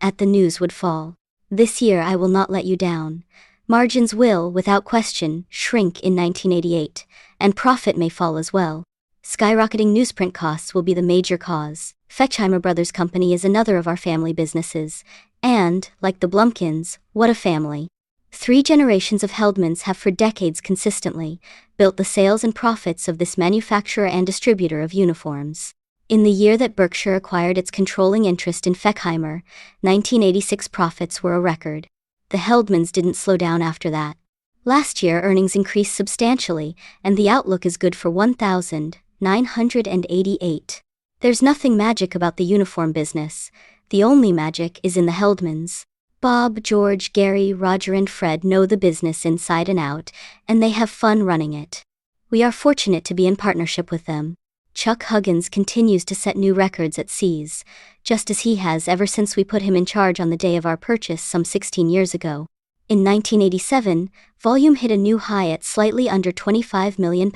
at the news would fall. This year I will not let you down. Margins will, without question, shrink in 1988, and profit may fall as well. Skyrocketing newsprint costs will be the major cause. Fechheimer Brothers Company is another of our family businesses, and, like the Blumkins, what a family. 3 generations of Heldmans have for decades consistently built the sales and profits of this manufacturer and distributor of uniforms. In the year that Berkshire acquired its controlling interest in Fechheimer, 1986 profits were a record. The Heldmans didn't slow down after that. Last year earnings increased substantially, and the outlook is good for 1,988. There's nothing magic about the uniform business. The only magic is in the Heldmans. Bob, George, Gary, Roger and Fred know the business inside and out, and they have fun running it. We are fortunate to be in partnership with them. Chuck Huggins continues to set new records at See's, just as he has ever since we put him in charge on the day of our purchase some 16 years ago. In 1987, volume hit a new high at slightly under £25 million.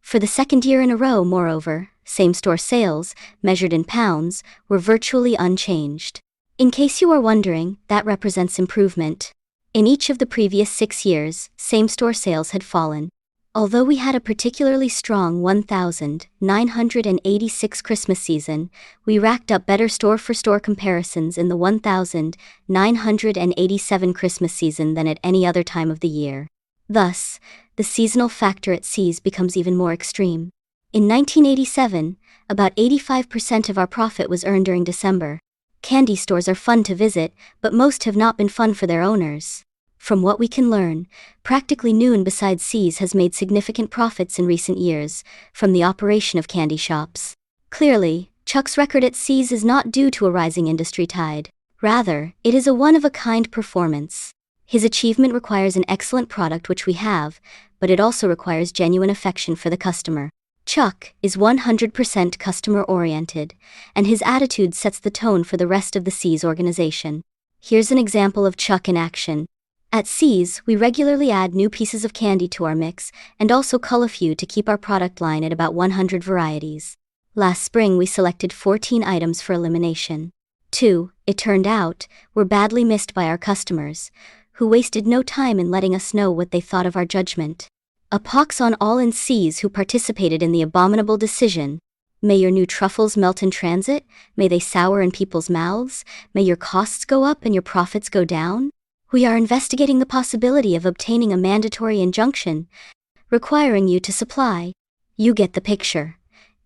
For the second year in a row, moreover, same-store sales, measured in pounds, were virtually unchanged. In case you are wondering, that represents improvement. In each of the previous 6 years, same-store sales had fallen. Although we had a particularly strong 1,986 Christmas season, we racked up better store-for-store comparisons in the 1,987 Christmas season than at any other time of the year. Thus, the seasonal factor at See's becomes even more extreme. In 1987, about 85% of our profit was earned during December. Candy stores are fun to visit, but most have not been fun for their owners. From what we can learn, practically no one besides See's has made significant profits in recent years from the operation of candy shops. Clearly, Chuck's record at See's is not due to a rising industry tide. Rather, it is a one-of-a-kind performance. His achievement requires an excellent product, which we have, but it also requires genuine affection for the customer. Chuck is 100% customer-oriented, and his attitude sets the tone for the rest of the See's organization. Here's an example of Chuck in action. At See's, we regularly add new pieces of candy to our mix and also cull a few to keep our product line at about 100 varieties. Last spring we selected 14 items for elimination. 2, it turned out, were badly missed by our customers, who wasted no time in letting us know what they thought of our judgment. A pox on all in See's who participated in the abominable decision. May your new truffles melt in transit? May they sour in people's mouths? May your costs go up and your profits go down? We are investigating the possibility of obtaining a mandatory injunction, requiring you to supply. You get the picture.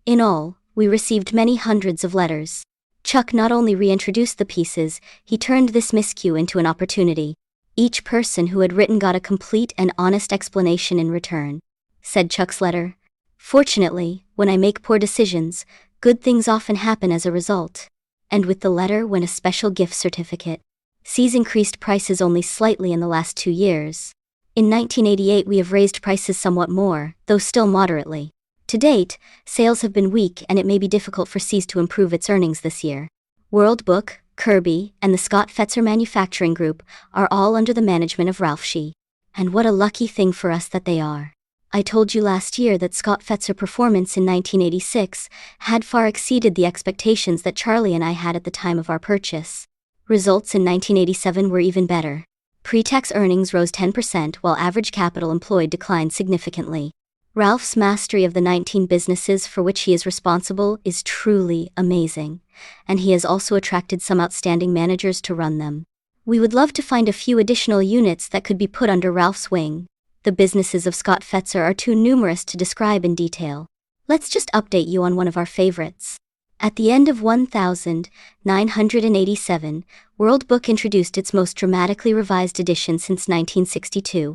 In all, we received many hundreds of letters. Chuck not only reintroduced the pieces, he turned this miscue into an opportunity. Each person who had written got a complete and honest explanation in return. Said Chuck's letter, "Fortunately, when I make poor decisions, good things often happen as a result." And with the letter went a special gift certificate. See's increased prices only slightly in the last 2 years. In 1988 we have raised prices somewhat more, though still moderately. To date, sales have been weak and it may be difficult for See's to improve its earnings this year. World Book, Kirby, and the Scott Fetzer Manufacturing Group are all under the management of Ralph Shea. And what a lucky thing for us that they are. I told you last year that Scott Fetzer performance in 1986 had far exceeded the expectations that Charlie and I had at the time of our purchase. Results in 1987 were even better. Pre-tax earnings rose 10% while average capital employed declined significantly. Ralph's mastery of the 19 businesses for which he is responsible is truly amazing, and he has also attracted some outstanding managers to run them. We would love to find a few additional units that could be put under Ralph's wing. The businesses of Scott Fetzer are too numerous to describe in detail. Let's just update you on one of our favorites. At the end of 1987, World Book introduced its most dramatically revised edition since 1962.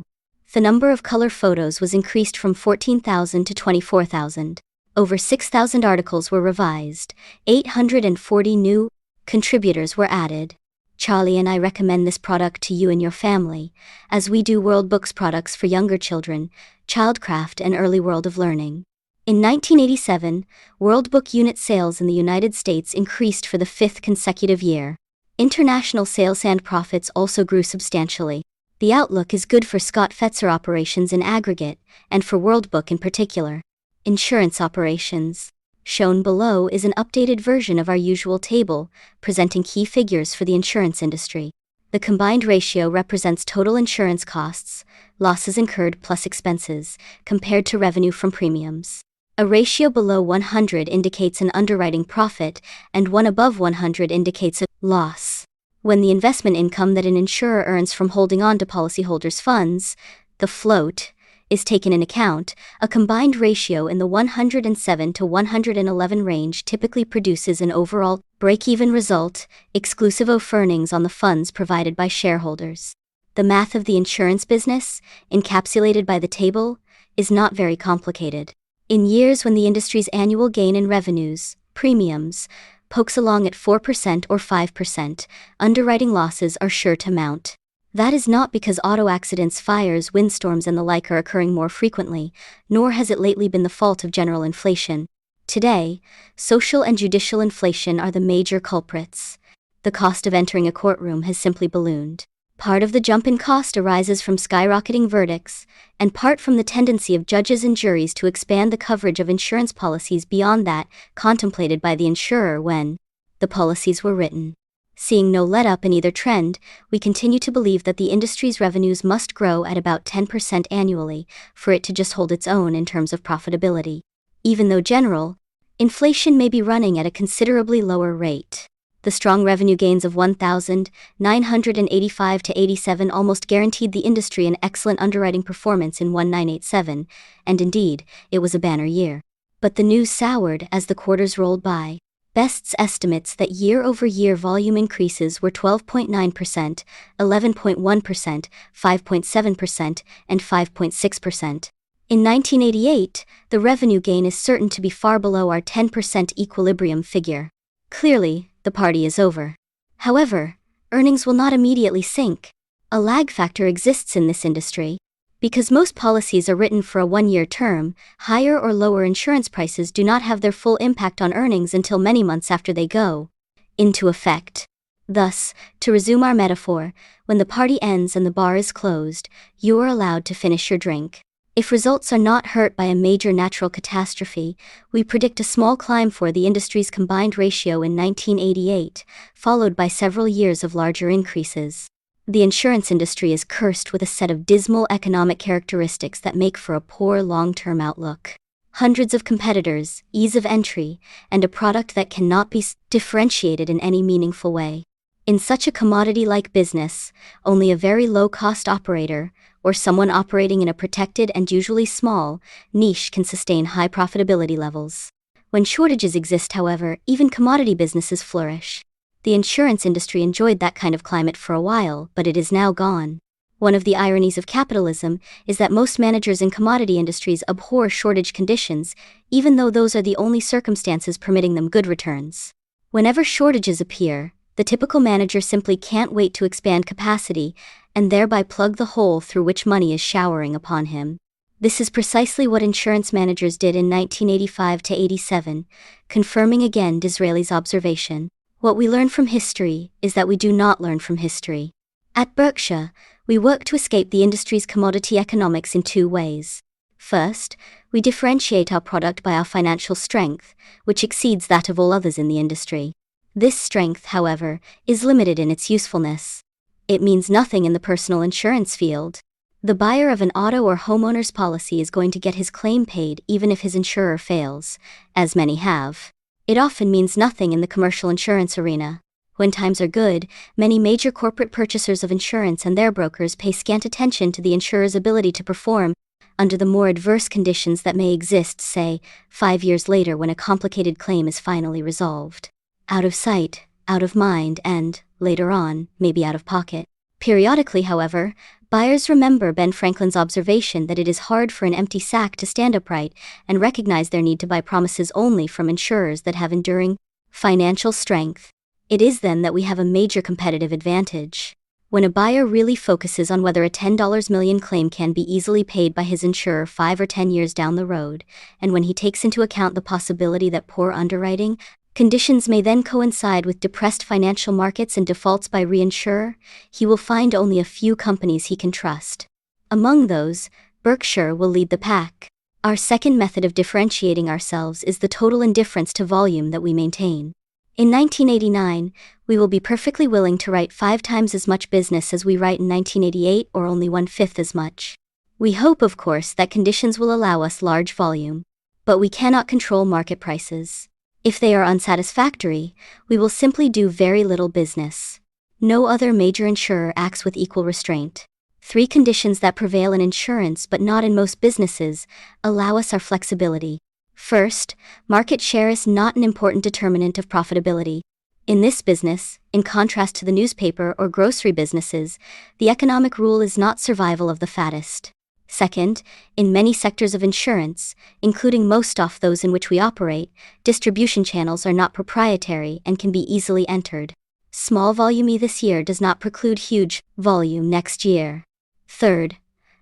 The number of color photos was increased from 14,000 to 24,000. Over 6,000 articles were revised. 840 new contributors were added. Charlie and I recommend this product to you and your family, as we do World Book's products for younger children, childcraft and early world of learning. In 1987, World Book unit sales in the United States increased for the 5th consecutive year. International sales and profits also grew substantially. The outlook is good for Scott Fetzer operations in aggregate, and for World Book in particular. Insurance operations. Shown below is an updated version of our usual table, presenting key figures for the insurance industry. The combined ratio represents total insurance costs, losses incurred plus expenses, compared to revenue from premiums. A ratio below 100 indicates an underwriting profit, and one above 100 indicates a loss. When the investment income that an insurer earns from holding on to policyholders' funds, the float, is taken in account, a combined ratio in the 107 to 111 range typically produces an overall break-even result, exclusive of earnings on the funds provided by shareholders. The math of the insurance business, encapsulated by the table, is not very complicated. In years when the industry's annual gain in revenues, premiums, pokes along at 4% or 5%, underwriting losses are sure to mount. That is not because auto accidents, fires, windstorms, and the like are occurring more frequently, nor has it lately been the fault of general inflation. Today, social and judicial inflation are the major culprits. The cost of entering a courtroom has simply ballooned. Part of the jump in cost arises from skyrocketing verdicts, and part from the tendency of judges and juries to expand the coverage of insurance policies beyond that contemplated by the insurer when the policies were written. Seeing no let-up in either trend, we continue to believe that the industry's revenues must grow at about 10% annually for it to just hold its own in terms of profitability. Even though general inflation may be running at a considerably lower rate. The strong revenue gains of 1,985 to 87 almost guaranteed the industry an excellent underwriting performance in 1987, and indeed, it was a banner year. But the news soured as the quarters rolled by. Best's estimates that year-over-year volume increases were 12.9%, 11.1%, 5.7%, and 5.6%. In 1988, the revenue gain is certain to be far below our 10% equilibrium figure. Clearly, the party is over. However, earnings will not immediately sink. A lag factor exists in this industry. Because most policies are written for a one-year term, higher or lower insurance prices do not have their full impact on earnings until many months after they go into effect. Thus, to resume our metaphor, when the party ends and the bar is closed, you are allowed to finish your drink. If results are not hurt by a major natural catastrophe, we predict a small climb for the industry's combined ratio in 1988, followed by several years of larger increases. The insurance industry is cursed with a set of dismal economic characteristics that make for a poor long-term outlook. Hundreds of competitors, ease of entry, and a product that cannot be differentiated in any meaningful way. In such a commodity-like business, only a very low-cost operator, or someone operating in a protected and usually small niche can sustain high profitability levels. When shortages exist, however, even commodity businesses flourish. The insurance industry enjoyed that kind of climate for a while, but it is now gone. One of the ironies of capitalism is that most managers in commodity industries abhor shortage conditions, even though those are the only circumstances permitting them good returns. Whenever shortages appear, the typical manager simply can't wait to expand capacity, and thereby plug the hole through which money is showering upon him. This is precisely what insurance managers did in 1985 to 87, confirming again Disraeli's observation. What we learn from history is that we do not learn from history. At Berkshire, we work to escape the industry's commodity economics in two ways. First, we differentiate our product by our financial strength, which exceeds that of all others in the industry. This strength, however, is limited in its usefulness. It means nothing in the personal insurance field. The buyer of an auto or homeowner's policy is going to get his claim paid even if his insurer fails, as many have. It often means nothing in the commercial insurance arena. When times are good, many major corporate purchasers of insurance and their brokers pay scant attention to the insurer's ability to perform under the more adverse conditions that may exist, say, 5 years later when a complicated claim is finally resolved. Out of sight, out of mind, and, later on, maybe out of pocket. Periodically, however, buyers remember Ben Franklin's observation that it is hard for an empty sack to stand upright and recognize their need to buy promises only from insurers that have enduring financial strength. It is then that we have a major competitive advantage. When a buyer really focuses on whether a $10 million claim can be easily paid by his insurer 5 or 10 years down the road, and when he takes into account the possibility that poor underwriting conditions may then coincide with depressed financial markets and defaults by reinsurer, he will find only a few companies he can trust. Among those, Berkshire will lead the pack. Our second method of differentiating ourselves is the total indifference to volume that we maintain. In 1989, we will be perfectly willing to write 5 times as much business as we write in 1988 or only 1/5 as much. We hope, of course, that conditions will allow us large volume. But we cannot control market prices. If they are unsatisfactory, we will simply do very little business. No other major insurer acts with equal restraint. 3 conditions that prevail in insurance but not in most businesses allow us our flexibility. First, market share is not an important determinant of profitability. In this business, in contrast to the newspaper or grocery businesses, the economic rule is not survival of the fattest. Second, in many sectors of insurance, including most of those in which we operate, distribution channels are not proprietary and can be easily entered. Small volume this year does not preclude huge volume next year. Third,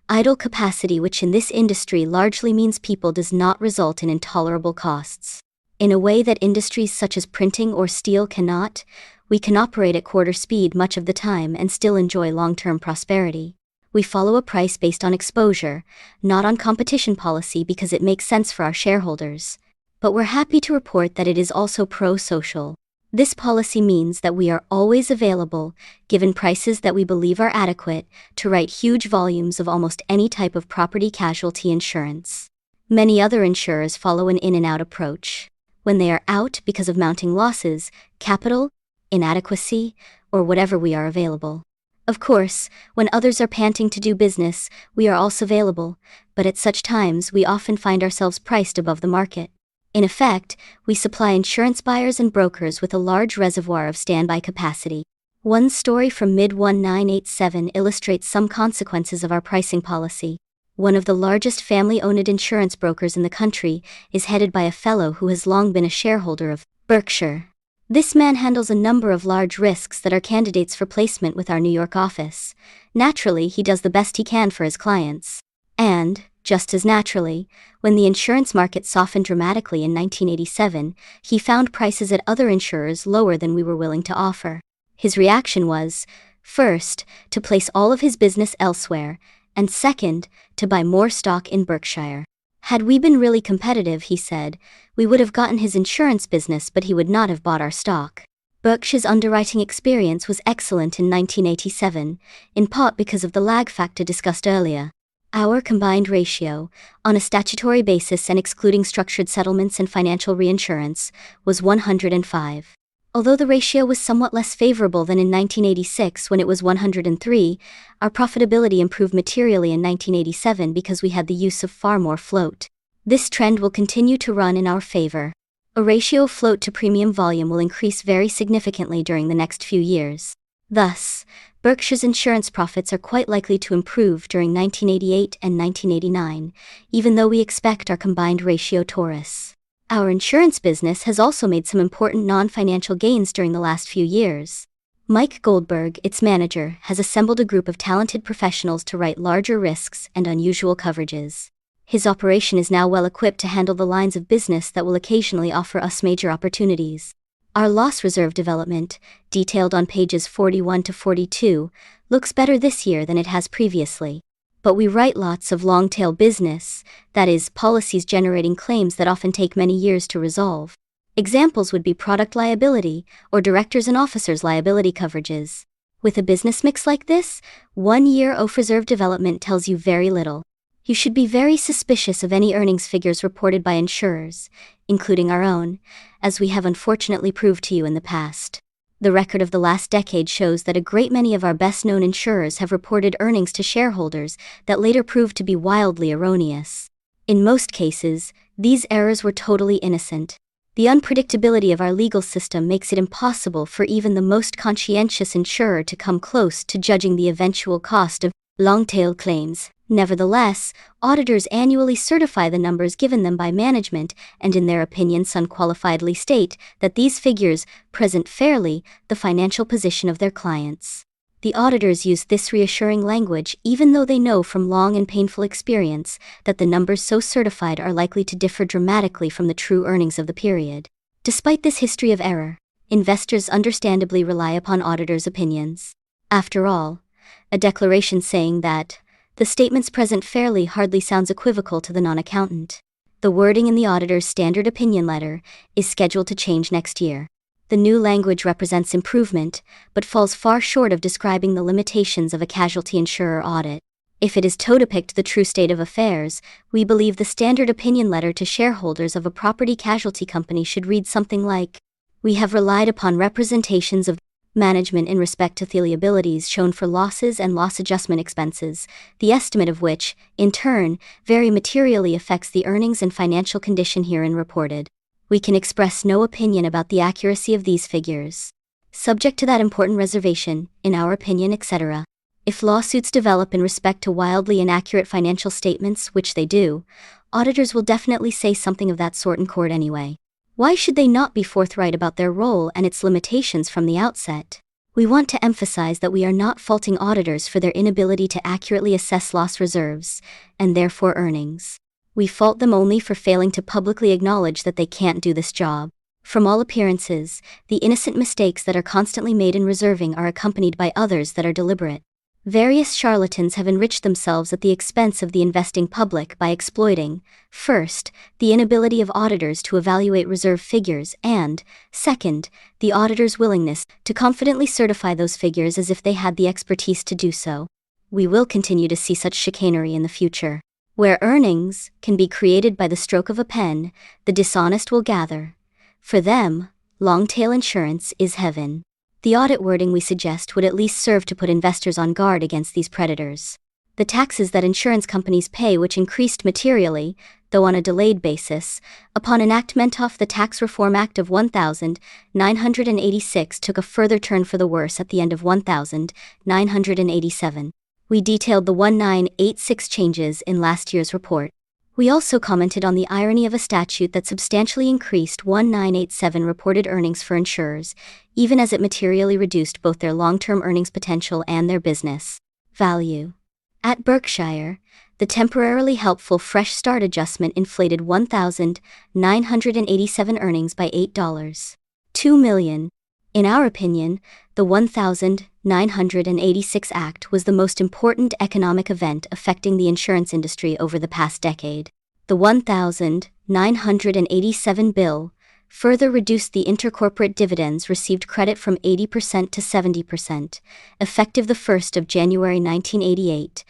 idle capacity, which in this industry largely means people, does not result in intolerable costs. In a way that industries such as printing or steel cannot, we can operate at quarter speed much of the time and still enjoy long-term prosperity. We follow a price based on exposure, not on competition policy, because it makes sense for our shareholders. But we're happy to report that it is also pro-social. This policy means that we are always available, given prices that we believe are adequate, to write huge volumes of almost any type of property casualty insurance. Many other insurers follow an in-and-out approach. When they are out because of mounting losses, capital, inadequacy, or whatever, we are available. Of course, when others are panting to do business, we are also available, but at such times we often find ourselves priced above the market. In effect, we supply insurance buyers and brokers with a large reservoir of standby capacity. One story from mid-1987 illustrates some consequences of our pricing policy. One of the largest family-owned insurance brokers in the country is headed by a fellow who has long been a shareholder of Berkshire. This man handles a number of large risks that are candidates for placement with our New York office. Naturally, he does the best he can for his clients. And, just as naturally, when the insurance market softened dramatically in 1987, he found prices at other insurers lower than we were willing to offer. His reaction was, first, to place all of his business elsewhere, and second, to buy more stock in Berkshire. Had we been really competitive, he said, we would have gotten his insurance business, but he would not have bought our stock. Berkshire's underwriting experience was excellent in 1987, in part because of the lag factor discussed earlier. Our combined ratio, on a statutory basis and excluding structured settlements and financial reinsurance, was 105. Although the ratio was somewhat less favorable than in 1986 when it was 103, our profitability improved materially in 1987 because we had the use of far more float. This trend will continue to run in our favor. A ratio of float to premium volume will increase very significantly during the next few years. Thus, Berkshire's insurance profits are quite likely to improve during 1988 and 1989, even though we expect our combined ratio Taurus. Our insurance business has also made some important non-financial gains during the last few years. Mike Goldberg, its manager, has assembled a group of talented professionals to write larger risks and unusual coverages. His operation is now well equipped to handle the lines of business that will occasionally offer us major opportunities. Our loss reserve development, detailed on pages 41 to 42, looks better this year than it has previously. But we write lots of long-tail business, that is, policies generating claims that often take many years to resolve. Examples would be product liability or directors' and officers' liability coverages. With a business mix like this, 1 year of reserve development tells you very little. You should be very suspicious of any earnings figures reported by insurers, including our own, as we have unfortunately proved to you in the past. The record of the last decade shows that a great many of our best-known insurers have reported earnings to shareholders that later proved to be wildly erroneous. In most cases, these errors were totally innocent. The unpredictability of our legal system makes it impossible for even the most conscientious insurer to come close to judging the eventual cost of long-tail claims. Nevertheless, auditors annually certify the numbers given them by management and in their opinions unqualifiedly state that these figures present fairly the financial position of their clients. The auditors use this reassuring language even though they know from long and painful experience that the numbers so certified are likely to differ dramatically from the true earnings of the period. Despite this history of error, investors understandably rely upon auditors' opinions. After all, a declaration saying that The statements present fairly hardly sounds equivocal to the non-accountant. The wording in the auditor's standard opinion letter is scheduled to change next year. The new language represents improvement, but falls far short of describing the limitations of a casualty insurer audit. If it is to depict the true state of affairs, we believe the standard opinion letter to shareholders of a property casualty company should read something like, "We have relied upon representations of management in respect to the liabilities shown for losses and loss adjustment expenses, the estimate of which, in turn, very materially affects the earnings and financial condition herein reported. We can express no opinion about the accuracy of these figures. Subject to that important reservation, in our opinion, etc. If lawsuits develop in respect to wildly inaccurate financial statements, which they do, auditors will definitely say something of that sort in court anyway. Why should they not be forthright about their role and its limitations from the outset? We want to emphasize that we are not faulting auditors for their inability to accurately assess loss reserves, and therefore earnings. We fault them only for failing to publicly acknowledge that they can't do this job. From all appearances, the innocent mistakes that are constantly made in reserving are accompanied by others that are deliberate. Various charlatans have enriched themselves at the expense of the investing public by exploiting, first, the inability of auditors to evaluate reserve figures and, second, the auditors' willingness to confidently certify those figures as if they had the expertise to do so. We will continue to see such chicanery in the future. Where earnings can be created by the stroke of a pen, the dishonest will gather. For them, long-tail insurance is heaven. The audit wording we suggest would at least serve to put investors on guard against these predators. The taxes that insurance companies pay, which increased materially, though on a delayed basis, upon enactment of the Tax Reform Act of 1986 took a further turn for the worse at the end of 1987. We detailed the 1986 changes in last year's report. We also commented on the irony of a statute that substantially increased 1987 reported earnings for insurers, even as it materially reduced both their long-term earnings potential and their business value. At Berkshire, the temporarily helpful Fresh Start adjustment inflated 1987 earnings by $8.2 million. In our opinion, the 1986 Act was the most important economic event affecting the insurance industry over the past decade. The 1987 bill further reduced the intercorporate dividends received credit from 80% to 70%, effective the 1st of January 1988,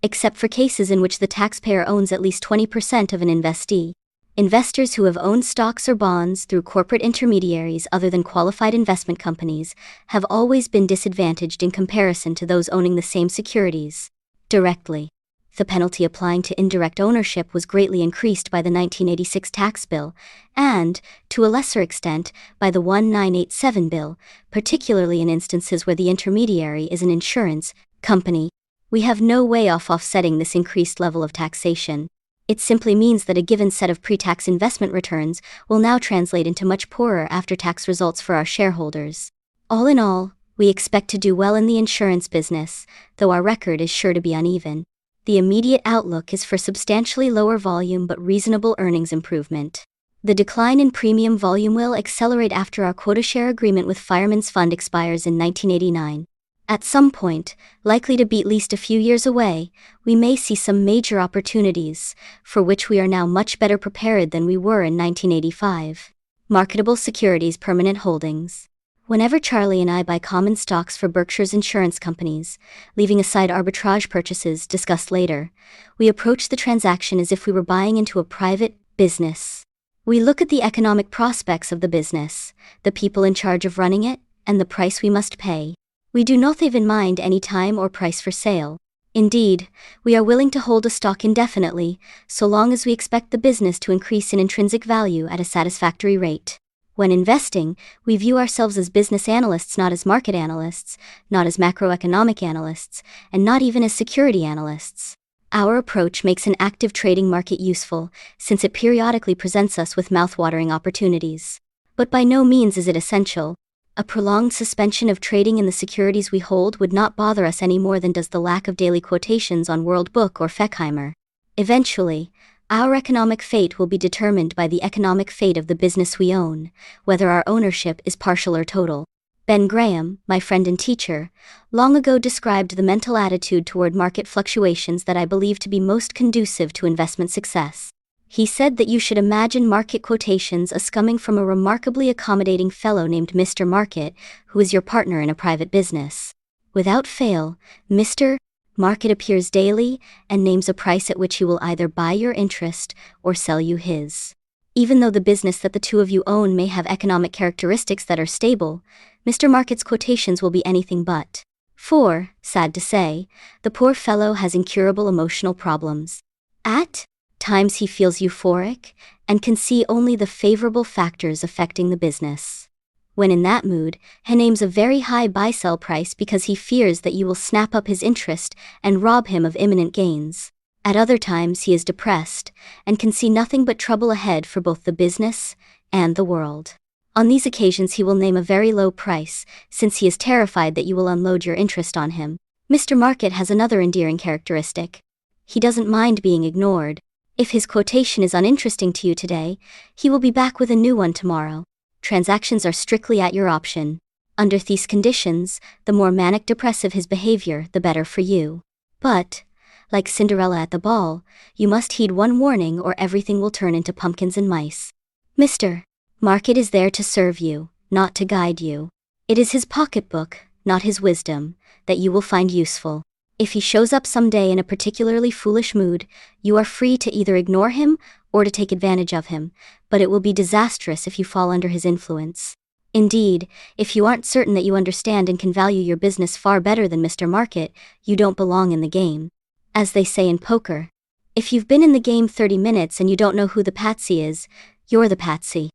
except for cases in which the taxpayer owns at least 20% of an investee. Investors who have owned stocks or bonds through corporate intermediaries other than qualified investment companies have always been disadvantaged in comparison to those owning the same securities directly. The penalty applying to indirect ownership was greatly increased by the 1986 tax bill and, to a lesser extent, by the 1987 bill, particularly in instances where the intermediary is an insurance company. We have no way of offsetting this increased level of taxation. It simply means that a given set of pre-tax investment returns will now translate into much poorer after-tax results for our shareholders. All in all, we expect to do well in the insurance business, though our record is sure to be uneven. The immediate outlook is for substantially lower volume but reasonable earnings improvement. The decline in premium volume will accelerate after our quota share agreement with Fireman's Fund expires in 1989. At some point, likely to be at least a few years away, we may see some major opportunities, for which we are now much better prepared than we were in 1985. Marketable securities permanent holdings. Whenever Charlie and I buy common stocks for Berkshire's insurance companies, leaving aside arbitrage purchases discussed later, we approach the transaction as if we were buying into a private business. We look at the economic prospects of the business, the people in charge of running it, and the price we must pay. We do not have in mind any time or price for sale. Indeed, we are willing to hold a stock indefinitely, so long as we expect the business to increase in intrinsic value at a satisfactory rate. When investing, we view ourselves as business analysts, not as market analysts, not as macroeconomic analysts, and not even as security analysts. Our approach makes an active trading market useful, since it periodically presents us with mouth-watering opportunities. But by no means is it essential. A prolonged suspension of trading in the securities we hold would not bother us any more than does the lack of daily quotations on World Book or Feckheimer. Eventually, our economic fate will be determined by the economic fate of the business we own, whether our ownership is partial or total. Ben Graham, my friend and teacher, long ago described the mental attitude toward market fluctuations that I believe to be most conducive to investment success. He said that you should imagine market quotations as coming from a remarkably accommodating fellow named Mr. Market, who is your partner in a private business. Without fail, Mr. Market appears daily and names a price at which he will either buy your interest or sell you his. Even though the business that the two of you own may have economic characteristics that are stable, Mr. Market's quotations will be anything but. For, sad to say, the poor fellow has incurable emotional problems. At times he feels euphoric and can see only the favorable factors affecting the business. When in that mood, he names a very high buy-sell price because he fears that you will snap up his interest and rob him of imminent gains. At other times he is depressed and can see nothing but trouble ahead for both the business and the world. On these occasions he will name a very low price, since he is terrified that you will unload your interest on him. Mr. Market has another endearing characteristic. He doesn't mind being ignored. If his quotation is uninteresting to you today, he will be back with a new one tomorrow. Transactions are strictly at your option. Under these conditions, the more manic-depressive his behavior, the better for you. But, like Cinderella at the ball, you must heed one warning or everything will turn into pumpkins and mice. Mr. Market is there to serve you, not to guide you. It is his pocketbook, not his wisdom, that you will find useful. If he shows up someday in a particularly foolish mood, you are free to either ignore him or to take advantage of him, but it will be disastrous if you fall under his influence. Indeed, if you aren't certain that you understand and can value your business far better than Mr. Market, you don't belong in the game. As they say in poker, if you've been in the game 30 minutes and you don't know who the patsy is, you're the patsy.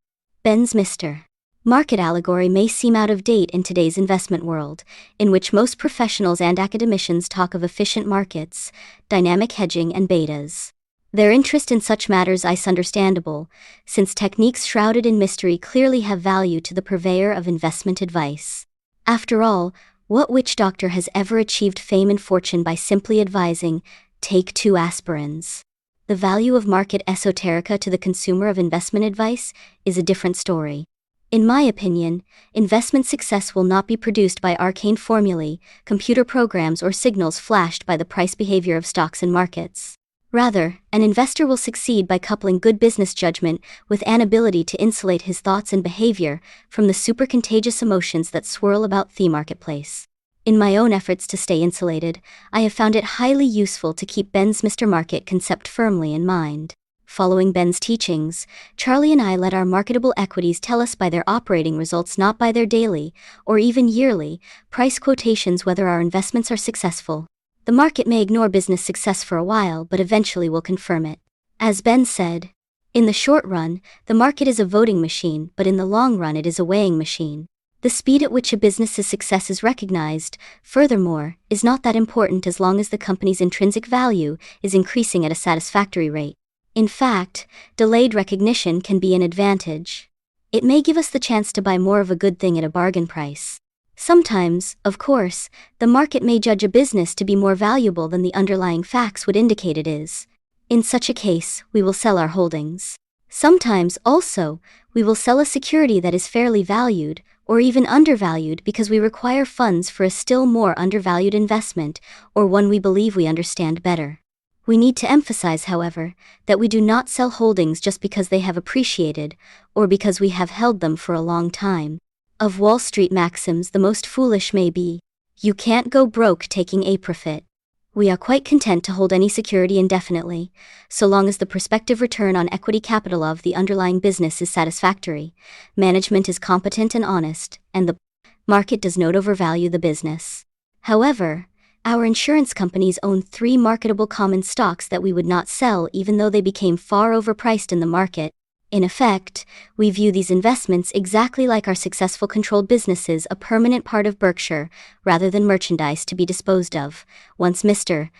Ben's Mr. Market allegory may seem out of date in today's investment world, in which most professionals and academicians talk of efficient markets, dynamic hedging and betas. Their interest in such matters is understandable, since techniques shrouded in mystery clearly have value to the purveyor of investment advice. After all, what witch doctor has ever achieved fame and fortune by simply advising, take 2 aspirins? The value of market esoterica to the consumer of investment advice is a different story. In my opinion, investment success will not be produced by arcane formulae, computer programs or signals flashed by the price behavior of stocks and markets. Rather, an investor will succeed by coupling good business judgment with an ability to insulate his thoughts and behavior from the super-contagious emotions that swirl about the marketplace. In my own efforts to stay insulated, I have found it highly useful to keep Ben's Mr. Market concept firmly in mind. Following Ben's teachings, Charlie and I let our marketable equities tell us by their operating results, not by their daily, or even yearly, price quotations whether our investments are successful. The market may ignore business success for a while, but eventually will confirm it. As Ben said, in the short run, the market is a voting machine, but in the long run it is a weighing machine. The speed at which a business's success is recognized, furthermore, is not that important as long as the company's intrinsic value is increasing at a satisfactory rate. In fact, delayed recognition can be an advantage. It may give us the chance to buy more of a good thing at a bargain price. Sometimes, of course, the market may judge a business to be more valuable than the underlying facts would indicate it is. In such a case, we will sell our holdings. Sometimes, also, we will sell a security that is fairly valued, or even undervalued because we require funds for a still more undervalued investment, or one we believe we understand better. We need to emphasize, however, that we do not sell holdings just because they have appreciated, or because we have held them for a long time. Of Wall Street maxims, the most foolish may be, you can't go broke taking a profit. We are quite content to hold any security indefinitely, so long as the prospective return on equity capital of the underlying business is satisfactory, management is competent and honest, and the market does not overvalue the business. However, our insurance companies own 3 marketable common stocks that we would not sell even though they became far overpriced in the market. In effect, we view these investments exactly like our successful controlled businesses, a permanent part of Berkshire, rather than merchandise to be disposed of, once Mr.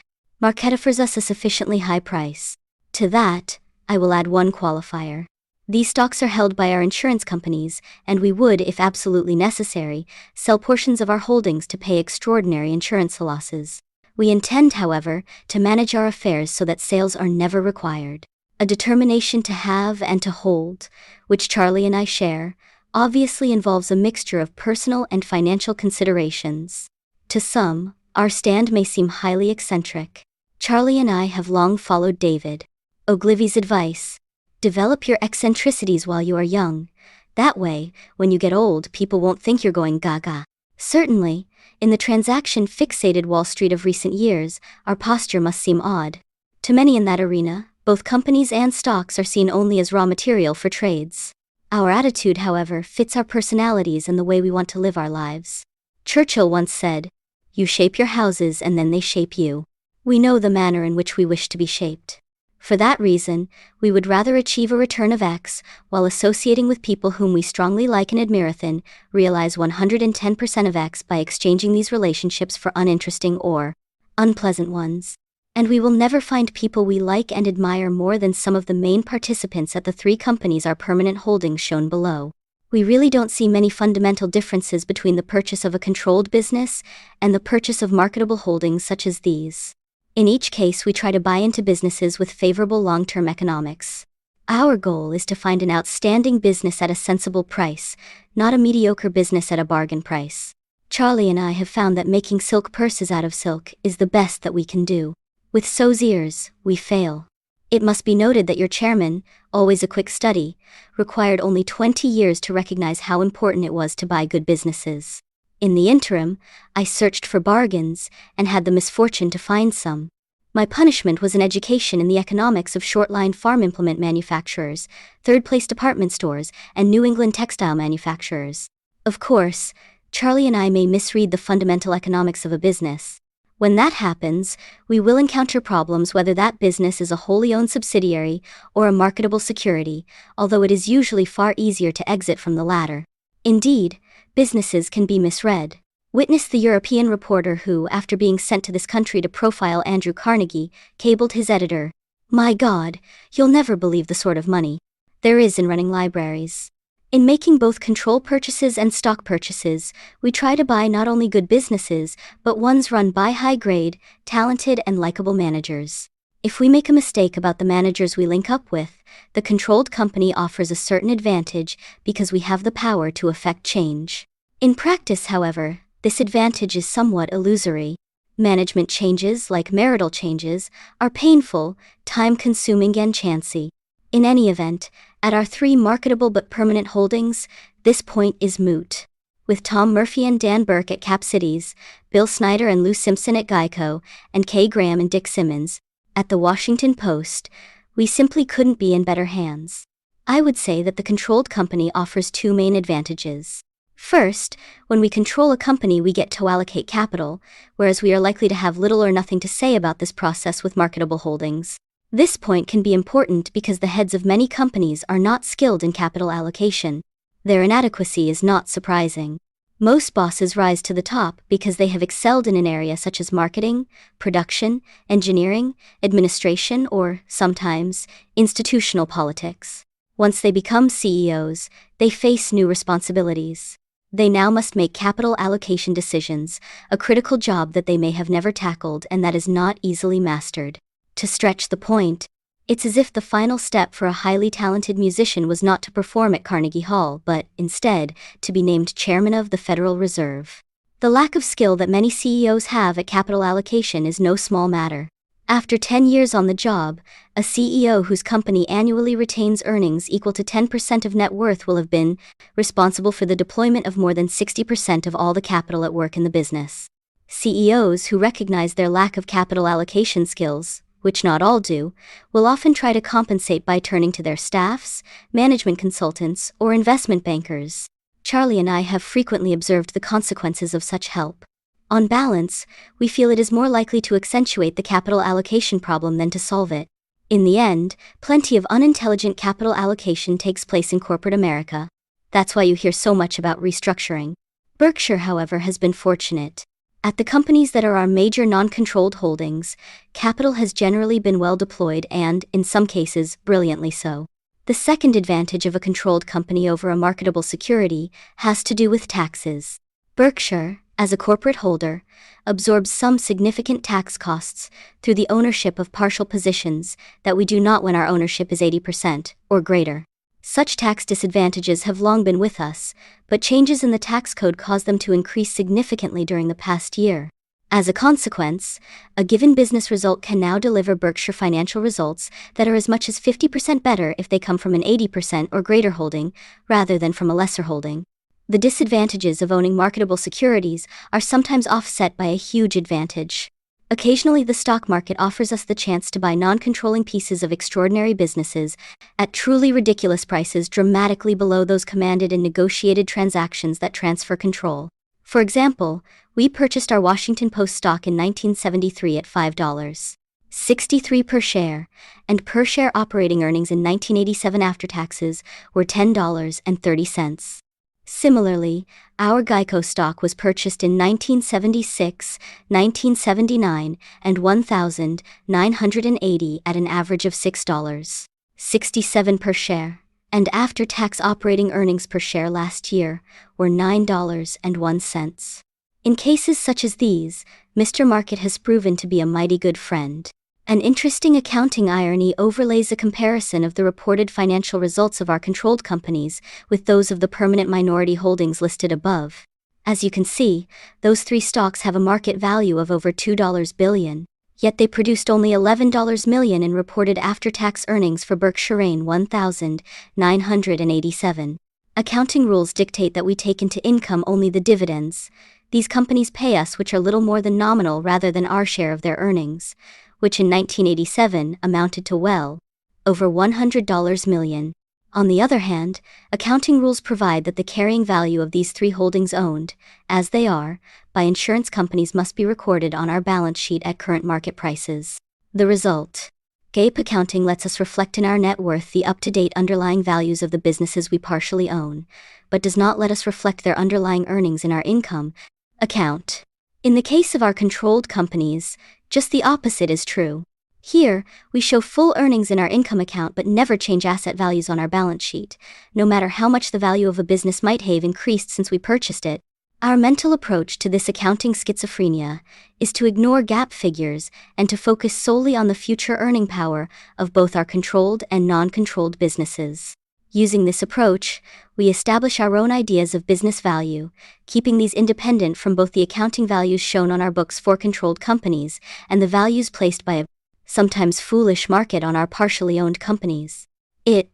Market offers us a sufficiently high price. To that, I will add one qualifier. These stocks are held by our insurance companies, and we would, if absolutely necessary, sell portions of our holdings to pay extraordinary insurance losses. We intend, however, to manage our affairs so that sales are never required. A determination to have and to hold, which Charlie and I share, obviously involves a mixture of personal and financial considerations. To some, our stand may seem highly eccentric. Charlie and I have long followed David Ogilvy's advice. Develop your eccentricities while you are young. That way, when you get old, people won't think you're going gaga. Certainly, in the transaction-fixated Wall Street of recent years, our posture must seem odd. To many in that arena, both companies and stocks are seen only as raw material for trades. Our attitude, however, fits our personalities and the way we want to live our lives. Churchill once said, "You shape your houses and then they shape you." We know the manner in which we wish to be shaped. For that reason, we would rather achieve a return of X while associating with people whom we strongly like and admire than realize 110% of X by exchanging these relationships for uninteresting or unpleasant ones. And we will never find people we like and admire more than some of the main participants at the three companies our permanent holdings shown below. We really don't see many fundamental differences between the purchase of a controlled business and the purchase of marketable holdings such as these. In each case, we try to buy into businesses with favorable long-term economics. Our goal is to find an outstanding business at a sensible price, not a mediocre business at a bargain price. Charlie and I have found that making silk purses out of silk is the best that we can do. With sow's ears, we fail. It must be noted that your chairman, always a quick study, required only 20 years to recognize how important it was to buy good businesses. In the interim, I searched for bargains and had the misfortune to find some. My punishment was an education in the economics of short-line farm implement manufacturers, third-place department stores, and New England textile manufacturers. Of course, Charlie and I may misread the fundamental economics of a business. When that happens, we will encounter problems whether that business is a wholly owned subsidiary or a marketable security, although it is usually far easier to exit from the latter. Indeed, businesses can be misread. Witness the European reporter who, after being sent to this country to profile Andrew Carnegie, cabled his editor, "My God, you'll never believe the sort of money there is in running libraries." In making both control purchases and stock purchases, we try to buy not only good businesses, but ones run by high-grade, talented and likable managers. If we make a mistake about the managers we link up with, the controlled company offers a certain advantage because we have the power to effect change. In practice, however, this advantage is somewhat illusory. Management changes, like marital changes, are painful, time-consuming and chancy. In any event, at our three marketable but permanent holdings, this point is moot. With Tom Murphy and Dan Burke at Cap Cities, Bill Snyder and Lou Simpson at Geico, and Kay Graham and Dick Simmons at the Washington Post, we simply couldn't be in better hands. I would say that the controlled company offers two main advantages. First, when we control a company, we get to allocate capital, whereas we are likely to have little or nothing to say about this process with marketable holdings. This point can be important because the heads of many companies are not skilled in capital allocation. Their inadequacy is not surprising. Most bosses rise to the top because they have excelled in an area such as marketing, production, engineering, administration, or, sometimes, institutional politics. Once they become CEOs, they face new responsibilities. They now must make capital allocation decisions, a critical job that they may have never tackled and that is not easily mastered. To stretch the point, it's as if the final step for a highly talented musician was not to perform at Carnegie Hall, but, instead, to be named chairman of the Federal Reserve. The lack of skill that many CEOs have at capital allocation is no small matter. After 10 years on the job, a CEO whose company annually retains earnings equal to 10% of net worth will have been responsible for the deployment of more than 60% of all the capital at work in the business. CEOs who recognize their lack of capital allocation skills, which not all do, will often try to compensate by turning to their staffs, management consultants, or investment bankers. Charlie and I have frequently observed the consequences of such help. On balance, we feel it is more likely to accentuate the capital allocation problem than to solve it. In the end, plenty of unintelligent capital allocation takes place in corporate America. That's why you hear so much about restructuring. Berkshire, however, has been fortunate. At the companies that are our major non-controlled holdings, capital has generally been well deployed and, in some cases, brilliantly so. The second advantage of a controlled company over a marketable security has to do with taxes. Berkshire, as a corporate holder, absorbs some significant tax costs through the ownership of partial positions that we do not when our ownership is 80% or greater. Such tax disadvantages have long been with us, but changes in the tax code caused them to increase significantly during the past year. As a consequence, a given business result can now deliver Berkshire financial results that are as much as 50% better if they come from an 80% or greater holding, rather than from a lesser holding. The disadvantages of owning marketable securities are sometimes offset by a huge advantage. Occasionally, the stock market offers us the chance to buy non-controlling pieces of extraordinary businesses at truly ridiculous prices dramatically below those commanded in negotiated transactions that transfer control. For example, we purchased our Washington Post stock in 1973 at $5.63 per share, and per share operating earnings in 1987 after taxes were $10.30. Similarly, our Geico stock was purchased in 1976, 1979, and 1980 at an average of $6.67 per share, and after-tax operating earnings per share last year were $9.01. In cases such as these, Mr. Market has proven to be a mighty good friend. An interesting accounting irony overlays a comparison of the reported financial results of our controlled companies with those of the permanent minority holdings listed above. As you can see, those three stocks have a market value of over $2 billion, yet they produced only $11 million in reported after-tax earnings for Berkshire 1987. Accounting rules dictate that we take into income only the dividends these companies pay us, which are little more than nominal rather than our share of their earnings, which in 1987 amounted to well over $100 million. On the other hand, accounting rules provide that the carrying value of these three holdings owned, as they are, by insurance companies must be recorded on our balance sheet at current market prices. The result: GAAP accounting lets us reflect in our net worth the up-to-date underlying values of the businesses we partially own, but does not let us reflect their underlying earnings in our income account. In the case of our controlled companies, just the opposite is true. Here, we show full earnings in our income account but never change asset values on our balance sheet, no matter how much the value of a business might have increased since we purchased it. Our mental approach to this accounting schizophrenia is to ignore GAAP figures and to focus solely on the future earning power of both our controlled and non-controlled businesses. Using this approach, we establish our own ideas of business value, keeping these independent from both the accounting values shown on our books for controlled companies and the values placed by a sometimes foolish market on our partially owned companies. It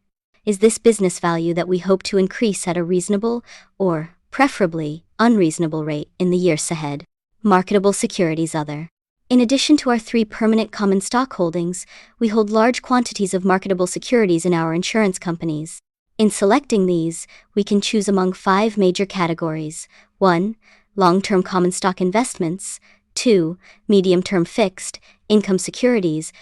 is this business value that we hope to increase at a reasonable, or preferably unreasonable rate in the years ahead. Marketable securities other. In addition to our three permanent common stock holdings, we hold large quantities of marketable securities in our insurance companies. In selecting these, we can choose among 5 major categories. 1. Long-term common stock investments. 2. Medium-term fixed income securities.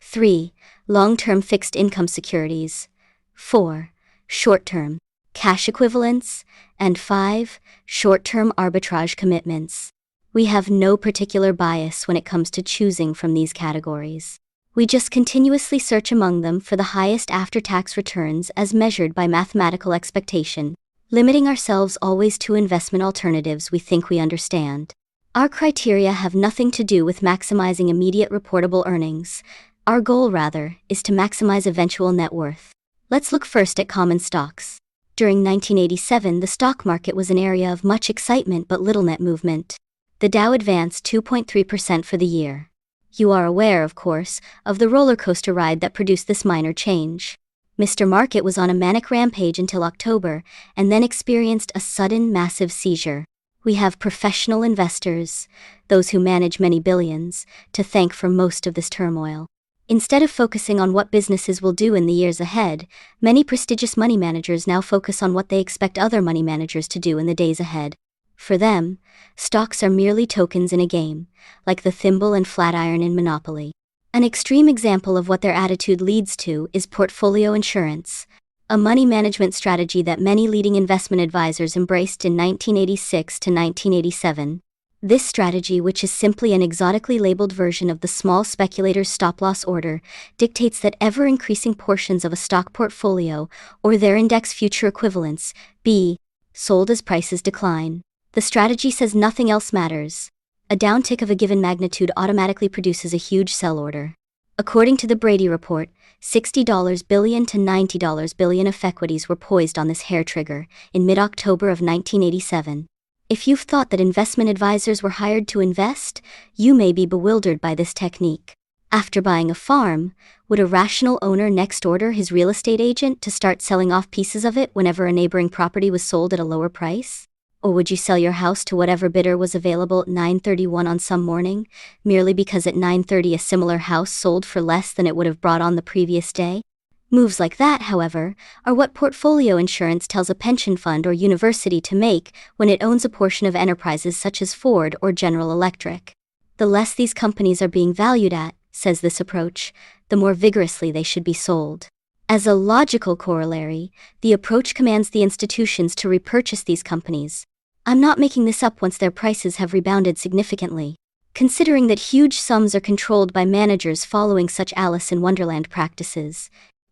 3. Long-term fixed income securities. 4. Short-term cash equivalents. And 5. Short-term arbitrage commitments. We have no particular bias when it comes to choosing from these categories. We just continuously search among them for the highest after-tax returns as measured by mathematical expectation, limiting ourselves always to investment alternatives we think we understand. Our criteria have nothing to do with maximizing immediate reportable earnings. Our goal, rather, is to maximize eventual net worth. Let's look first at common stocks. During 1987, the stock market was an area of much excitement but little net movement. The Dow advanced 2.3% for the year. You are aware, of course, of the roller coaster ride that produced this minor change. Mr. Market was on a manic rampage until October, and then experienced a sudden, massive seizure. We have professional investors, those who manage many billions, to thank for most of this turmoil. Instead of focusing on what businesses will do in the years ahead, many prestigious money managers now focus on what they expect other money managers to do in the days ahead. For them, stocks are merely tokens in a game, like the thimble and flatiron in Monopoly. An extreme example of what their attitude leads to is portfolio insurance, a money management strategy that many leading investment advisors embraced in 1986 to 1987. This strategy, which is simply an exotically labeled version of the small speculator's stop-loss order, dictates that ever-increasing portions of a stock portfolio, or their index future equivalents, be sold as prices decline. The strategy says nothing else matters. A downtick of a given magnitude automatically produces a huge sell order. According to the Brady Report, $60 billion to $90 billion of equities were poised on this hair trigger in mid-October of 1987. If you've thought that investment advisors were hired to invest, you may be bewildered by this technique. After buying a farm, would a rational owner next order his real estate agent to start selling off pieces of it whenever a neighboring property was sold at a lower price? Or would you sell your house to whatever bidder was available at 9:31 on some morning, merely because at 9:30 a similar house sold for less than it would have brought on the previous day? Moves like that, however, are what portfolio insurance tells a pension fund or university to make when it owns a portion of enterprises such as Ford or General Electric. The less these companies are being valued at, says this approach, the more vigorously they should be sold. As a logical corollary, the approach commands the institutions to repurchase these companies. I'm not making this up once their prices have rebounded significantly. Considering that huge sums are controlled by managers following such Alice in Wonderland practices,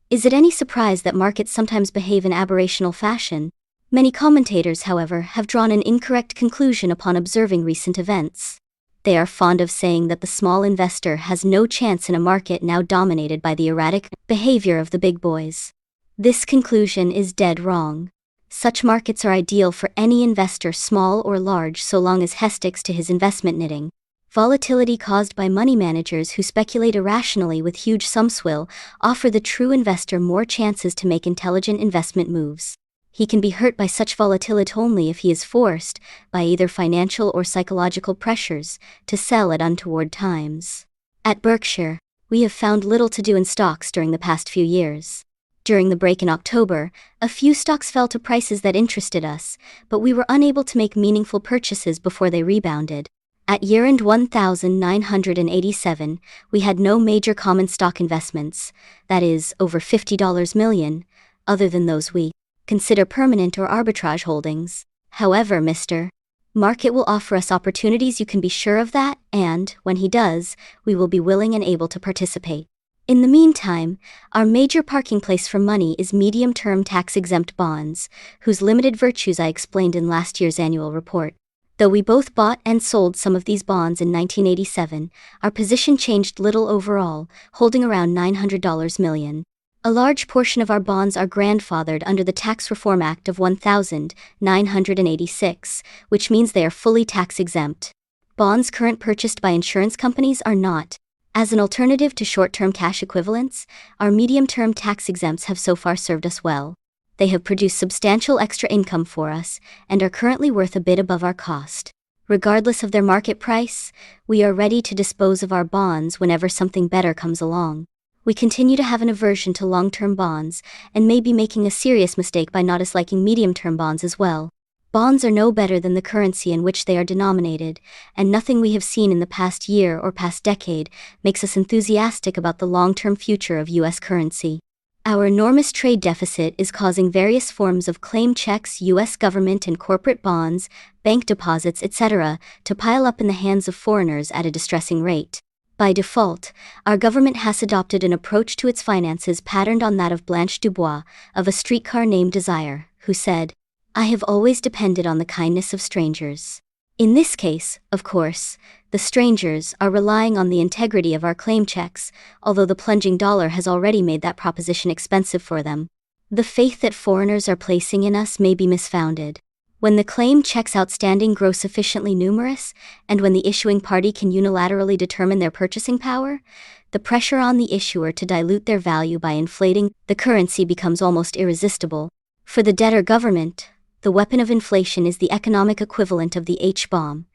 is it any surprise that markets sometimes behave in aberrational fashion? Many commentators, however, have drawn an incorrect conclusion upon observing recent events. They are fond of saying that the small investor has no chance in a market now dominated by the erratic behavior of the big boys. This conclusion is dead wrong. Such markets are ideal for any investor, small or large, so long as he sticks to his investment knitting. Volatility caused by money managers who speculate irrationally with huge sums will offer the true investor more chances to make intelligent investment moves. He can be hurt by such volatility only if he is forced, by either financial or psychological pressures, to sell at untoward times. At Berkshire, we have found little to do in stocks during the past few years. During the break in October, a few stocks fell to prices that interested us, but we were unable to make meaningful purchases before they rebounded. At year-end 1987, we had no major common stock investments, that is, over $50 million, other than those we consider permanent or arbitrage holdings. However, Mr. Market will offer us opportunities, you can be sure of that, and, when he does, we will be willing and able to participate. In the meantime, our major parking place for money is medium-term tax-exempt bonds, whose limited virtues I explained in last year's annual report. Though we both bought and sold some of these bonds in 1987, our position changed little overall, holding around $900 million. A large portion of our bonds are grandfathered under the Tax Reform Act of 1986, which means they are fully tax-exempt. Bonds currently purchased by insurance companies are not. As an alternative to short-term cash equivalents, our medium-term tax exempts have so far served us well. They have produced substantial extra income for us, and are currently worth a bit above our cost. Regardless of their market price, we are ready to dispose of our bonds whenever something better comes along. We continue to have an aversion to long-term bonds, and may be making a serious mistake by not disliking medium-term bonds as well. Bonds are no better than the currency in which they are denominated, and nothing we have seen in the past year or past decade makes us enthusiastic about the long-term future of U.S. currency. Our enormous trade deficit is causing various forms of claim checks, U.S. government and corporate bonds, bank deposits, etc., to pile up in the hands of foreigners at a distressing rate. By default, our government has adopted an approach to its finances patterned on that of Blanche Dubois, of A Streetcar Named Desire, who said, "I have always depended on the kindness of strangers." In this case, of course, the strangers are relying on the integrity of our claim checks, although the plunging dollar has already made that proposition expensive for them. The faith that foreigners are placing in us may be misfounded. When the claim checks outstanding grow sufficiently numerous, and when the issuing party can unilaterally determine their purchasing power, the pressure on the issuer to dilute their value by inflating the currency becomes almost irresistible. For the debtor government, the weapon of inflation is the economic equivalent of the H-bomb,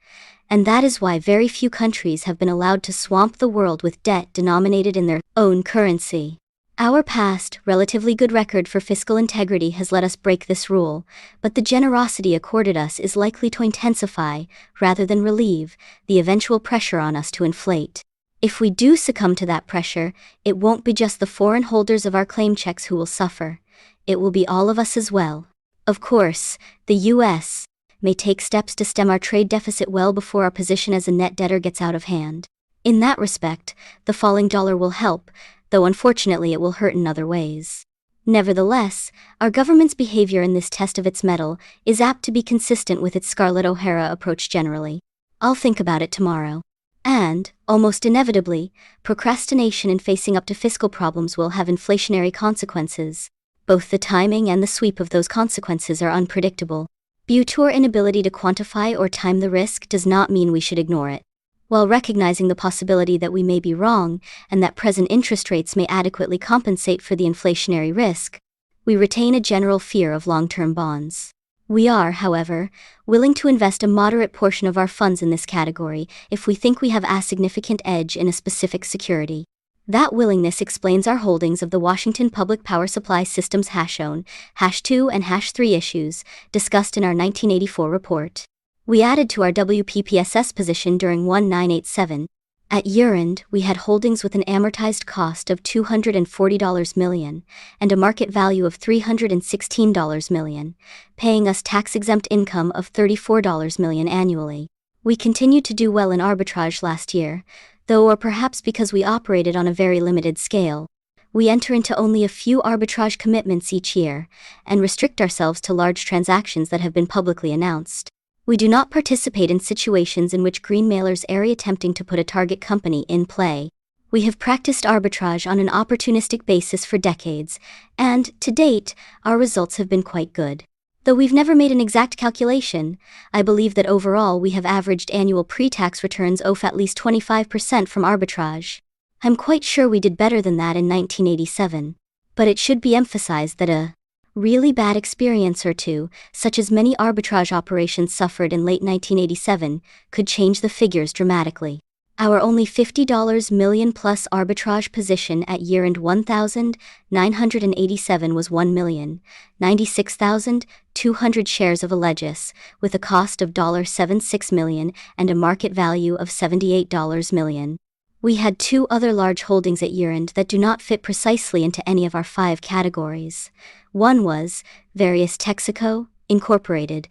and that is why very few countries have been allowed to swamp the world with debt denominated in their own currency. Our past, relatively good record for fiscal integrity has let us break this rule, but the generosity accorded us is likely to intensify, rather than relieve, the eventual pressure on us to inflate. If we do succumb to that pressure, it won't be just the foreign holders of our claim checks who will suffer. It will be all of us as well. Of course, the U.S. may take steps to stem our trade deficit well before our position as a net debtor gets out of hand. In that respect, the falling dollar will help, though unfortunately it will hurt in other ways. Nevertheless, our government's behavior in this test of its mettle is apt to be consistent with its Scarlett O'Hara approach generally. I'll think about it tomorrow. And, almost inevitably, procrastination in facing up to fiscal problems will have inflationary consequences. Both the timing and the sweep of those consequences are unpredictable. Due to our inability to quantify or time the risk does not mean we should ignore it. While recognizing the possibility that we may be wrong and that present interest rates may adequately compensate for the inflationary risk, we retain a general fear of long-term bonds. We are, however, willing to invest a moderate portion of our funds in this category if we think we have a significant edge in a specific security. That willingness explains our holdings of the Washington Public Power Supply Systems #1, #2, and #3 issues, discussed in our 1984 report. We added to our WPPSS position during 1987. At year-end, we had holdings with an amortized cost of $240 million and a market value of $316 million, paying us tax-exempt income of $34 million annually. We continued to do well in arbitrage last year, though, or perhaps because we operated on a very limited scale. We enter into only a few arbitrage commitments each year and restrict ourselves to large transactions that have been publicly announced. We do not participate in situations in which green mailers are attempting to put a target company in play. We have practiced arbitrage on an opportunistic basis for decades, and, to date, our results have been quite good. Though we've never made an exact calculation, I believe that overall we have averaged annual pre-tax returns of at least 25% from arbitrage. I'm quite sure we did better than that in 1987. But it should be emphasized that a really bad experience or two, such as many arbitrage operations suffered in late 1987, could change the figures dramatically. Our only $50 million plus arbitrage position at year-end 1987 was 1,096,200 shares of Allegis, with a cost of $76 million and a market value of $78 million. We had two other large holdings at year-end that do not fit precisely into any of our 5 categories. One was Various Texaco, Incorporated,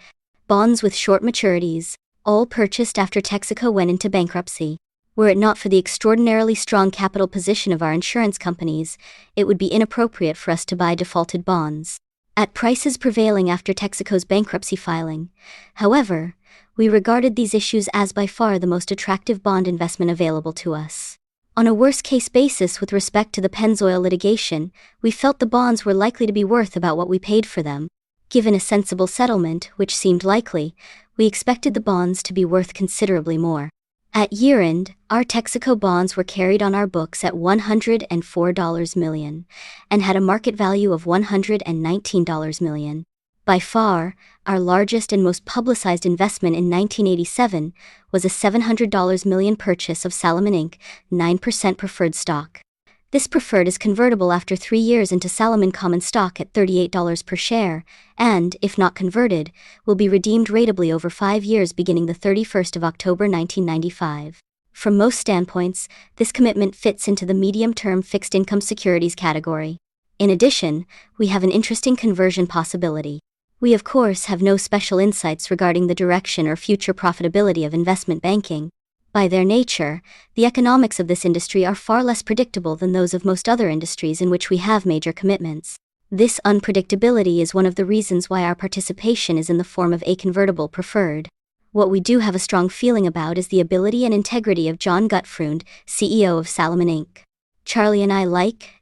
bonds with short maturities, all purchased after Texaco went into bankruptcy. Were it not for the extraordinarily strong capital position of our insurance companies, it would be inappropriate for us to buy defaulted bonds at prices prevailing after Texaco's bankruptcy filing. However, we regarded these issues as by far the most attractive bond investment available to us. On a worst-case basis with respect to the Pennzoil litigation, we felt the bonds were likely to be worth about what we paid for them. Given a sensible settlement, which seemed likely, we expected the bonds to be worth considerably more. At year-end, our Texaco bonds were carried on our books at $104 million and had a market value of $119 million. By far, our largest and most publicized investment in 1987 was a $700 million purchase of Salomon Inc., 9% preferred stock. This preferred is convertible after 3 years into Salomon common stock at $38 per share, and, if not converted, will be redeemed ratably over 5 years beginning the 31st of October 1995. From most standpoints, this commitment fits into the medium-term fixed income securities category. In addition, we have an interesting conversion possibility. We of course have no special insights regarding the direction or future profitability of investment banking. By their nature, the economics of this industry are far less predictable than those of most other industries in which we have major commitments. This unpredictability is one of the reasons why our participation is in the form of a convertible preferred. What we do have a strong feeling about is the ability and integrity of John Gutfreund, CEO of Salomon Inc. Charlie and I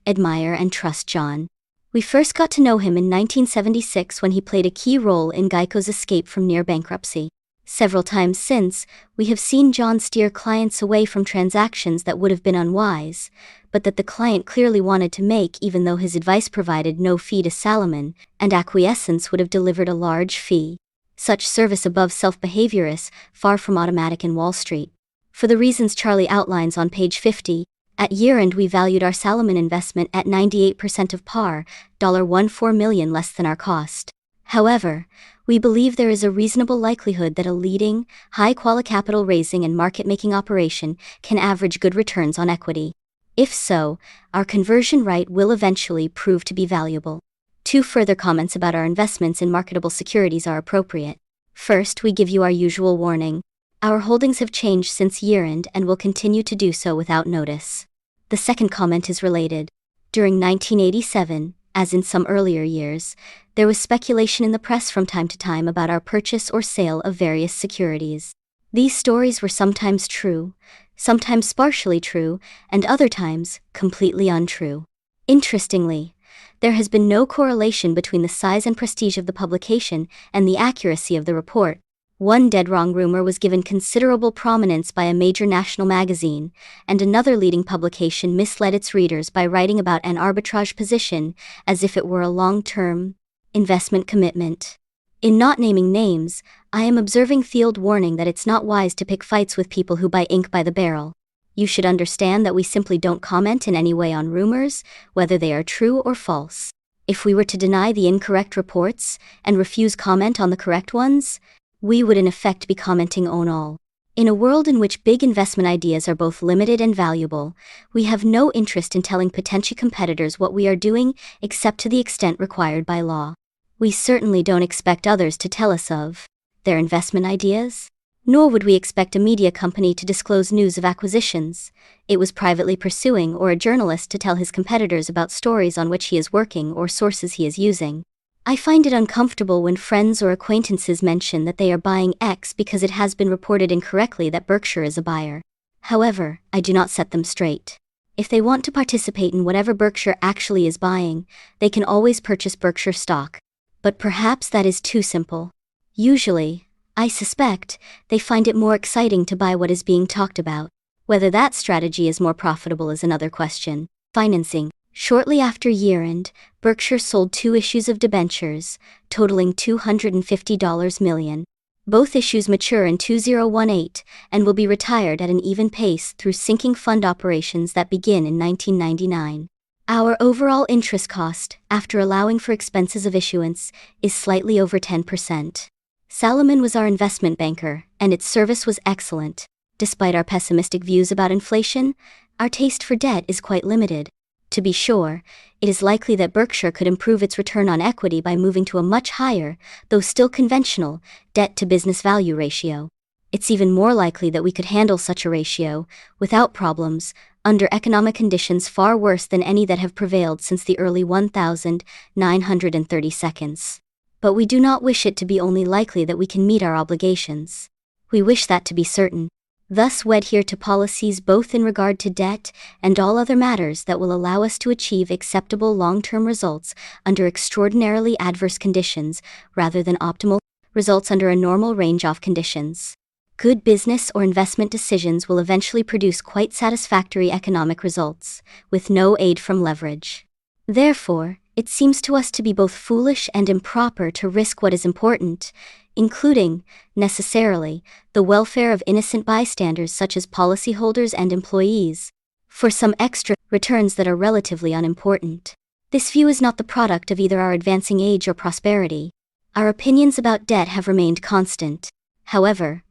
admire, and trust John. We first got to know him in 1976 when he played a key role in Geico's escape from near bankruptcy. Several times since, we have seen John steer clients away from transactions that would have been unwise, but that the client clearly wanted to make even though his advice provided no fee to Salomon, and acquiescence would have delivered a large fee. Such service above self-behavior is far from automatic in Wall Street. For the reasons Charlie outlines on page 50, at year-end we valued our Salomon investment at 98% of par, $14 million less than our cost. However, we believe there is a reasonable likelihood that a leading, high-quality capital raising and market-making operation can average good returns on equity. If so, our conversion right will eventually prove to be valuable. 2 further comments about our investments in marketable securities are appropriate. First, we give you our usual warning. Our holdings have changed since year-end and will continue to do so without notice. The second comment is related. During 1987, as in some earlier years, there was speculation in the press from time to time about our purchase or sale of various securities. These stories were sometimes true, sometimes partially true, and other times completely untrue. Interestingly, there has been no correlation between the size and prestige of the publication and the accuracy of the report. One dead-wrong rumor was given considerable prominence by a major national magazine, and another leading publication misled its readers by writing about an arbitrage position as if it were a long-term investment commitment. In not naming names, I am observing field warning that it's not wise to pick fights with people who buy ink by the barrel. You should understand that we simply don't comment in any way on rumors, whether they are true or false. If we were to deny the incorrect reports and refuse comment on the correct ones, we would in effect be commenting on all. In a world in which big investment ideas are both limited and valuable, we have no interest in telling potential competitors what we are doing except to the extent required by law. We certainly don't expect others to tell us of their investment ideas. Nor would we expect a media company to disclose news of acquisitions it was privately pursuing, or a journalist to tell his competitors about stories on which he is working or sources he is using. I find it uncomfortable when friends or acquaintances mention that they are buying X because it has been reported incorrectly that Berkshire is a buyer. However, I do not set them straight. If they want to participate in whatever Berkshire actually is buying, they can always purchase Berkshire stock. But perhaps that is too simple. Usually, I suspect, they find it more exciting to buy what is being talked about. Whether that strategy is more profitable is another question. Financing. Shortly after year-end, Berkshire sold 2 issues of debentures, totaling $250 million. Both issues mature in 2018 and will be retired at an even pace through sinking fund operations that begin in 1999. Our overall interest cost, after allowing for expenses of issuance, is slightly over 10%. Salomon was our investment banker, and its service was excellent. Despite our pessimistic views about inflation, our taste for debt is quite limited. To be sure, it is likely that Berkshire could improve its return on equity by moving to a much higher, though still conventional, debt-to-business value ratio. It's even more likely that we could handle such a ratio, without problems, under economic conditions far worse than any that have prevailed since the early 1930s. But we do not wish it to be only likely that we can meet our obligations. We wish that to be certain. Thus we adhere to policies both in regard to debt and all other matters that will allow us to achieve acceptable long-term results under extraordinarily adverse conditions rather than optimal results under a normal range of conditions. Good business or investment decisions will eventually produce quite satisfactory economic results, with no aid from leverage. Therefore, it seems to us to be both foolish and improper to risk what is important, including, necessarily, the welfare of innocent bystanders such as policyholders and employees, for some extra returns that are relatively unimportant. This view is not the product of either our advancing age or prosperity. Our opinions about debt have remained constant. However,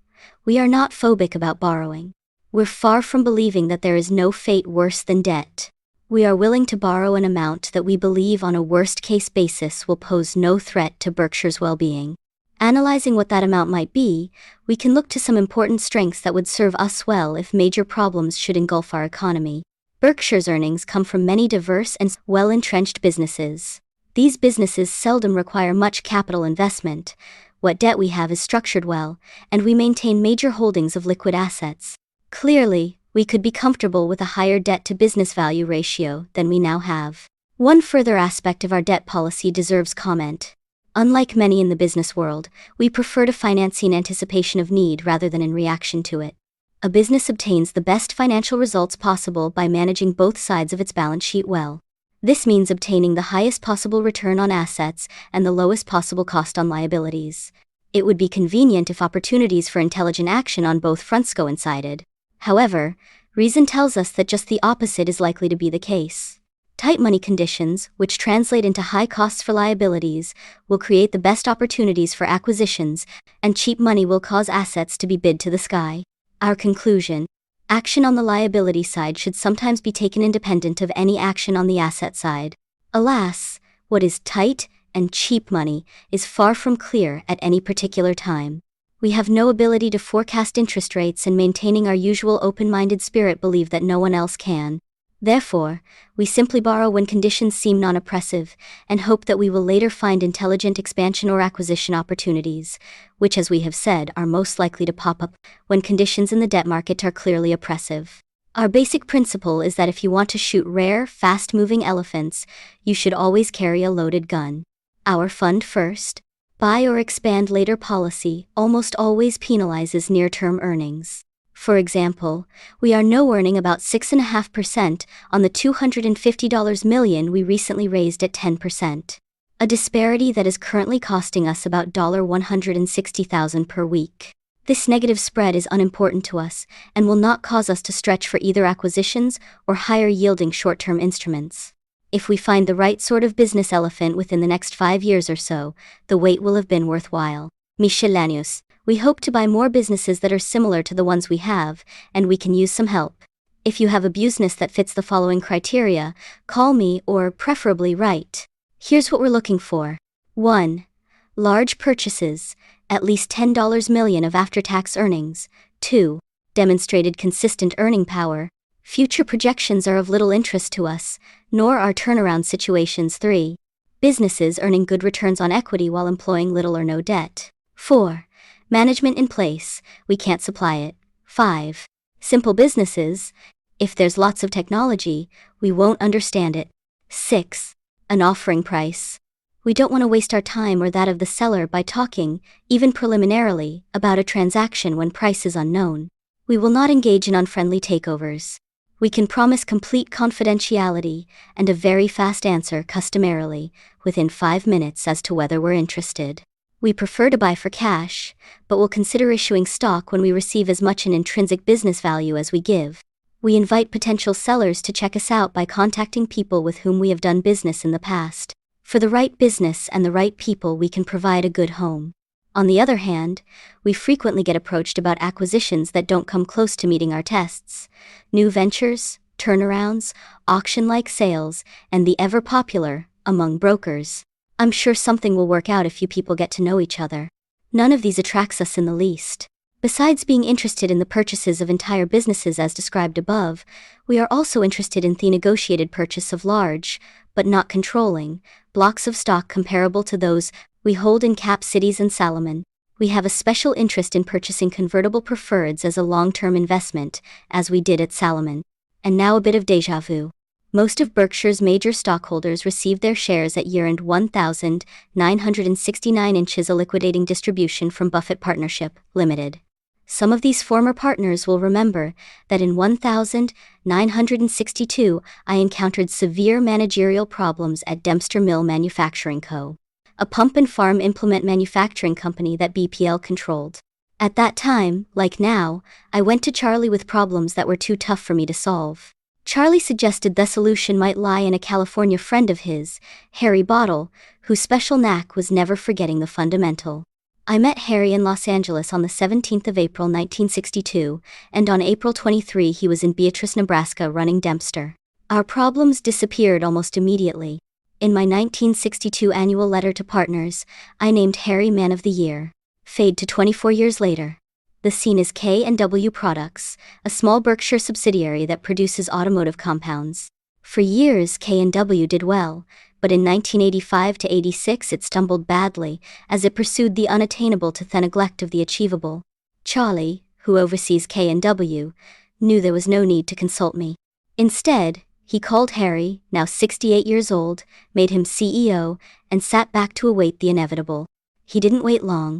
we are not phobic about borrowing. We're far from believing that there is no fate worse than debt. We are willing to borrow an amount that we believe on a worst-case basis will pose no threat to Berkshire's well-being. Analyzing what that amount might be, we can look to some important strengths that would serve us well if major problems should engulf our economy. Berkshire's earnings come from many diverse and well-entrenched businesses. These businesses seldom require much capital investment. What debt we have is structured well, and we maintain major holdings of liquid assets. Clearly, we could be comfortable with a higher debt-to-business value ratio than we now have. One further aspect of our debt policy deserves comment. Unlike many in the business world, we prefer to finance in anticipation of need rather than in reaction to it. A business obtains the best financial results possible by managing both sides of its balance sheet well. This means obtaining the highest possible return on assets and the lowest possible cost on liabilities. It would be convenient if opportunities for intelligent action on both fronts coincided. However, reason tells us that just the opposite is likely to be the case. Tight money conditions, which translate into high costs for liabilities, will create the best opportunities for acquisitions, and cheap money will cause assets to be bid to the sky. Our conclusion: action on the liability side should sometimes be taken independent of any action on the asset side. Alas, what is tight and cheap money is far from clear at any particular time. We have no ability to forecast interest rates, and maintaining our usual open-minded spirit believe that no one else can. Therefore, we simply borrow when conditions seem non-oppressive and hope that we will later find intelligent expansion or acquisition opportunities, which, as we have said, are most likely to pop up when conditions in the debt market are clearly oppressive. Our basic principle is that if you want to shoot rare, fast-moving elephants, you should always carry a loaded gun. Our fund first, buy or expand later policy almost always penalizes near-term earnings. For example, we are now earning about 6.5% on the $250 million we recently raised at 10%. A disparity that is currently costing us about $160,000 per week. This negative spread is unimportant to us and will not cause us to stretch for either acquisitions or higher-yielding short-term instruments. If we find the right sort of business elephant within the next 5 years or so, the wait will have been worthwhile. Miscellaneous. We hope to buy more businesses that are similar to the ones we have, and we can use some help. If you have a business that fits the following criteria, call me or preferably write. Here's what we're looking for. 1. Large purchases, at least $10 million of after-tax earnings. 2. Demonstrated consistent earning power. Future projections are of little interest to us, nor are turnaround situations. 3. Businesses earning good returns on equity while employing little or no debt. 4. Management in place, we can't supply it. 5. Simple businesses, if there's lots of technology, we won't understand it. 6. An offering price. We don't want to waste our time or that of the seller by talking, even preliminarily, about a transaction when price is unknown. We will not engage in unfriendly takeovers. We can promise complete confidentiality and a very fast answer customarily, within 5 minutes as to whether we're interested. We prefer to buy for cash, but will consider issuing stock when we receive as much in intrinsic business value as we give. We invite potential sellers to check us out by contacting people with whom we have done business in the past. For the right business and the right people, we can provide a good home. On the other hand, we frequently get approached about acquisitions that don't come close to meeting our tests. New ventures, turnarounds, auction-like sales, and the ever-popular, among brokers. I'm sure something will work out if you people get to know each other. None of these attracts us in the least. Besides being interested in the purchases of entire businesses as described above, we are also interested in the negotiated purchase of large, but not controlling, blocks of stock comparable to those we hold in Cap Cities and Salomon. We have a special interest in purchasing convertible preferreds as a long-term investment, as we did at Salomon. And now a bit of déjà vu. Most of Berkshire's major stockholders received their shares at year-end 1,969 inches, a liquidating distribution from Buffett Partnership, Limited. Some of these former partners will remember that in 1962 I encountered severe managerial problems at Dempster Mill Manufacturing Co., a pump and farm implement manufacturing company that BPL controlled. At that time, like now, I went to Charlie with problems that were too tough for me to solve. Charlie suggested the solution might lie in a California friend of his, Harry Bottle, whose special knack was never forgetting the fundamental. I met Harry in Los Angeles on the 17th of April 1962, and on April 23 he was in Beatrice, Nebraska running Dempster. Our problems disappeared almost immediately. In my 1962 annual letter to partners, I named Harry Man of the Year. Fade to 24 years later. The scene is K&W Products, a small Berkshire subsidiary that produces automotive compounds. For years K&W did well, but in 1985 to 86 it stumbled badly, as it pursued the unattainable to the neglect of the achievable. Charlie, who oversees K&W, knew there was no need to consult me. Instead, he called Harry, now 68 years old, made him CEO, and sat back to await the inevitable. He didn't wait long.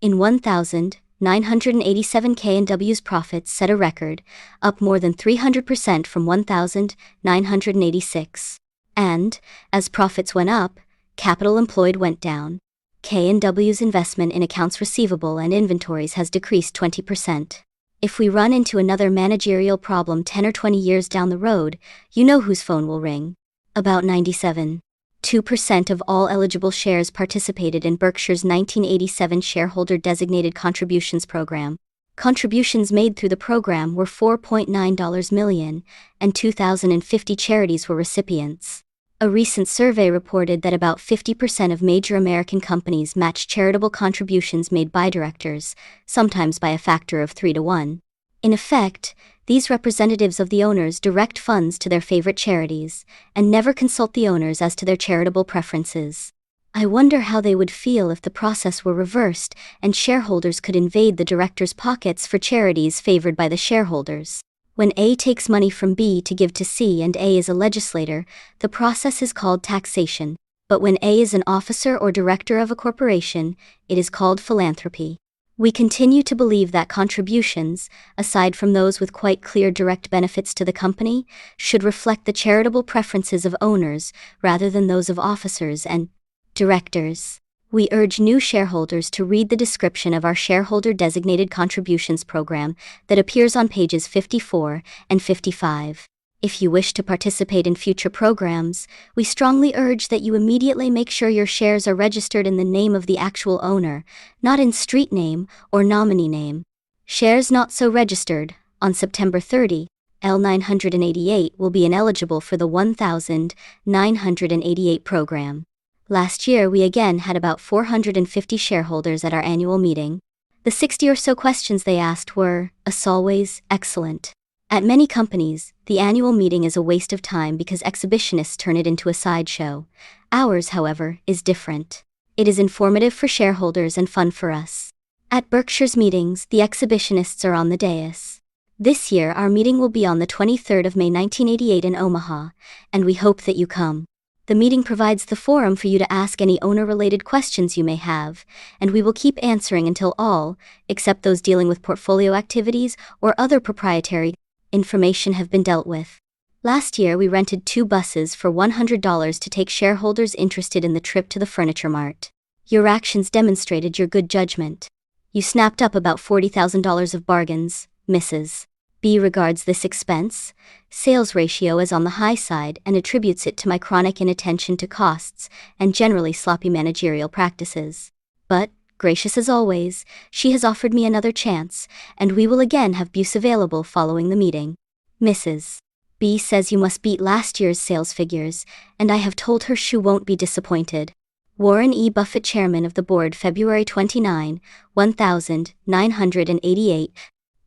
In 1987 K&W's profits set a record, up more than 300% from 1986. And, as profits went up, capital employed went down. K&W's investment in accounts receivable and inventories has decreased 20%. If we run into another managerial problem 10 or 20 years down the road, you know whose phone will ring. About 97.2% of all eligible shares participated in Berkshire's 1987 Shareholder Designated Contributions Program. Contributions made through the program were $4.9 million, and 2,050 charities were recipients. A recent survey reported that about 50% of major American companies match charitable contributions made by directors, sometimes by a factor of 3 to 1. In effect, These representatives of the owners direct funds to their favorite charities, and never consult the owners as to their charitable preferences. I wonder how they would feel if the process were reversed and shareholders could invade the directors' pockets for charities favored by the shareholders. When A takes money from B to give to C and A is a legislator, the process is called taxation. But when A is an officer or director of a corporation, it is called philanthropy. We continue to believe that contributions, aside from those with quite clear direct benefits to the company, should reflect the charitable preferences of owners rather than those of officers and directors. We urge new shareholders to read the description of our shareholder designated contributions program that appears on pages 54 and 55. If you wish to participate in future programs, we strongly urge that you immediately make sure your shares are registered in the name of the actual owner, not in street name or nominee name. Shares not so registered, on September 30, L988 will be ineligible for the 1988 program. Last year we again had about 450 shareholders at our annual meeting. The 60 or so questions they asked were, as always, excellent. At many companies, the annual meeting is a waste of time because exhibitionists turn it into a sideshow. Ours, however, is different. It is informative for shareholders and fun for us. At Berkshire's meetings, the exhibitionists are on the dais. This year our meeting will be on the 23rd of May 1988 in Omaha, and we hope that you come. The meeting provides the forum for you to ask any owner-related questions you may have, and we will keep answering until all, except those dealing with portfolio activities or other proprietary information, have been dealt with. Last year we rented 2 buses for $100 to take shareholders interested in the trip to the Furniture Mart. Your actions demonstrated your good judgment. You snapped up about $40,000 of bargains, Mrs. B regards this expense sales ratio as on the high side and attributes it to my chronic inattention to costs and generally sloppy managerial practices. But, gracious as always, she has offered me another chance, and we will again have bus available following the meeting. Mrs. B says you must beat last year's sales figures, and I have told her she won't be disappointed. Warren E. Buffett, Chairman of the Board, February 29, 1988,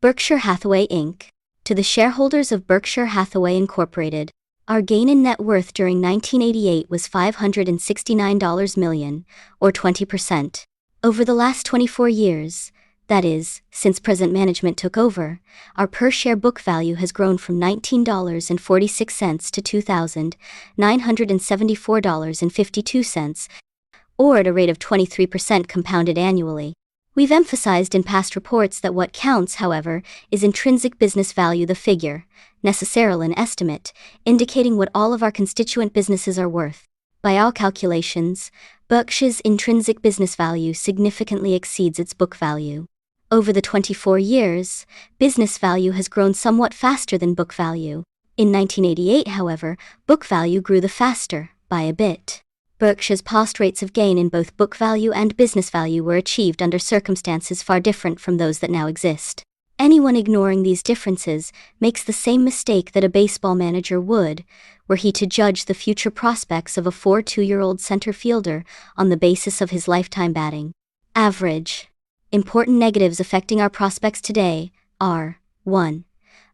Berkshire Hathaway, Inc. To the shareholders of Berkshire Hathaway Incorporated, our gain in net worth during 1988 was $569 million, or 20%. Over the last 24 years, that is, since present management took over, our per-share book value has grown from $19.46 to $2,974.52, or at a rate of 23% compounded annually. We've emphasized in past reports that what counts, however, is intrinsic business value, the figure, necessarily an estimate, indicating what all of our constituent businesses are worth. By all calculations, Berkshire's intrinsic business value significantly exceeds its book value. Over the 24 years, business value has grown somewhat faster than book value. In 1988, however, book value grew the faster, by a bit. Berkshire's past rates of gain in both book value and business value were achieved under circumstances far different from those that now exist. Anyone ignoring these differences makes the same mistake that a baseball manager would, were he to judge the future prospects of a 42-year-old center fielder on the basis of his lifetime batting average. Important negatives affecting our prospects today are 1.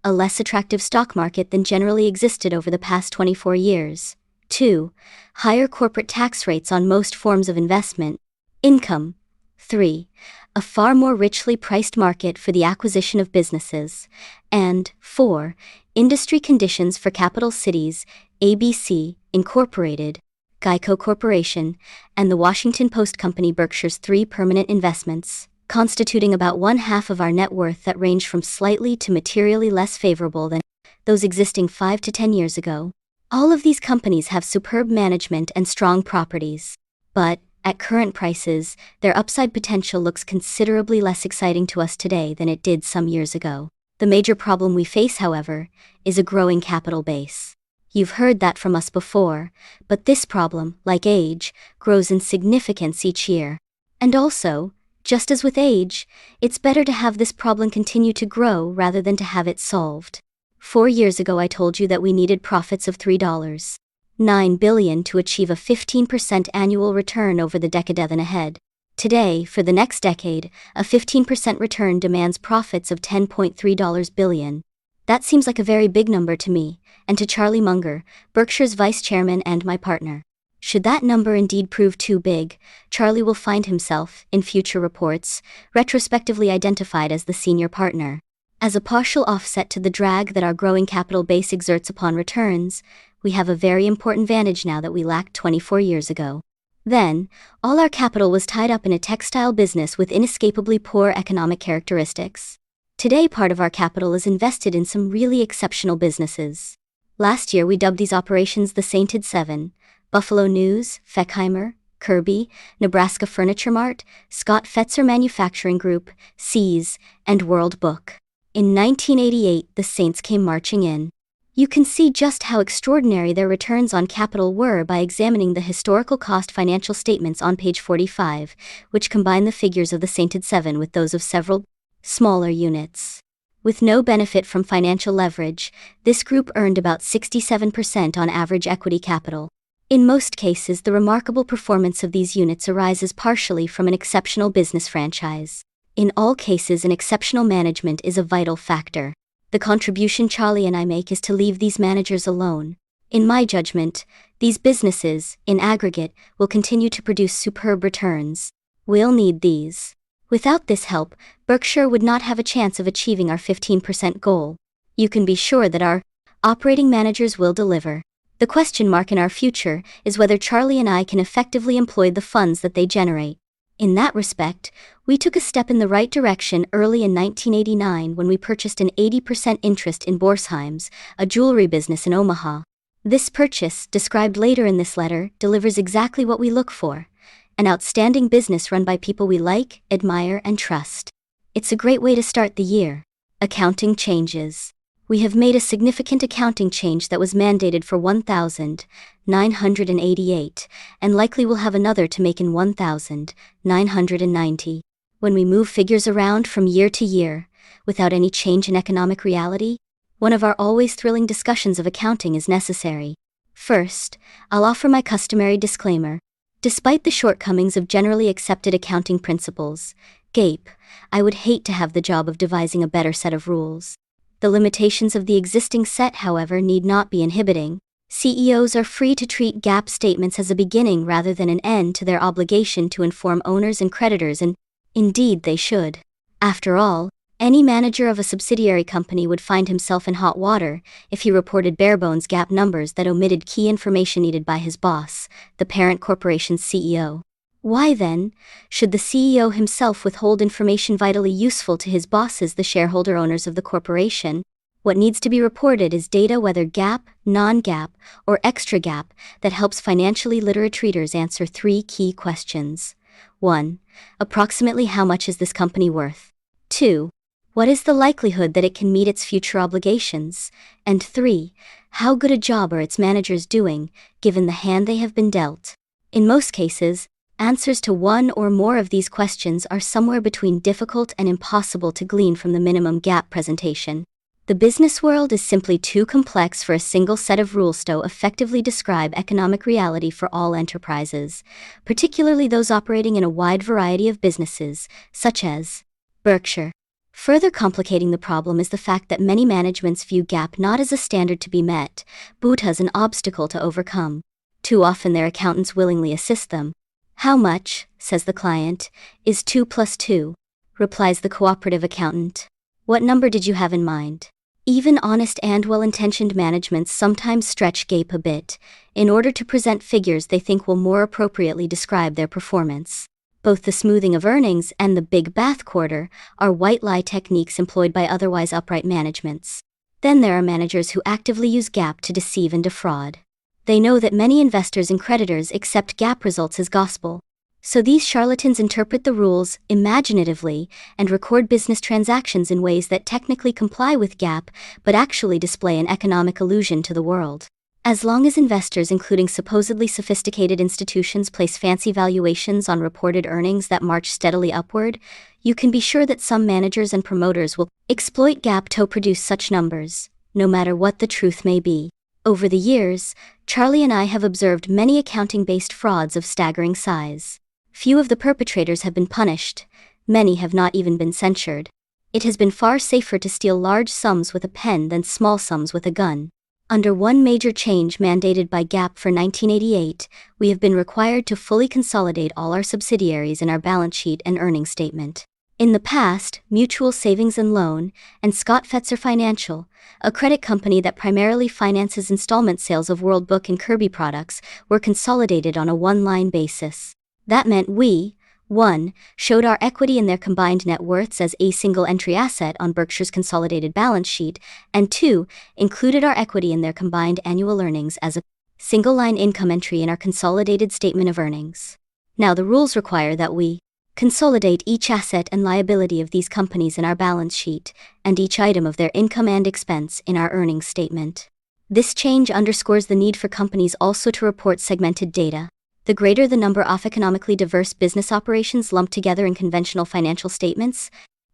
A less attractive stock market than generally existed over the past 24 years. 2. Higher corporate tax rates on most forms of investment income. 3. A far more richly priced market for the acquisition of businesses. And 4. Industry conditions for Capital Cities, ABC, Incorporated, Geico Corporation, and the Washington Post Company, Berkshire's 3 permanent investments, constituting about 1/2 of our net worth, that range from slightly to materially less favorable than those existing 5 to 10 years ago. All of these companies have superb management and strong properties. But, at current prices, their upside potential looks considerably less exciting to us today than it did some years ago. The major problem we face, however, is a growing capital base. You've heard that from us before, but this problem, like age, grows in significance each year. And also, just as with age, it's better to have this problem continue to grow rather than to have it solved. 4 years ago I told you that we needed profits of $3.9 billion to achieve a 15% annual return over the decade ahead. Today, for the next decade, a 15% return demands profits of $10.3 billion. That seems like a very big number to me, and to Charlie Munger, Berkshire's vice chairman and my partner. Should that number indeed prove too big, Charlie will find himself, in future reports, retrospectively identified as the senior partner. As a partial offset to the drag that our growing capital base exerts upon returns, we have a very important advantage now that we lacked 24 years ago. Then, all our capital was tied up in a textile business with inescapably poor economic characteristics. Today, part of our capital is invested in some really exceptional businesses. Last year, we dubbed these operations the Sainted Seven: Buffalo News, Feckheimer, Kirby, Nebraska Furniture Mart, Scott Fetzer Manufacturing Group, See's, and World Book. In 1988, the Saints came marching in. You can see just how extraordinary their returns on capital were by examining the historical cost financial statements on page 45, which combine the figures of the Sainted Seven with those of several smaller units. With no benefit from financial leverage, this group earned about 67% on average equity capital. In most cases, the remarkable performance of these units arises partially from an exceptional business franchise. In all cases, an exceptional management is a vital factor. The contribution Charlie and I make is to leave these managers alone. In my judgment, these businesses, in aggregate, will continue to produce superb returns. We'll need these. Without this help, Berkshire would not have a chance of achieving our 15% goal. You can be sure that our operating managers will deliver. The question mark in our future is whether Charlie and I can effectively employ the funds that they generate. In that respect, we took a step in the right direction early in 1989 when we purchased an 80% interest in Borsheim's, a jewelry business in Omaha. This purchase, described later in this letter, delivers exactly what we look for: an outstanding business run by people we like, admire, and trust. It's a great way to start the year. Accounting changes. We have made a significant accounting change that was mandated for 1988, and likely will have another to make in 1990. When we move figures around from year to year, without any change in economic reality, one of our always thrilling discussions of accounting is necessary. First, I'll offer my customary disclaimer. Despite the shortcomings of generally accepted accounting principles, GAAP, I would hate to have the job of devising a better set of rules. The limitations of the existing set, however, need not be inhibiting. CEOs are free to treat GAAP statements as a beginning rather than an end to their obligation to inform owners and creditors, and indeed they should. After all, any manager of a subsidiary company would find himself in hot water if he reported barebones GAAP numbers that omitted key information needed by his boss, the parent corporation's CEO. Why then should the CEO himself withhold information vitally useful to his bosses, the shareholder owners of the corporation? What needs to be reported is data, whether GAAP, non-GAAP, or extra GAAP, that helps financially literate readers answer three key questions. 1. Approximately how much is this company worth? 2. What is the likelihood that it can meet its future obligations? And 3. How good a job are its managers doing, given the hand they have been dealt? In most cases, answers to one or more of these questions are somewhere between difficult and impossible to glean from the minimum GAAP presentation. The business world is simply too complex for a single set of rules to effectively describe economic reality for all enterprises, particularly those operating in a wide variety of businesses, such as Berkshire. Further complicating the problem is the fact that many managements view GAAP not as a standard to be met, but as an obstacle to overcome. Too often their accountants willingly assist them. How much, says the client, is 2 plus 2? Replies the cooperative accountant. What number did you have in mind? Even honest and well-intentioned managements sometimes stretch GAAP a bit, in order to present figures they think will more appropriately describe their performance. Both the smoothing of earnings and the big bath quarter are white lie techniques employed by otherwise upright managements. Then there are managers who actively use GAAP to deceive and defraud. They know that many investors and creditors accept GAAP results as gospel. So these charlatans interpret the rules imaginatively and record business transactions in ways that technically comply with GAAP but actually display an economic illusion to the world. As long as investors, including supposedly sophisticated institutions, place fancy valuations on reported earnings that march steadily upward, you can be sure that some managers and promoters will exploit GAAP to produce such numbers, no matter what the truth may be. Over the years, Charlie and I have observed many accounting-based frauds of staggering size. Few of the perpetrators have been punished, many have not even been censured. It has been far safer to steal large sums with a pen than small sums with a gun. Under one major change mandated by GAAP for 1988, we have been required to fully consolidate all our subsidiaries in our balance sheet and earnings statement. In the past, Mutual Savings and Loan and Scott Fetzer Financial, a credit company that primarily finances installment sales of World Book and Kirby products, were consolidated on a one-line basis. That meant we, 1. Showed our equity in their combined net worths as a single entry asset on Berkshire's consolidated balance sheet, and 2. Included our equity in their combined annual earnings as a single line income entry in our consolidated statement of earnings. Now the rules require that we consolidate each asset and liability of these companies in our balance sheet, and each item of their income and expense in our earnings statement. This change underscores the need for companies also to report segmented data. The greater the number of economically diverse business operations lumped together in conventional financial statements,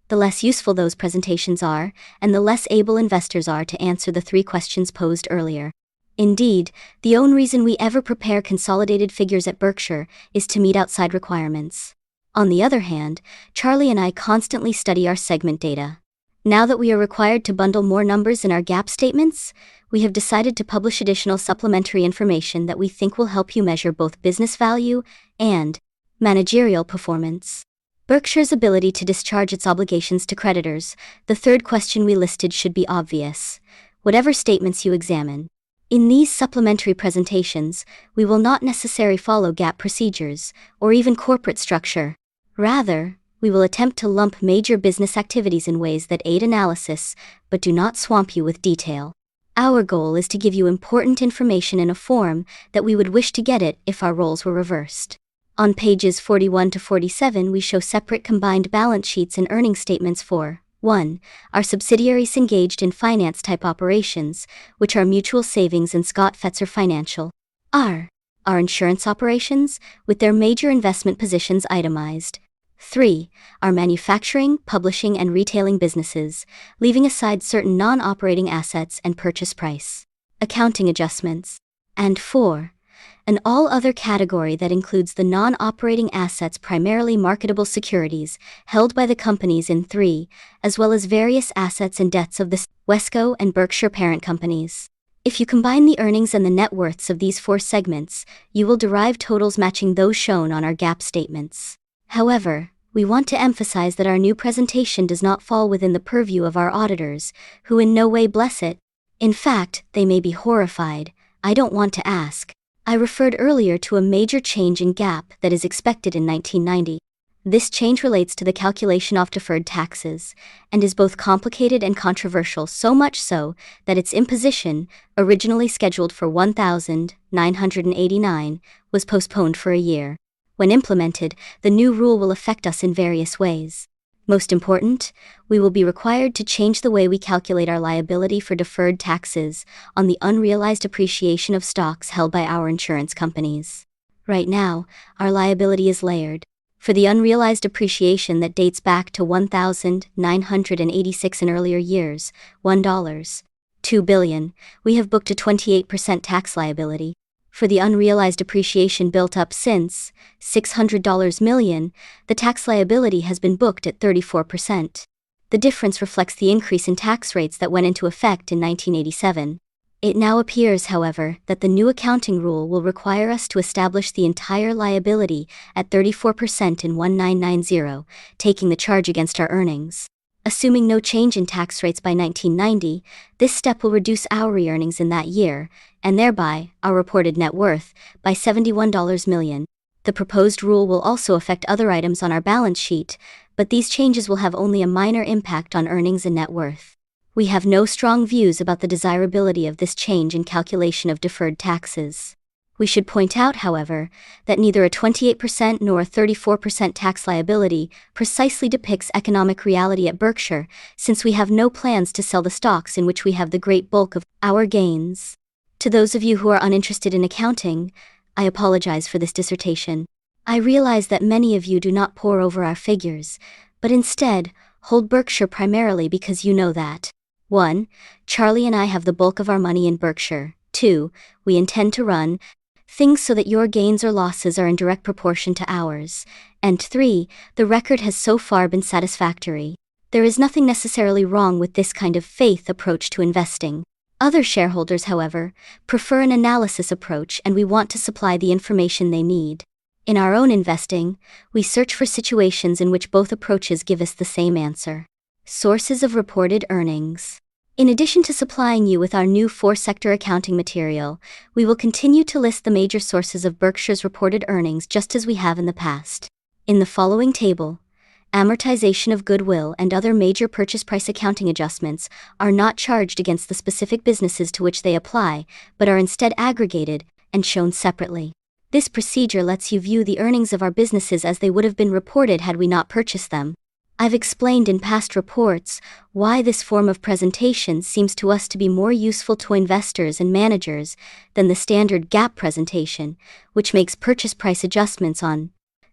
the less useful those presentations are, and the less able investors are to answer the 3 questions posed earlier. Indeed, the only reason we ever prepare consolidated figures at Berkshire is to meet outside requirements. On the other hand, Charlie and I constantly study our segment data. Now that we are required to bundle more numbers in our GAAP statements, we have decided to publish additional supplementary information that we think will help you measure both business value and managerial performance. Berkshire's ability to discharge its obligations to creditors, the third question we listed, should be obvious, whatever statements you examine. In these supplementary presentations, we will not necessarily follow GAAP procedures, or even corporate structure. Rather, we will attempt to lump major business activities in ways that aid analysis, but do not swamp you with detail. Our goal is to give you important information in a form that we would wish to get it if our roles were reversed. On pages 41 to 47 we show separate combined balance sheets and earnings statements for 1. Our subsidiaries engaged in finance-type operations, which are Mutual Savings and Scott Fetzer Financial. Our insurance operations, with their major investment positions itemized. 3. Our manufacturing, publishing, and retailing businesses, leaving aside certain non-operating assets and purchase price accounting adjustments. And 4. An all-other category that includes the non-operating assets, primarily marketable securities, held by the companies in 3, as well as various assets and debts of the Wesco and Berkshire parent companies. If you combine the earnings and the net worths of these 4 segments, you will derive totals matching those shown on our GAAP statements. However, we want to emphasize that our new presentation does not fall within the purview of our auditors, who in no way bless it. In fact, they may be horrified. I don't want to ask. I referred earlier to a major change in GAAP that is expected in 1990. This change relates to the calculation of deferred taxes, and is both complicated and controversial, so much so that its imposition, originally scheduled for 1989, was postponed for a year. When implemented, the new rule will affect us in various ways. Most important, we will be required to change the way we calculate our liability for deferred taxes on the unrealized appreciation of stocks held by our insurance companies. Right now, our liability is layered. For the unrealized appreciation that dates back to 1986 and earlier years, $1.2 billion, we have booked a 28% tax liability. For the unrealized appreciation built up since $600 million, the tax liability has been booked at 34%. The difference reflects the increase in tax rates that went into effect in 1987. It now appears, however, that the new accounting rule will require us to establish the entire liability at 34% in 1990, taking the charge against our earnings. Assuming no change in tax rates by 1990, this step will reduce our earnings in that year, and thereby our reported net worth, by $71 million. The proposed rule will also affect other items on our balance sheet, but these changes will have only a minor impact on earnings and net worth. We have no strong views about the desirability of this change in calculation of deferred taxes. We should point out, however, that neither a 28% nor a 34% tax liability precisely depicts economic reality at Berkshire, since we have no plans to sell the stocks in which we have the great bulk of our gains. To those of you who are uninterested in accounting, I apologize for this dissertation. I realize that many of you do not pore over our figures, but instead hold Berkshire primarily because you know that 1. Charlie and I have the bulk of our money in Berkshire. 2. We intend to run things so that your gains or losses are in direct proportion to ours. And 3. The record has so far been satisfactory. There is nothing necessarily wrong with this kind of faith approach to investing. Other shareholders, however, prefer an analysis approach, and we want to supply the information they need. In our own investing, we search for situations in which both approaches give us the same answer. Sources of reported earnings. In addition to supplying you with our new 4-sector accounting material, we will continue to list the major sources of Berkshire's reported earnings just as we have in the past. In the following table, amortization of goodwill and other major purchase price accounting adjustments are not charged against the specific businesses to which they apply, but are instead aggregated and shown separately. This procedure lets you view the earnings of our businesses as they would have been reported had we not purchased them. I've explained in past reports why this form of presentation seems to us to be more useful to investors and managers than the standard GAAP presentation, which makes purchase price adjustments on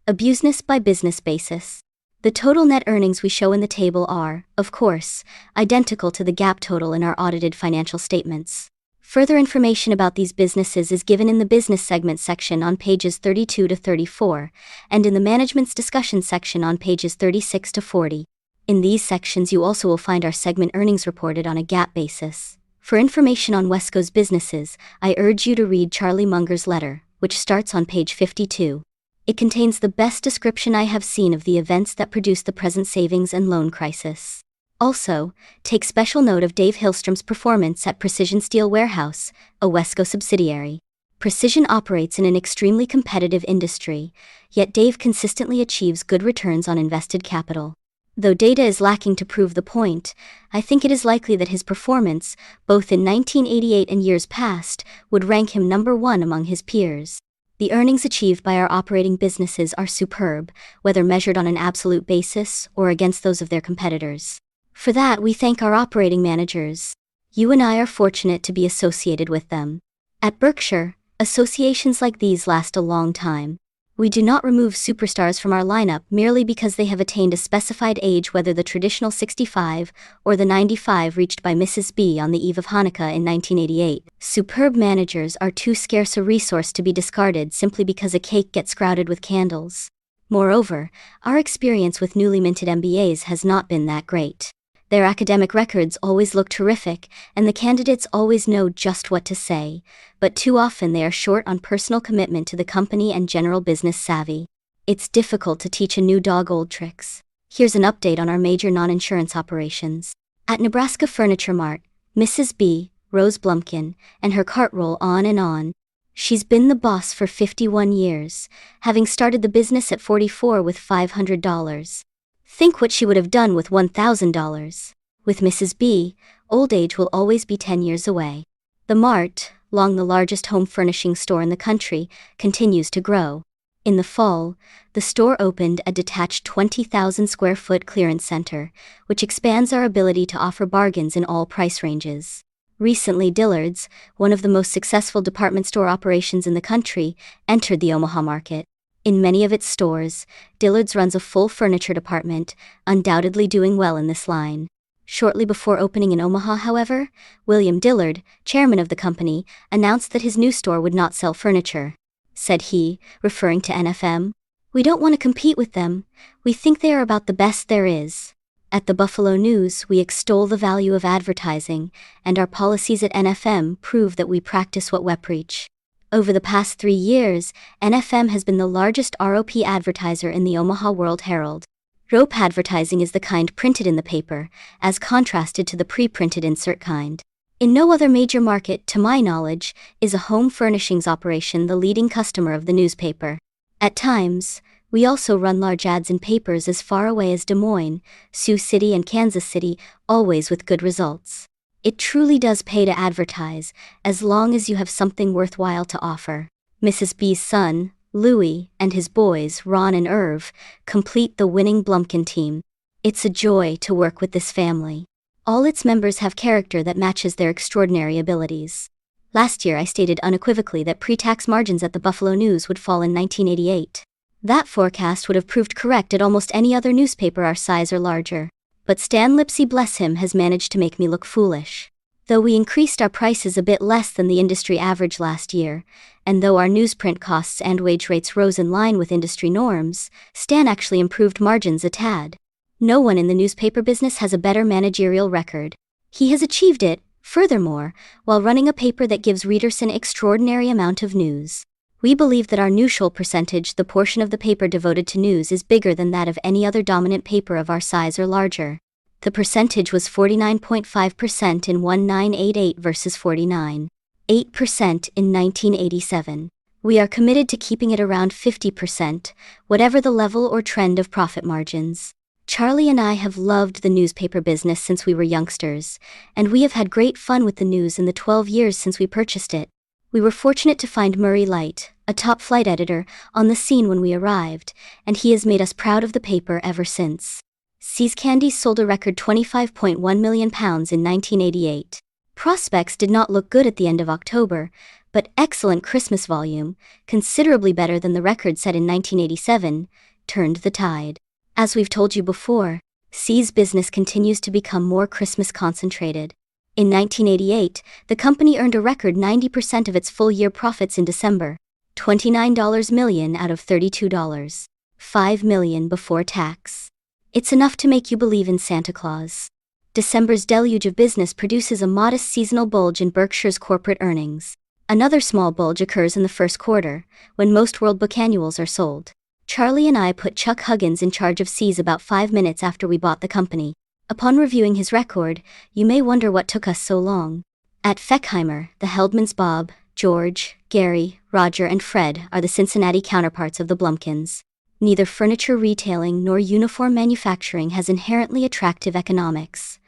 a business-by-business basis. The total net earnings we show in the table are, of course, identical to the GAAP total in our audited financial statements. Further information about these businesses is given in the business segment section on pages 32 to 34, and in the management's discussion section on pages 36 to 40. In these sections you also will find our segment earnings reported on a GAAP basis. For information on Wesco's businesses, I urge you to read Charlie Munger's letter, which starts on page 52. It contains the best description I have seen of the events that produced the present savings and loan crisis. Also, take special note of Dave Hillstrom's performance at Precision Steel Warehouse, a Wesco subsidiary. Precision operates in an extremely competitive industry, yet Dave consistently achieves good returns on invested capital. Though data is lacking to prove the point, I think it is likely that his performance, both in 1988 and years past, would rank him number one among his peers. The earnings achieved by our operating businesses are superb, whether measured on an absolute basis or against those of their competitors. For that, we thank our operating managers. You and I are fortunate to be associated with them. At Berkshire, associations like these last a long time. We do not remove superstars from our lineup merely because they have attained a specified age, whether the traditional 65 or the 95 reached by Mrs. B on the eve of Hanukkah in 1988. Superb managers are too scarce a resource to be discarded simply because a cake gets crowded with candles. Moreover, our experience with newly minted MBAs has not been that great. Their academic records always look terrific, and the candidates always know just what to say, but too often they are short on personal commitment to the company and general business savvy. It's difficult to teach a new dog old tricks. Here's an update on our major non-insurance operations. At Nebraska Furniture Mart, Mrs. B, Rose Blumpkin, and her cart roll on and on. She's been the boss for 51 years, having started the business at 44 with $500. Think what she would have done with $1,000. With Mrs. B, old age will always be 10 years away. The Mart, long the largest home furnishing store in the country, continues to grow. In the fall, the store opened a detached 20,000 square foot clearance center, which expands our ability to offer bargains in all price ranges. Recently, Dillard's, one of the most successful department store operations in the country, entered the Omaha market. In many of its stores, Dillard's runs a full furniture department, undoubtedly doing well in this line. Shortly before opening in Omaha, however, William Dillard, chairman of the company, announced that his new store would not sell furniture. Said he, referring to NFM, "We don't want to compete with them. We think they are about the best there is." At the Buffalo News, we extol the value of advertising, and our policies at NFM prove that we practice what we preach. Over the past 3 years, NFM has been the largest ROP advertiser in the Omaha World Herald. ROP advertising is the kind printed in the paper, as contrasted to the pre-printed insert kind. In no other major market, to my knowledge, is a home furnishings operation the leading customer of the newspaper. At times, we also run large ads in papers as far away as Des Moines, Sioux City and Kansas City, always with good results. It truly does pay to advertise, as long as you have something worthwhile to offer. Mrs. B's son, Louis, and his boys, Ron and Irv, complete the winning Blumpkin team. It's a joy to work with this family. All its members have character that matches their extraordinary abilities. Last year I stated unequivocally that pre-tax margins at the Buffalo News would fall in 1988. That forecast would have proved correct at almost any other newspaper our size or larger. But Stan Lipsey, bless him, has managed to make me look foolish. Though we increased our prices a bit less than the industry average last year, and though our newsprint costs and wage rates rose in line with industry norms, Stan actually improved margins a tad. No one in the newspaper business has a better managerial record. He has achieved it, furthermore, while running a paper that gives readers an extraordinary amount of news. We believe that our newshow percentage, the portion of the paper devoted to news, is bigger than that of any other dominant paper of our size or larger. The percentage was 49.5% in 1988 versus 49.8% in 1987. We are committed to keeping it around 50%, whatever the level or trend of profit margins. Charlie and I have loved the newspaper business since we were youngsters, and we have had great fun with the news in the 12 years since we purchased it. We were fortunate to find Murray Light, a top flight editor, on the scene when we arrived, and he has made us proud of the paper ever since. See's Candies sold a record £25.1 million in 1988. Prospects did not look good at the end of October, but excellent Christmas volume, considerably better than the record set in 1987, turned the tide. As we've told you before, See's business continues to become more Christmas concentrated. In 1988, the company earned a record 90% of its full-year profits in December, $29 million out of $32.5 million before tax. It's enough to make you believe in Santa Claus. December's deluge of business produces a modest seasonal bulge in Berkshire's corporate earnings. Another small bulge occurs in the first quarter, when most World Book annuals are sold. Charlie and I put Chuck Huggins in charge of See's about 5 minutes after we bought the company. Upon reviewing his record, you may wonder what took us so long. At Feckheimer, the Heldmans Bob, George, Gary, Roger and Fred are the Cincinnati counterparts of the Blumkins. Neither furniture retailing nor uniform manufacturing has inherently attractive economics.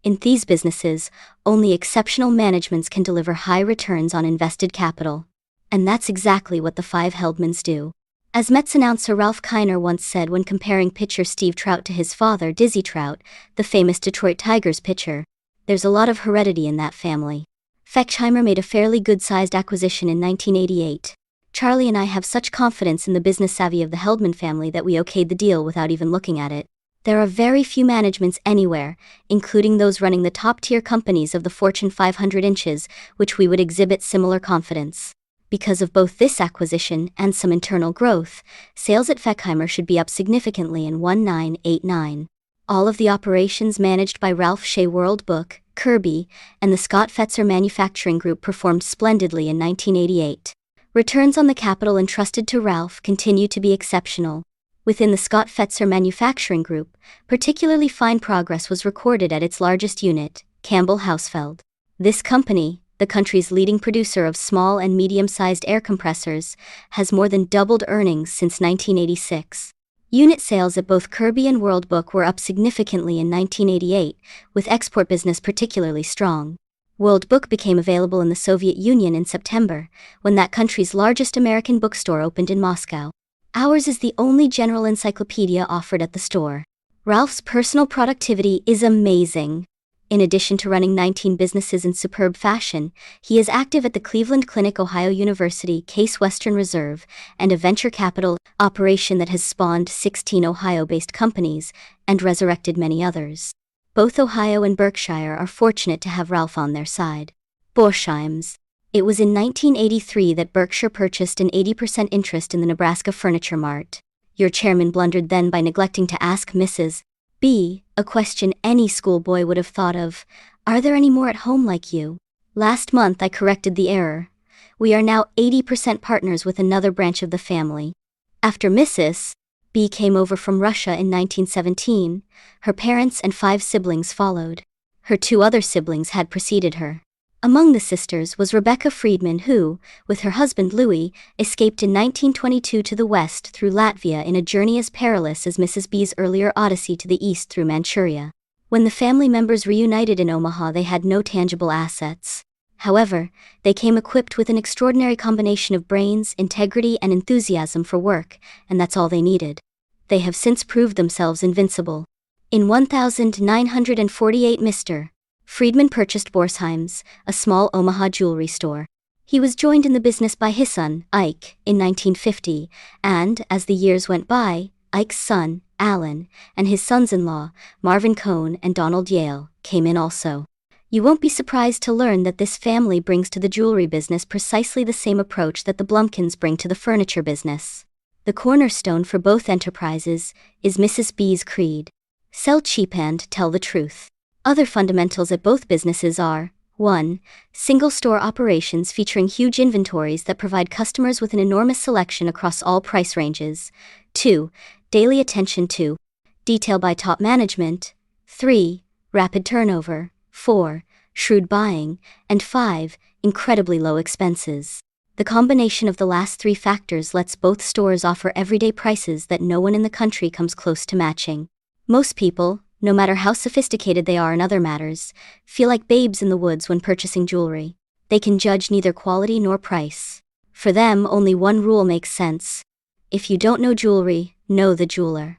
In these businesses, only exceptional managements can deliver high returns on invested capital. And that's exactly what the five Heldmans do. As Mets announcer Ralph Kiner once said when comparing pitcher Steve Trout to his father Dizzy Trout, the famous Detroit Tigers pitcher, there's a lot of heredity in that family. Feckheimer made a fairly good-sized acquisition in 1988. Charlie and I have such confidence in the business savvy of the Heldman family that we okayed the deal without even looking at it. There are very few managements anywhere, including those running the top-tier companies of the Fortune 500 inches, which we would exhibit similar confidence. Because of both this acquisition and some internal growth, sales at Feckheimer should be up significantly in 1989. All of the operations managed by Ralph Shea World Book, Kirby, and the Scott Fetzer Manufacturing Group performed splendidly in 1988. Returns on the capital entrusted to Ralph continue to be exceptional. Within the Scott Fetzer Manufacturing Group, particularly fine progress was recorded at its largest unit, Campbell Hausfeld. This company, the country's leading producer of small and medium-sized air compressors, has more than doubled earnings since 1986. Unit sales at both Kirby and World Book were up significantly in 1988, with export business particularly strong. World Book became available in the Soviet Union in September, when that country's largest American bookstore opened in Moscow. Ours is the only general encyclopedia offered at the store. Ralph's personal productivity is amazing. In addition to running 19 businesses in superb fashion, he is active at the Cleveland Clinic, Ohio University, Case Western Reserve, and a venture capital operation that has spawned 16 Ohio-based companies and resurrected many others. Both Ohio and Berkshire are fortunate to have Ralph on their side. Borsheims. It was in 1983 that Berkshire purchased an 80% interest in the Nebraska Furniture Mart. Your chairman blundered then by neglecting to ask Mrs. B. a question any schoolboy would have thought of: are there any more at home like you? Last month I corrected the error. We are now 80% partners with another branch of the family. After Mrs. B came over from Russia in 1917, her parents and 5 siblings followed. Her 2 other siblings had preceded her. Among the sisters was Rebecca Friedman, who, with her husband Louis, escaped in 1922 to the west through Latvia in a journey as perilous as Mrs. B's earlier odyssey to the east through Manchuria. When the family members reunited in Omaha, they had no tangible assets. However, they came equipped with an extraordinary combination of brains, integrity, and enthusiasm for work, and that's all they needed. They have since proved themselves invincible. In 1948, Mr. Friedman purchased Borsheims, a small Omaha jewelry store. He was joined in the business by his son, Ike, in 1950, and, as the years went by, Ike's son, Alan, and his sons-in-law, Marvin Cohn and Donald Yale, came in also. You won't be surprised to learn that this family brings to the jewelry business precisely the same approach that the Blumkins bring to the furniture business. The cornerstone for both enterprises is Mrs. B's creed: Sell cheap and tell the truth. Other fundamentals at both businesses are 1. Single store operations featuring huge inventories that provide customers with an enormous selection across all price ranges. 2. Daily attention to detail by top management. 3. Rapid turnover. 4. Shrewd buying. And 5. Incredibly low expenses. The combination of the last three factors lets both stores offer everyday prices that no one in the country comes close to matching. Most people, no matter how sophisticated they are in other matters, feel like babes in the woods when purchasing jewelry. They can judge neither quality nor price. For them, only one rule makes sense. If you don't know jewelry, know the jeweler.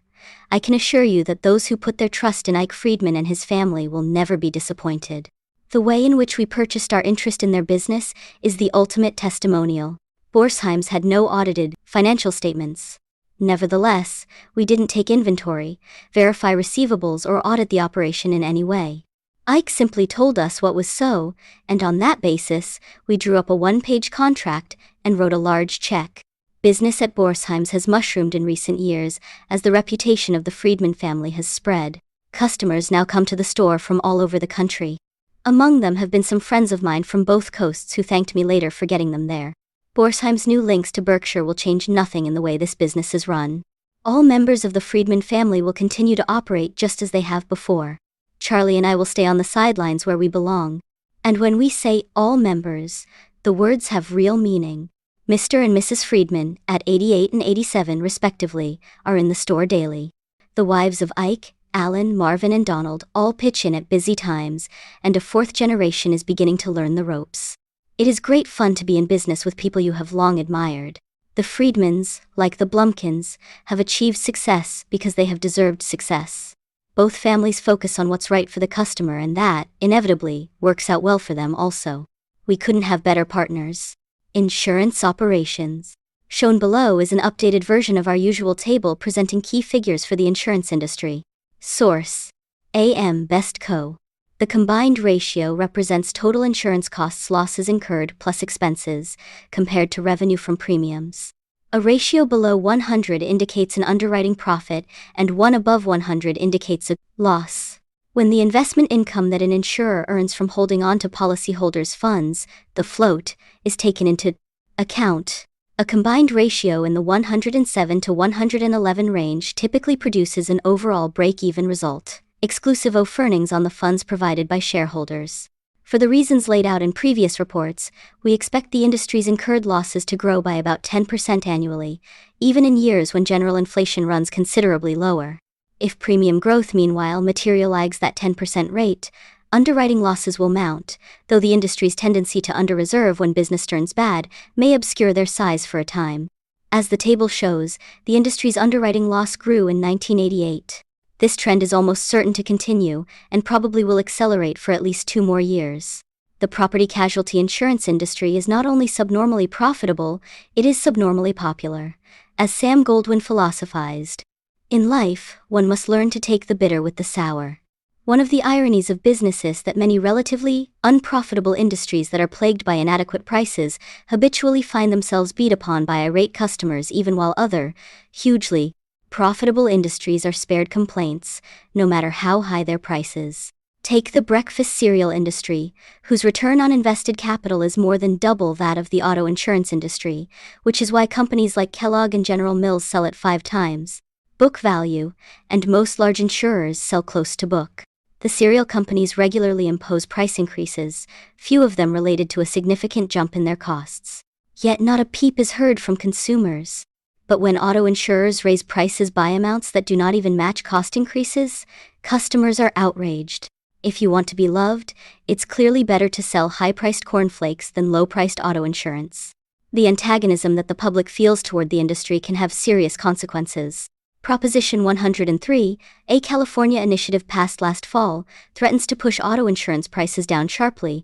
I can assure you that those who put their trust in Ike Friedman and his family will never be disappointed. The way in which we purchased our interest in their business is the ultimate testimonial. Borsheim's had no audited financial statements. Nevertheless, we didn't take inventory, verify receivables, or audit the operation in any way. Ike simply told us what was so, and on that basis, we drew up a one-page contract and wrote a large check. Business at Borsheim's has mushroomed in recent years as the reputation of the Friedman family has spread. Customers now come to the store from all over the country. Among them have been some friends of mine from both coasts who thanked me later for getting them there. Borsheim's new links to Berkshire will change nothing in the way this business is run. All members of the Friedman family will continue to operate just as they have before. Charlie and I will stay on the sidelines where we belong. And when we say all members, the words have real meaning. Mr. and Mrs. Friedman, at 88 and 87 respectively, are in the store daily. The wives of Ike, Alan, Marvin, and Donald all pitch in at busy times, and a fourth generation is beginning to learn the ropes. It is great fun to be in business with people you have long admired. The Friedmans, like the Blumkins, have achieved success because they have deserved success. Both families focus on what's right for the customer, and that, inevitably, works out well for them also. We couldn't have better partners. Insurance operations. Shown below is an updated version of our usual table presenting key figures for the insurance industry. Source: AM Best Co. The combined ratio represents total insurance costs losses incurred plus expenses, compared to revenue from premiums. A ratio below 100 indicates an underwriting profit, and one above 100 indicates a loss. When the investment income that an insurer earns from holding on to policyholders' funds, the float, is taken into account, a combined ratio in the 107 to 111 range typically produces an overall break-even result, exclusive of earnings on the funds provided by shareholders. For the reasons laid out in previous reports, we expect the industry's incurred losses to grow by about 10% annually, even in years when general inflation runs considerably lower. If premium growth, meanwhile, materializes that 10% rate, underwriting losses will mount, though the industry's tendency to under-reserve when business turns bad may obscure their size for a time. As the table shows, the industry's underwriting loss grew in 1988. This trend is almost certain to continue, and probably will accelerate for at least 2 more years. The property casualty insurance industry is not only subnormally profitable, it is subnormally popular. As Sam Goldwyn philosophized, in life, one must learn to take the bitter with the sour. One of the ironies of business is that many relatively unprofitable industries that are plagued by inadequate prices habitually find themselves beat upon by irate customers, even while other, hugely profitable industries are spared complaints, no matter how high their prices. Take the breakfast cereal industry, whose return on invested capital is more than double that of the auto insurance industry, which is why companies like Kellogg and General Mills sell at 5 times book value, and most large insurers sell close to book. The cereal companies regularly impose price increases, few of them related to a significant jump in their costs. Yet not a peep is heard from consumers. But when auto insurers raise prices by amounts that do not even match cost increases, customers are outraged. If you want to be loved, it's clearly better to sell high-priced cornflakes than low-priced auto insurance. The antagonism that the public feels toward the industry can have serious consequences. Proposition 103, a California initiative passed last fall, threatens to push auto insurance prices down sharply,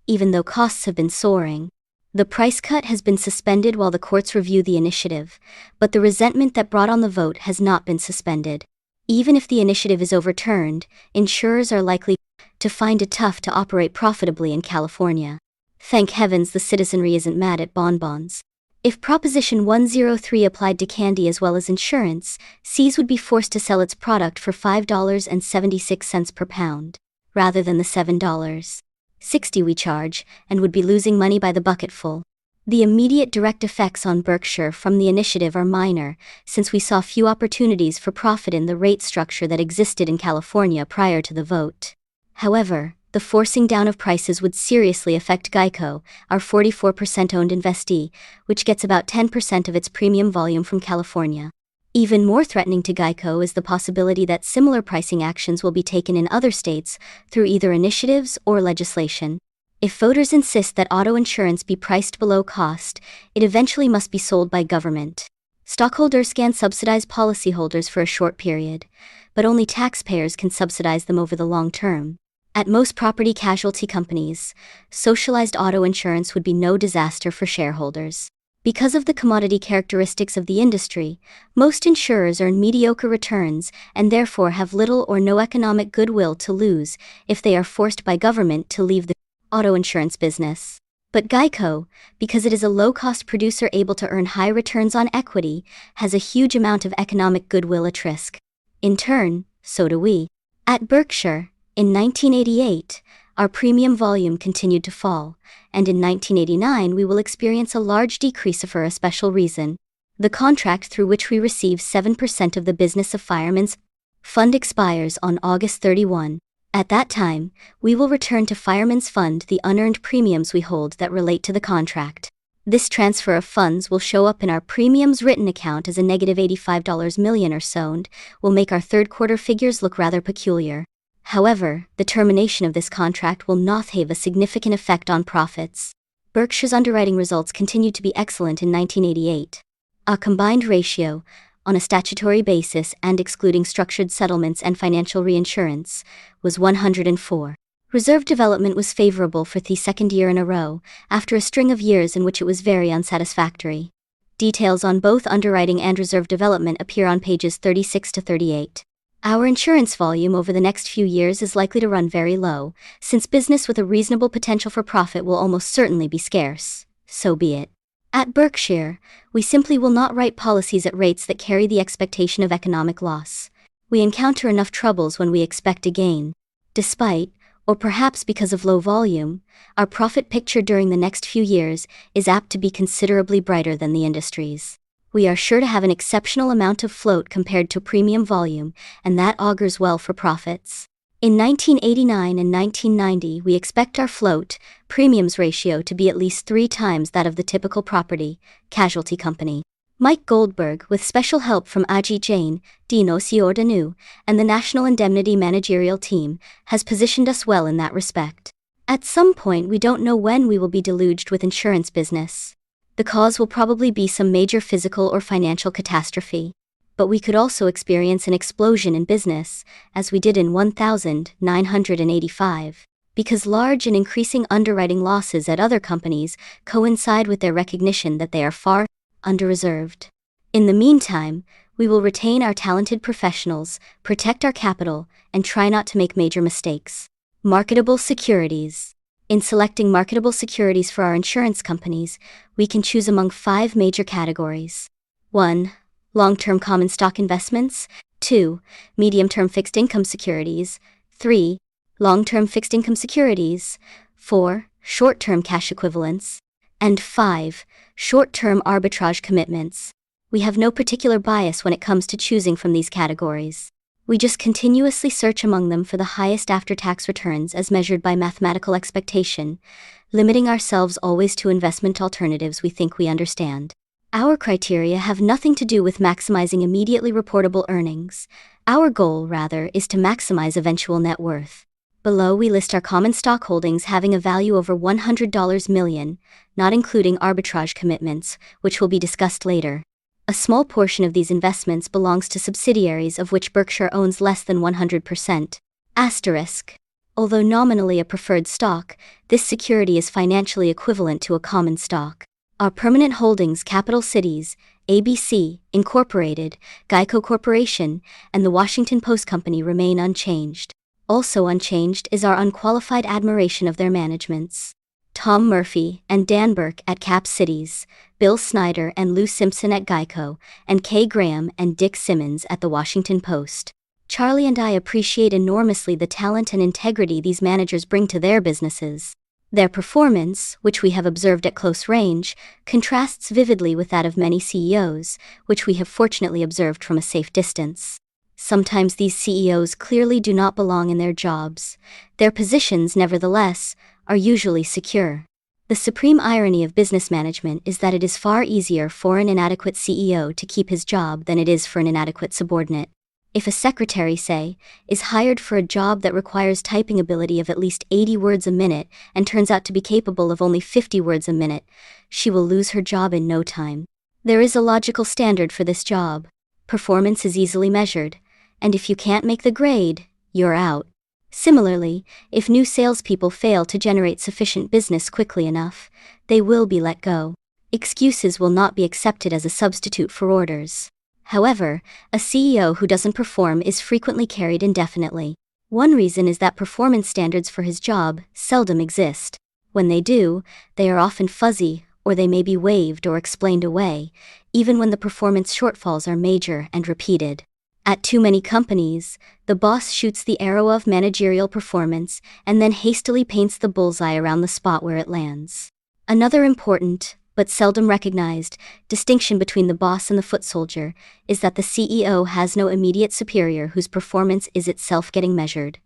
even though costs have been soaring. The price cut has been suspended while the courts review the initiative, but the resentment that brought on the vote has not been suspended. Even if the initiative is overturned, insurers are likely to find it tough to operate profitably in California. Thank heavens the citizenry isn't mad at bonbons. If Proposition 103 applied to candy as well as insurance, See's would be forced to sell its product for $5.76 per pound, rather than the $7.60 we charge, and would be losing money by the bucketful. The immediate direct effects on Berkshire from the initiative are minor, since we saw few opportunities for profit in the rate structure that existed in California prior to the vote. However, the forcing down of prices would seriously affect Geico, our 44% owned investee, which gets about 10% of its premium volume from California. Even more threatening to Geico is the possibility that similar pricing actions will be taken in other states through either initiatives or legislation. If voters insist that auto insurance be priced below cost, it eventually must be sold by government. Stockholders can subsidize policyholders for a short period, but only taxpayers can subsidize them over the long term. At most property casualty companies, socialized auto insurance would be no disaster for shareholders. Because of the commodity characteristics of the industry, most insurers earn mediocre returns and therefore have little or no economic goodwill to lose if they are forced by government to leave the auto insurance business. But Geico, because it is a low-cost producer able to earn high returns on equity, has a huge amount of economic goodwill at risk. In turn, so do we. At Berkshire, in 1988, our premium volume continued to fall, and in 1989 we will experience a large decrease for a special reason. The contract through which we receive 7% of the business of Fireman's Fund expires on August 31. At that time, we will return to Fireman's Fund the unearned premiums we hold that relate to the contract. This transfer of funds will show up in our premiums written account as a negative $85 million or so and will make our third quarter figures look rather peculiar. However, the termination of this contract will not have a significant effect on profits. Berkshire's underwriting results continued to be excellent in 1988. Our combined ratio, on a statutory basis and excluding structured settlements and financial reinsurance, was 104. Reserve development was favorable for the second year in a row, after a string of years in which it was very unsatisfactory. Details on both underwriting and reserve development appear on pages 36 to 38. Our insurance volume over the next few years is likely to run very low, since business with a reasonable potential for profit will almost certainly be scarce. So be it. At Berkshire, we simply will not write policies at rates that carry the expectation of economic loss. We encounter enough troubles when we expect a gain. Despite, or perhaps because of low volume, our profit picture during the next few years is apt to be considerably brighter than the industry's. We are sure to have an exceptional amount of float compared to premium volume, and that augurs well for profits. In 1989 and 1990, we expect our float premiums ratio to be at least 3 times that of the typical property casualty company. Mike Goldberg, with special help from Ajit Jain, Dino Ciordanu, and the National Indemnity managerial team, has positioned us well in that respect. At some point, we don't know when we will be deluged with insurance business. The cause will probably be some major physical or financial catastrophe. But we could also experience an explosion in business, as we did in 1985, because large and increasing underwriting losses at other companies coincide with their recognition that they are far under-reserved. In the meantime, we will retain our talented professionals, protect our capital, and try not to make major mistakes. Marketable securities. In selecting marketable securities for our insurance companies, we can choose among 5 major categories. 1. Long-term common stock investments. 2. Medium-term fixed income securities. 3. Long-term fixed income securities. 4. Short-term cash equivalents. And 5. Short-term arbitrage commitments. We have no particular bias when it comes to choosing from these categories. We just continuously search among them for the highest after-tax returns as measured by mathematical expectation, limiting ourselves always to investment alternatives we think we understand. Our criteria have nothing to do with maximizing immediately reportable earnings. Our goal, rather, is to maximize eventual net worth. Below we list our common stock holdings having a value over $100 million, not including arbitrage commitments, which will be discussed later. A small portion of these investments belongs to subsidiaries of which Berkshire owns less than 100%. Asterisk. Although nominally a preferred stock, this security is financially equivalent to a common stock. Our permanent holdings Capital Cities, ABC, Incorporated, Geico Corporation, and the Washington Post Company remain unchanged. Also unchanged is our unqualified admiration of their managements. Tom Murphy and Dan Burke at Cap Cities, Bill Snyder and Lou Simpson at Geico, and Kay Graham and Dick Simmons at The Washington Post. Charlie and I appreciate enormously the talent and integrity these managers bring to their businesses. Their performance, which we have observed at close range, contrasts vividly with that of many CEOs, which we have fortunately observed from a safe distance. Sometimes these CEOs clearly do not belong in their jobs. Their positions, nevertheless, are usually secure. The supreme irony of business management is that it is far easier for an inadequate CEO to keep his job than it is for an inadequate subordinate. If a secretary, say, is hired for a job that requires typing ability of at least 80 words a minute and turns out to be capable of only 50 words a minute, she will lose her job in no time. There is a logical standard for this job. Performance is easily measured, and if you can't make the grade, you're out. Similarly, if new salespeople fail to generate sufficient business quickly enough, they will be let go. Excuses will not be accepted as a substitute for orders. However, a CEO who doesn't perform is frequently carried indefinitely. One reason is that performance standards for his job seldom exist. When they do, they are often fuzzy, or they may be waived or explained away, even when the performance shortfalls are major and repeated. At too many companies, the boss shoots the arrow of managerial performance and then hastily paints the bullseye around the spot where it lands. Another important, but seldom recognized, distinction between the boss and the foot soldier is that the CEO has no immediate superior whose performance is itself getting measured.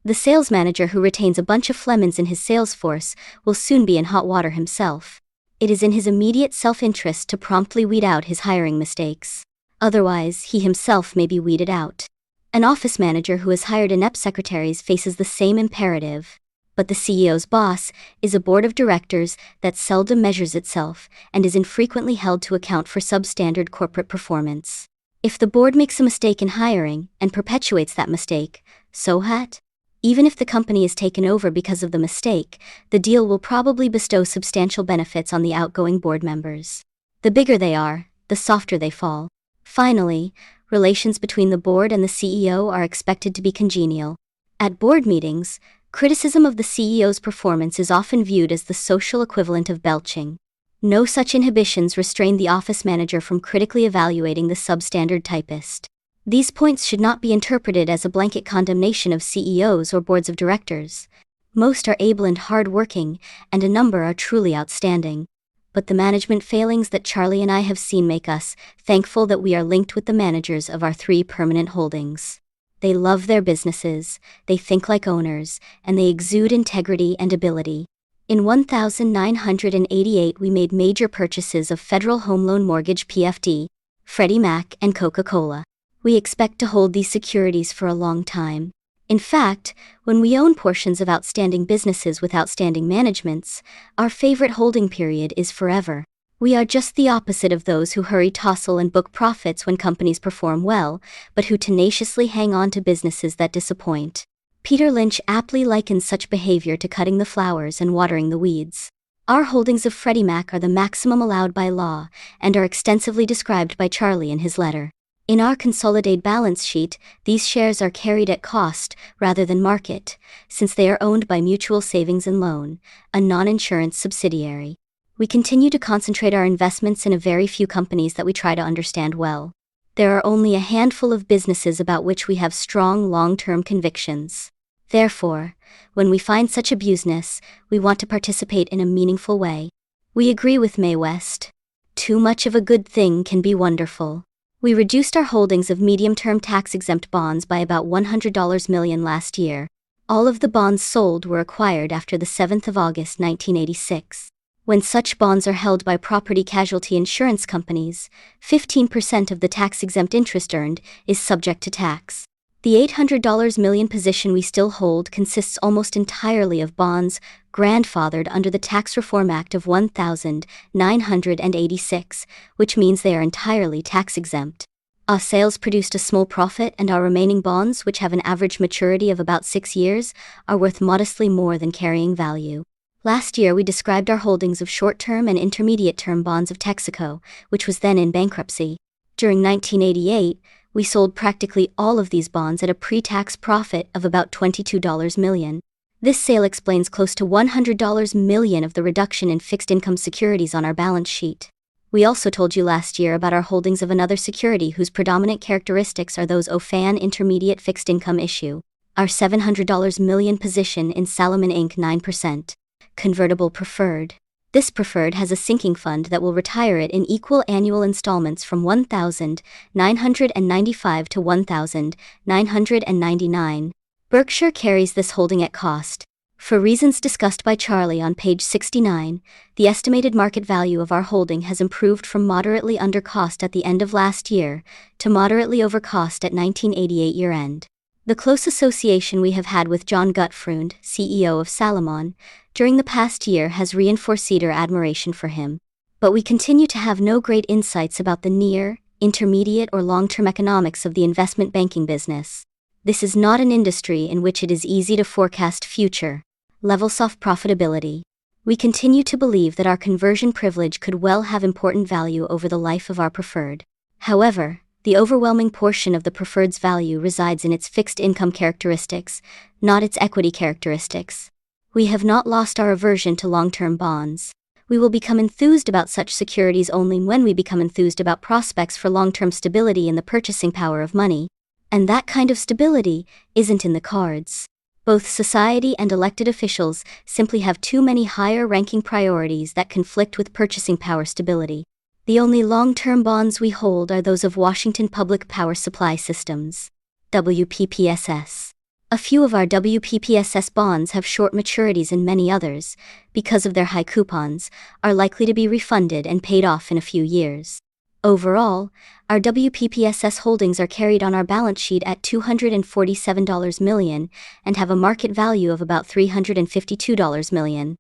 The sales manager who retains a bunch of Flemons in his sales force will soon be in hot water himself. It is in his immediate self-interest to promptly weed out his hiring mistakes. Otherwise, he himself may be weeded out. An office manager who has hired inept secretaries faces the same imperative. But the CEO's boss is a board of directors that seldom measures itself and is infrequently held to account for substandard corporate performance. If the board makes a mistake in hiring and perpetuates that mistake, so what? Even if the company is taken over because of the mistake, the deal will probably bestow substantial benefits on the outgoing board members. The bigger they are, the softer they fall. Finally, relations between the board and the CEO are expected to be congenial. At board meetings, criticism of the CEO's performance is often viewed as the social equivalent of belching. No such inhibitions restrain the office manager from critically evaluating the substandard typist. These points should not be interpreted as a blanket condemnation of CEOs or boards of directors. Most are able and hard-working, and a number are truly outstanding. But the management failings that Charlie and I have seen make us thankful that we are linked with the managers of our 3 permanent holdings. They love their businesses, they think like owners, and they exude integrity and ability. In 1988 we made major purchases of Federal Home Loan Mortgage PFD, Freddie Mac, and Coca-Cola. We expect to hold these securities for a long time. In fact, when we own portions of outstanding businesses with outstanding managements, our favorite holding period is forever. We are just the opposite of those who hurry tossle and book profits when companies perform well, but who tenaciously hang on to businesses that disappoint. Peter Lynch aptly likens such behavior to cutting the flowers and watering the weeds. Our holdings of Freddie Mac are the maximum allowed by law, and are extensively described by Charlie in his letter. In our consolidated balance sheet, these shares are carried at cost rather than market, since they are owned by Mutual Savings and Loan, a non-insurance subsidiary. We continue to concentrate our investments in a very few companies that we try to understand well. There are only a handful of businesses about which we have strong long-term convictions. Therefore, when we find such abuseness, we want to participate in a meaningful way. We agree with Mae West. Too much of a good thing can be wonderful. We reduced our holdings of medium-term tax-exempt bonds by about $100 million last year. All of the bonds sold were acquired after the 7th of August 1986. When such bonds are held by property casualty insurance companies, 15% of the tax-exempt interest earned is subject to tax. The $800 million position we still hold consists almost entirely of bonds grandfathered under the Tax Reform Act of 1986, which means they are entirely tax-exempt. Our sales produced a small profit, and our remaining bonds, which have an average maturity of about 6 years, are worth modestly more than carrying value. Last year we described our holdings of short-term and intermediate-term bonds of Texaco, which was then in bankruptcy. During 1988, we sold practically all of these bonds at a pre-tax profit of about $22 million. This sale explains close to $100 million of the reduction in fixed income securities on our balance sheet. We also told you last year about our holdings of another security whose predominant characteristics are those of FAN intermediate fixed income issue. Our $700 million position in Salomon Inc. 9%. Convertible preferred. This preferred has a sinking fund that will retire it in equal annual installments from $1,995 to $1,999. Berkshire carries this holding at cost. For reasons discussed by Charlie on page 69, the estimated market value of our holding has improved from moderately under cost at the end of last year to moderately over cost at 1988 year-end. The close association we have had with John Gutfreund, CEO of Salomon, during the past year has reinforced our admiration for him. But we continue to have no great insights about the near, intermediate or long-term economics of the investment banking business. This is not an industry in which it is easy to forecast future levels of profitability. We continue to believe that our conversion privilege could well have important value over the life of our preferred. However, the overwhelming portion of the preferred's value resides in its fixed income characteristics, not its equity characteristics. We have not lost our aversion to long-term bonds. We will become enthused about such securities only when we become enthused about prospects for long-term stability in the purchasing power of money. And that kind of stability isn't in the cards. Both society and elected officials simply have too many higher-ranking priorities that conflict with purchasing power stability. The only long-term bonds we hold are those of Washington Public Power Supply Systems, WPPSS. A few of our WPPSS bonds have short maturities and many others, because of their high coupons, are likely to be refunded and paid off in a few years. Overall, our WPPSS holdings are carried on our balance sheet at $247 million and have a market value of about $352 million.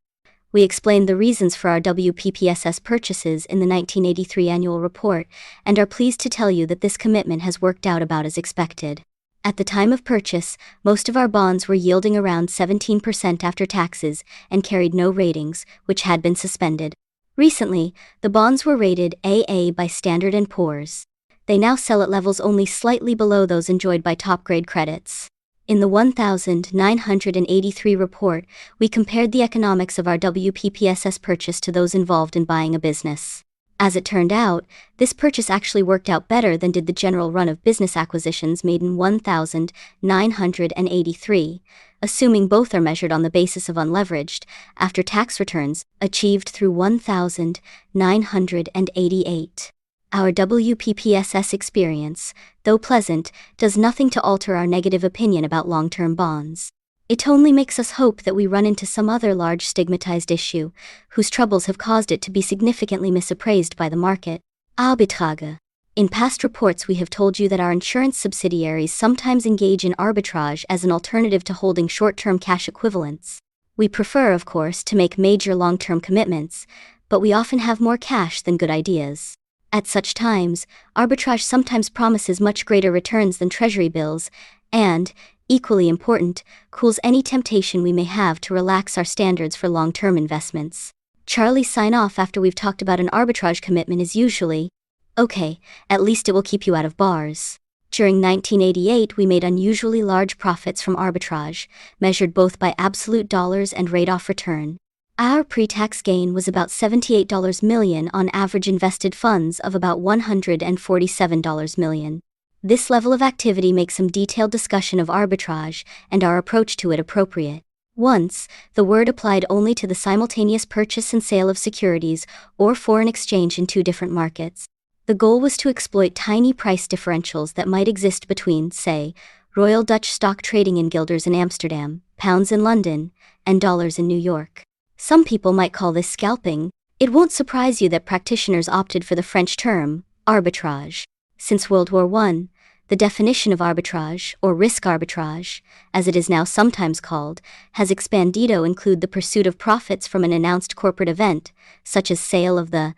We explained the reasons for our WPPSS purchases in the 1983 annual report and are pleased to tell you that this commitment has worked out about as expected. At the time of purchase, most of our bonds were yielding around 17% after taxes and carried no ratings, which had been suspended. Recently, the bonds were rated AA by Standard & Poor's. They now sell at levels only slightly below those enjoyed by top-grade credits. In the 1983 report, we compared the economics of our WPPSS purchase to those involved in buying a business. As it turned out, this purchase actually worked out better than did the general run of business acquisitions made in 1983, assuming both are measured on the basis of unleveraged, after-tax returns, achieved through 1988. Our WPPSS experience, though pleasant, does nothing to alter our negative opinion about long-term bonds. It only makes us hope that we run into some other large stigmatized issue, whose troubles have caused it to be significantly misappraised by the market. Arbitrage. In past reports we have told you that our insurance subsidiaries sometimes engage in arbitrage as an alternative to holding short-term cash equivalents. We prefer, of course, to make major long-term commitments, but we often have more cash than good ideas. At such times, arbitrage sometimes promises much greater returns than treasury bills, and, equally important, cools any temptation we may have to relax our standards for long-term investments. Charlie's sign-off after we've talked about an arbitrage commitment is usually, "Okay, at least it will keep you out of bars." During 1988 we made unusually large profits from arbitrage, measured both by absolute dollars and rate-of return. Our pre-tax gain was about $78 million on average invested funds of about $147 million. This level of activity makes some detailed discussion of arbitrage and our approach to it appropriate. Once, the word applied only to the simultaneous purchase and sale of securities or foreign exchange in two different markets. The goal was to exploit tiny price differentials that might exist between, say, Royal Dutch stock trading in guilders in Amsterdam, pounds in London, and dollars in New York. Some people might call this scalping. It won't surprise you that practitioners opted for the French term, arbitrage. Since World War I, the definition of arbitrage, or risk arbitrage, as it is now sometimes called, has expanded to include the pursuit of profits from an announced corporate event, such as sale of the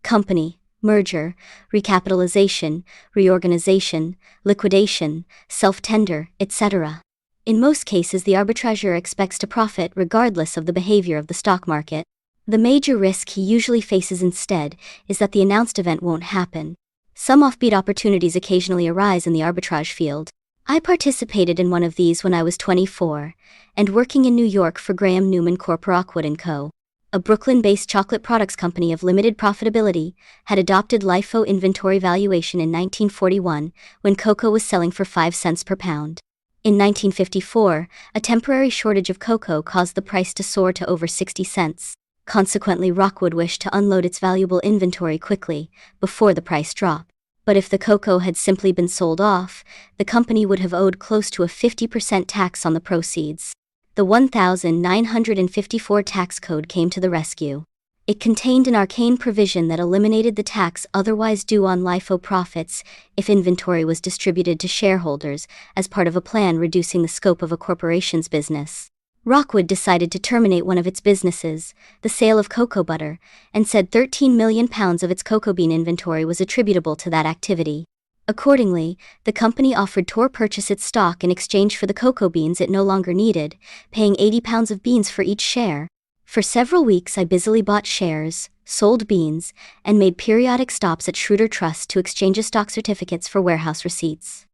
company, merger, recapitalization, reorganization, liquidation, self-tender, etc. In most cases the arbitrager expects to profit regardless of the behavior of the stock market. The major risk he usually faces instead is that the announced event won't happen. Some offbeat opportunities occasionally arise in the arbitrage field. I participated in one of these when I was 24, and working in New York for Graham Newman Corp. Rockwood & Co., a Brooklyn-based chocolate products company of limited profitability, had adopted LIFO inventory valuation in 1941 when cocoa was selling for 5 cents per pound. In 1954, a temporary shortage of cocoa caused the price to soar to over 60 cents. Consequently, Rockwood wished to unload its valuable inventory quickly, before the price drop. But if the cocoa had simply been sold off, the company would have owed close to a 50% tax on the proceeds. The 1954 tax code came to the rescue. It contained an arcane provision that eliminated the tax otherwise due on LIFO profits if inventory was distributed to shareholders as part of a plan reducing the scope of a corporation's business. Rockwood decided to terminate one of its businesses, the sale of cocoa butter, and said 13 million pounds of its cocoa bean inventory was attributable to that activity. Accordingly, the company offered to purchase its stock in exchange for the cocoa beans it no longer needed, paying 80 pounds of beans for each share. For several weeks I busily bought shares, sold beans, and made periodic stops at Schroeder Trust to exchange stock certificates for warehouse receipts.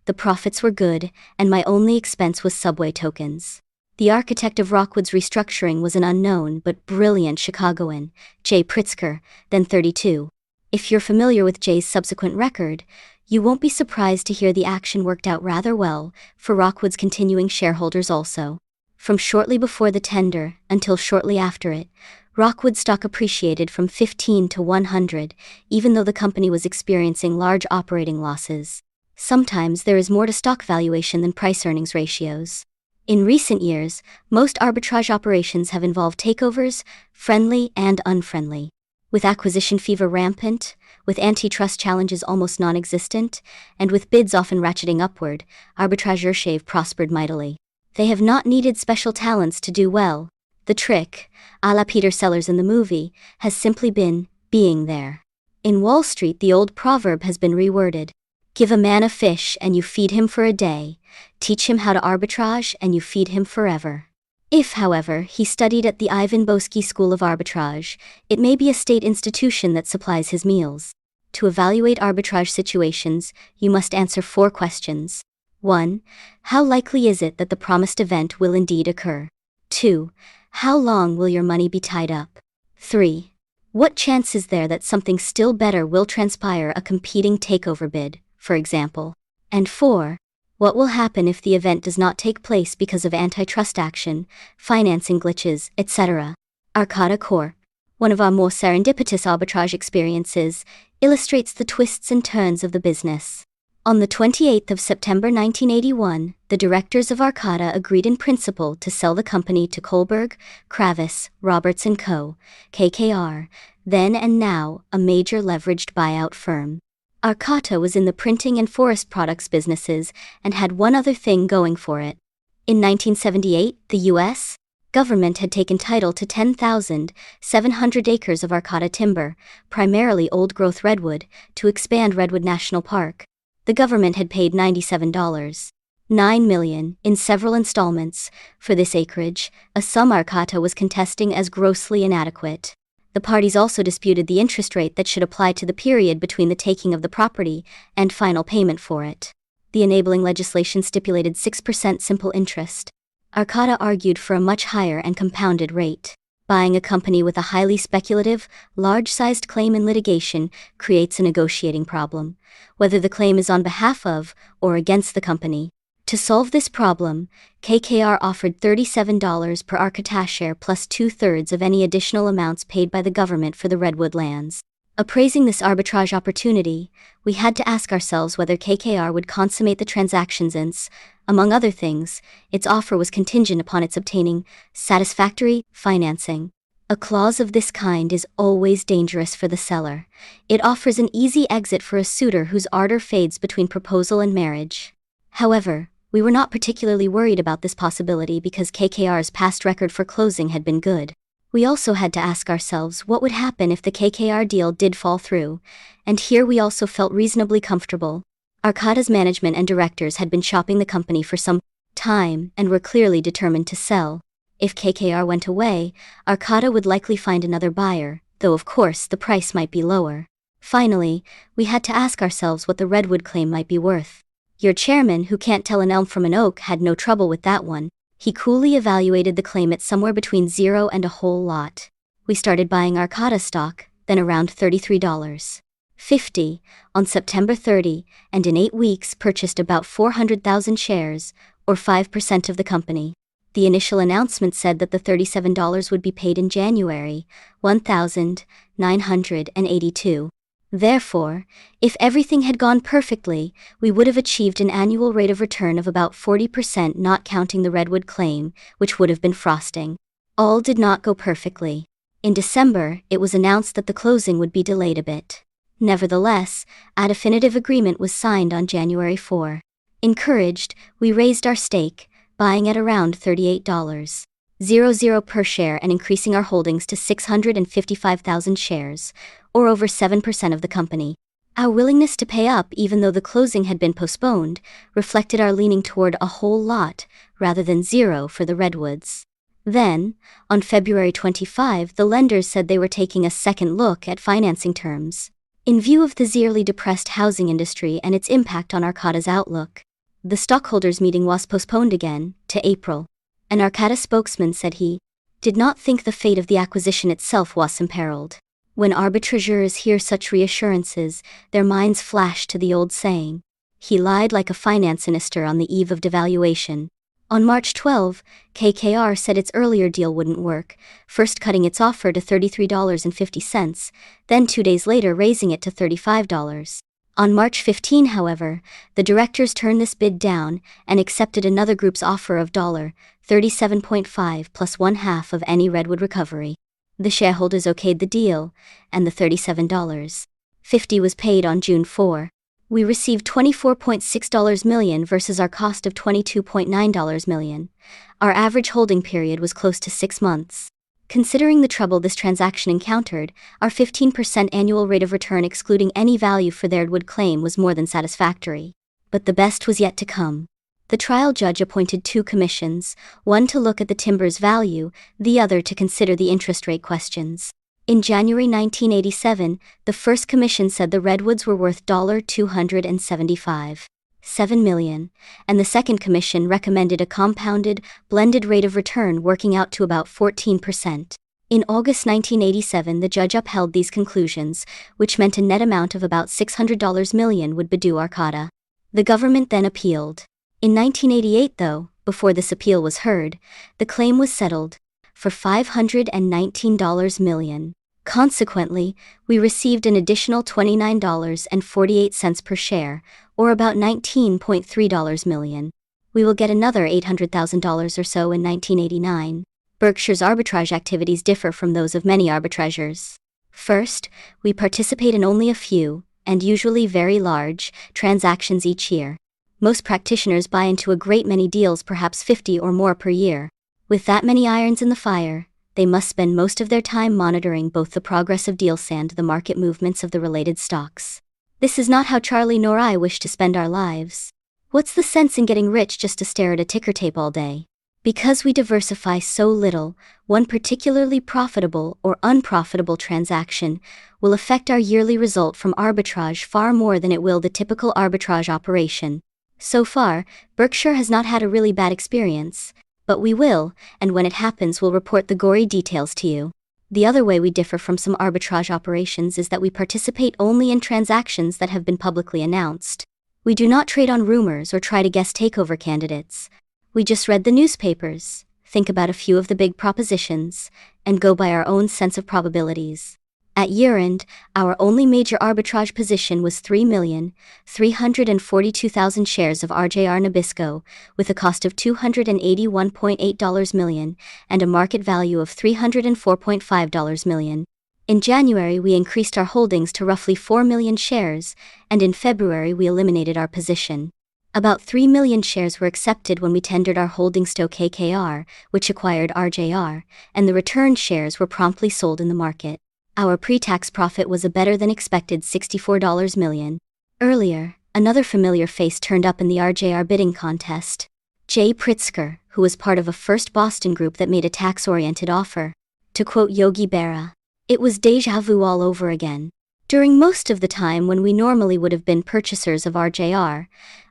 The profits were good, and my only expense was subway tokens. The architect of Rockwood's restructuring was an unknown but brilliant Chicagoan, Jay Pritzker, then 32. If you're familiar with Jay's subsequent record, you won't be surprised to hear the action worked out rather well for Rockwood's continuing shareholders also. From shortly before the tender until shortly after it, Rockwood stock appreciated from 15 to 100, even though the company was experiencing large operating losses. Sometimes there is more to stock valuation than price-earnings ratios. In recent years, most arbitrage operations have involved takeovers, friendly and unfriendly. With acquisition fever rampant, with antitrust challenges almost non-existent, and with bids often ratcheting upward, arbitrageurs have prospered mightily. They have not needed special talents to do well. The trick, a la Peter Sellers in the movie, has simply been being there. In Wall Street, the old proverb has been reworded. Give a man a fish and you feed him for a day. Teach him how to arbitrage and you feed him forever. If, however, he studied at the Ivan Boesky School of Arbitrage, it may be a state institution that supplies his meals. To evaluate arbitrage situations, you must answer 4 questions. 1. How likely is it that the promised event will indeed occur? 2. How long will your money be tied up? 3. What chance is there that something still better will transpire, a competing takeover bid, for example? And 4. What will happen if the event does not take place because of antitrust action, financing glitches, etc.? Arcata Corp., one of our more serendipitous arbitrage experiences, illustrates the twists and turns of the business. On the 28th of September 1981, the directors of Arcata agreed in principle to sell the company to Kohlberg, Kravis, Roberts & Co., KKR, then and now a major leveraged buyout firm. Arcata was in the printing and forest products businesses and had one other thing going for it. In 1978, the U.S. government had taken title to 10,700 acres of Arcata timber, primarily old-growth redwood, to expand Redwood National Park. The government had paid $97.9 million in several installments for this acreage, a sum Arcata was contesting as grossly inadequate. The parties also disputed the interest rate that should apply to the period between the taking of the property and final payment for it. The enabling legislation stipulated 6% simple interest. Arcata argued for a much higher and compounded rate. Buying a company with a highly speculative, large-sized claim in litigation creates a negotiating problem, whether the claim is on behalf of or against the company. To solve this problem, KKR offered $37 per Arcata share plus 2/3 of any additional amounts paid by the government for the redwood lands. Appraising this arbitrage opportunity, we had to ask ourselves whether KKR would consummate the transaction since, among other things, its offer was contingent upon its obtaining satisfactory financing. A clause of this kind is always dangerous for the seller. It offers an easy exit for a suitor whose ardor fades between proposal and marriage. However, we were not particularly worried about this possibility because KKR's past record for closing had been good. We also had to ask ourselves what would happen if the KKR deal did fall through, and here we also felt reasonably comfortable. Arcata's management and directors had been shopping the company for some time and were clearly determined to sell. If KKR went away, Arcata would likely find another buyer, though of course the price might be lower. Finally, we had to ask ourselves what the redwood claim might be worth. Your chairman, who can't tell an elm from an oak, had no trouble with that one. He coolly evaluated the claim at somewhere between 0 and a whole lot. We started buying Arcata stock, then around $33.50, on September 30, and in 8 weeks purchased about 400,000 shares, or 5% of the company. The initial announcement said that the $37 would be paid in January, 1982. Therefore, if everything had gone perfectly, we would have achieved an annual rate of return of about 40%, not counting the Redwood claim, which would have been frosting. All did not go perfectly. In December, it was announced that the closing would be delayed a bit. Nevertheless, a definitive agreement was signed on January 4. Encouraged, we raised our stake, buying at around $38.00 per share and increasing our holdings to 655,000 shares, or over 7% of the company. Our willingness to pay up even though the closing had been postponed reflected our leaning toward a whole lot rather than 0 for the Redwoods. Then, on February 25, the lenders said they were taking a second look at financing terms. In view of the severely depressed housing industry and its impact on Arcata's outlook, the stockholders' meeting was postponed again, to April. An Arcata spokesman said he did not think the fate of the acquisition itself was imperiled. When arbitrageurs hear such reassurances, their minds flash to the old saying, "He lied like a finance minister on the eve of devaluation." On March 12, KKR said its earlier deal wouldn't work, first cutting its offer to $33.50, then 2 days later raising it to $35. On March 15, however, the directors turned this bid down and accepted another group's offer of $37.5 plus 1/2 of any Redwood recovery. The shareholders okayed the deal, and the $37.50 was paid on June 4. We received $24.6 million versus our cost of $22.9 million. Our average holding period was close to 6 months. Considering the trouble this transaction encountered, our 15% annual rate of return excluding any value for the Redwood claim was more than satisfactory. But the best was yet to come. The trial judge appointed 2 commissions, one to look at the timber's value, the other to consider the interest rate questions. In January 1987, the first commission said the Redwoods were worth $275.7 million, and the second commission recommended a compounded, blended rate of return working out to about 14%. In August 1987, the judge upheld these conclusions, which meant a net amount of about $600 million would be due Arcata. The government then appealed. In 1988, though, before this appeal was heard, the claim was settled for $519 million. Consequently, we received an additional $29.48 per share, or about $19.3 million. We will get another $800,000 or so in 1989. Berkshire's arbitrage activities differ from those of many arbitrageurs. First, we participate in only a few, and usually very large, transactions each year. Most practitioners buy into a great many deals, perhaps 50 or more per year. With that many irons in the fire, they must spend most of their time monitoring both the progress of deals and the market movements of the related stocks. This is not how Charlie nor I wish to spend our lives. What's the sense in getting rich just to stare at a ticker tape all day? Because we diversify so little, one particularly profitable or unprofitable transaction will affect our yearly result from arbitrage far more than it will the typical arbitrage operation. So far, Berkshire has not had a really bad experience, but we will, and when it happens we'll report the gory details to you. The other way we differ from some arbitrage operations is that we participate only in transactions that have been publicly announced. We do not trade on rumors or try to guess takeover candidates. We just read the newspapers, think about a few of the big propositions, and go by our own sense of probabilities. At year-end, our only major arbitrage position was 3,342,000 shares of RJR Nabisco, with a cost of $281.8 million and a market value of $304.5 million. In January, we increased our holdings to roughly 4 million shares, and in February we eliminated our position. About 3 million shares were accepted when we tendered our holdings to KKR, which acquired RJR, and the returned shares were promptly sold in the market. Our pre-tax profit was a better-than-expected $64 million. Earlier, another familiar face turned up in the RJR bidding contest. Jay Pritzker, who was part of a First Boston group that made a tax-oriented offer. To quote Yogi Berra, "It was déjà vu all over again." During most of the time when we normally would have been purchasers of RJR,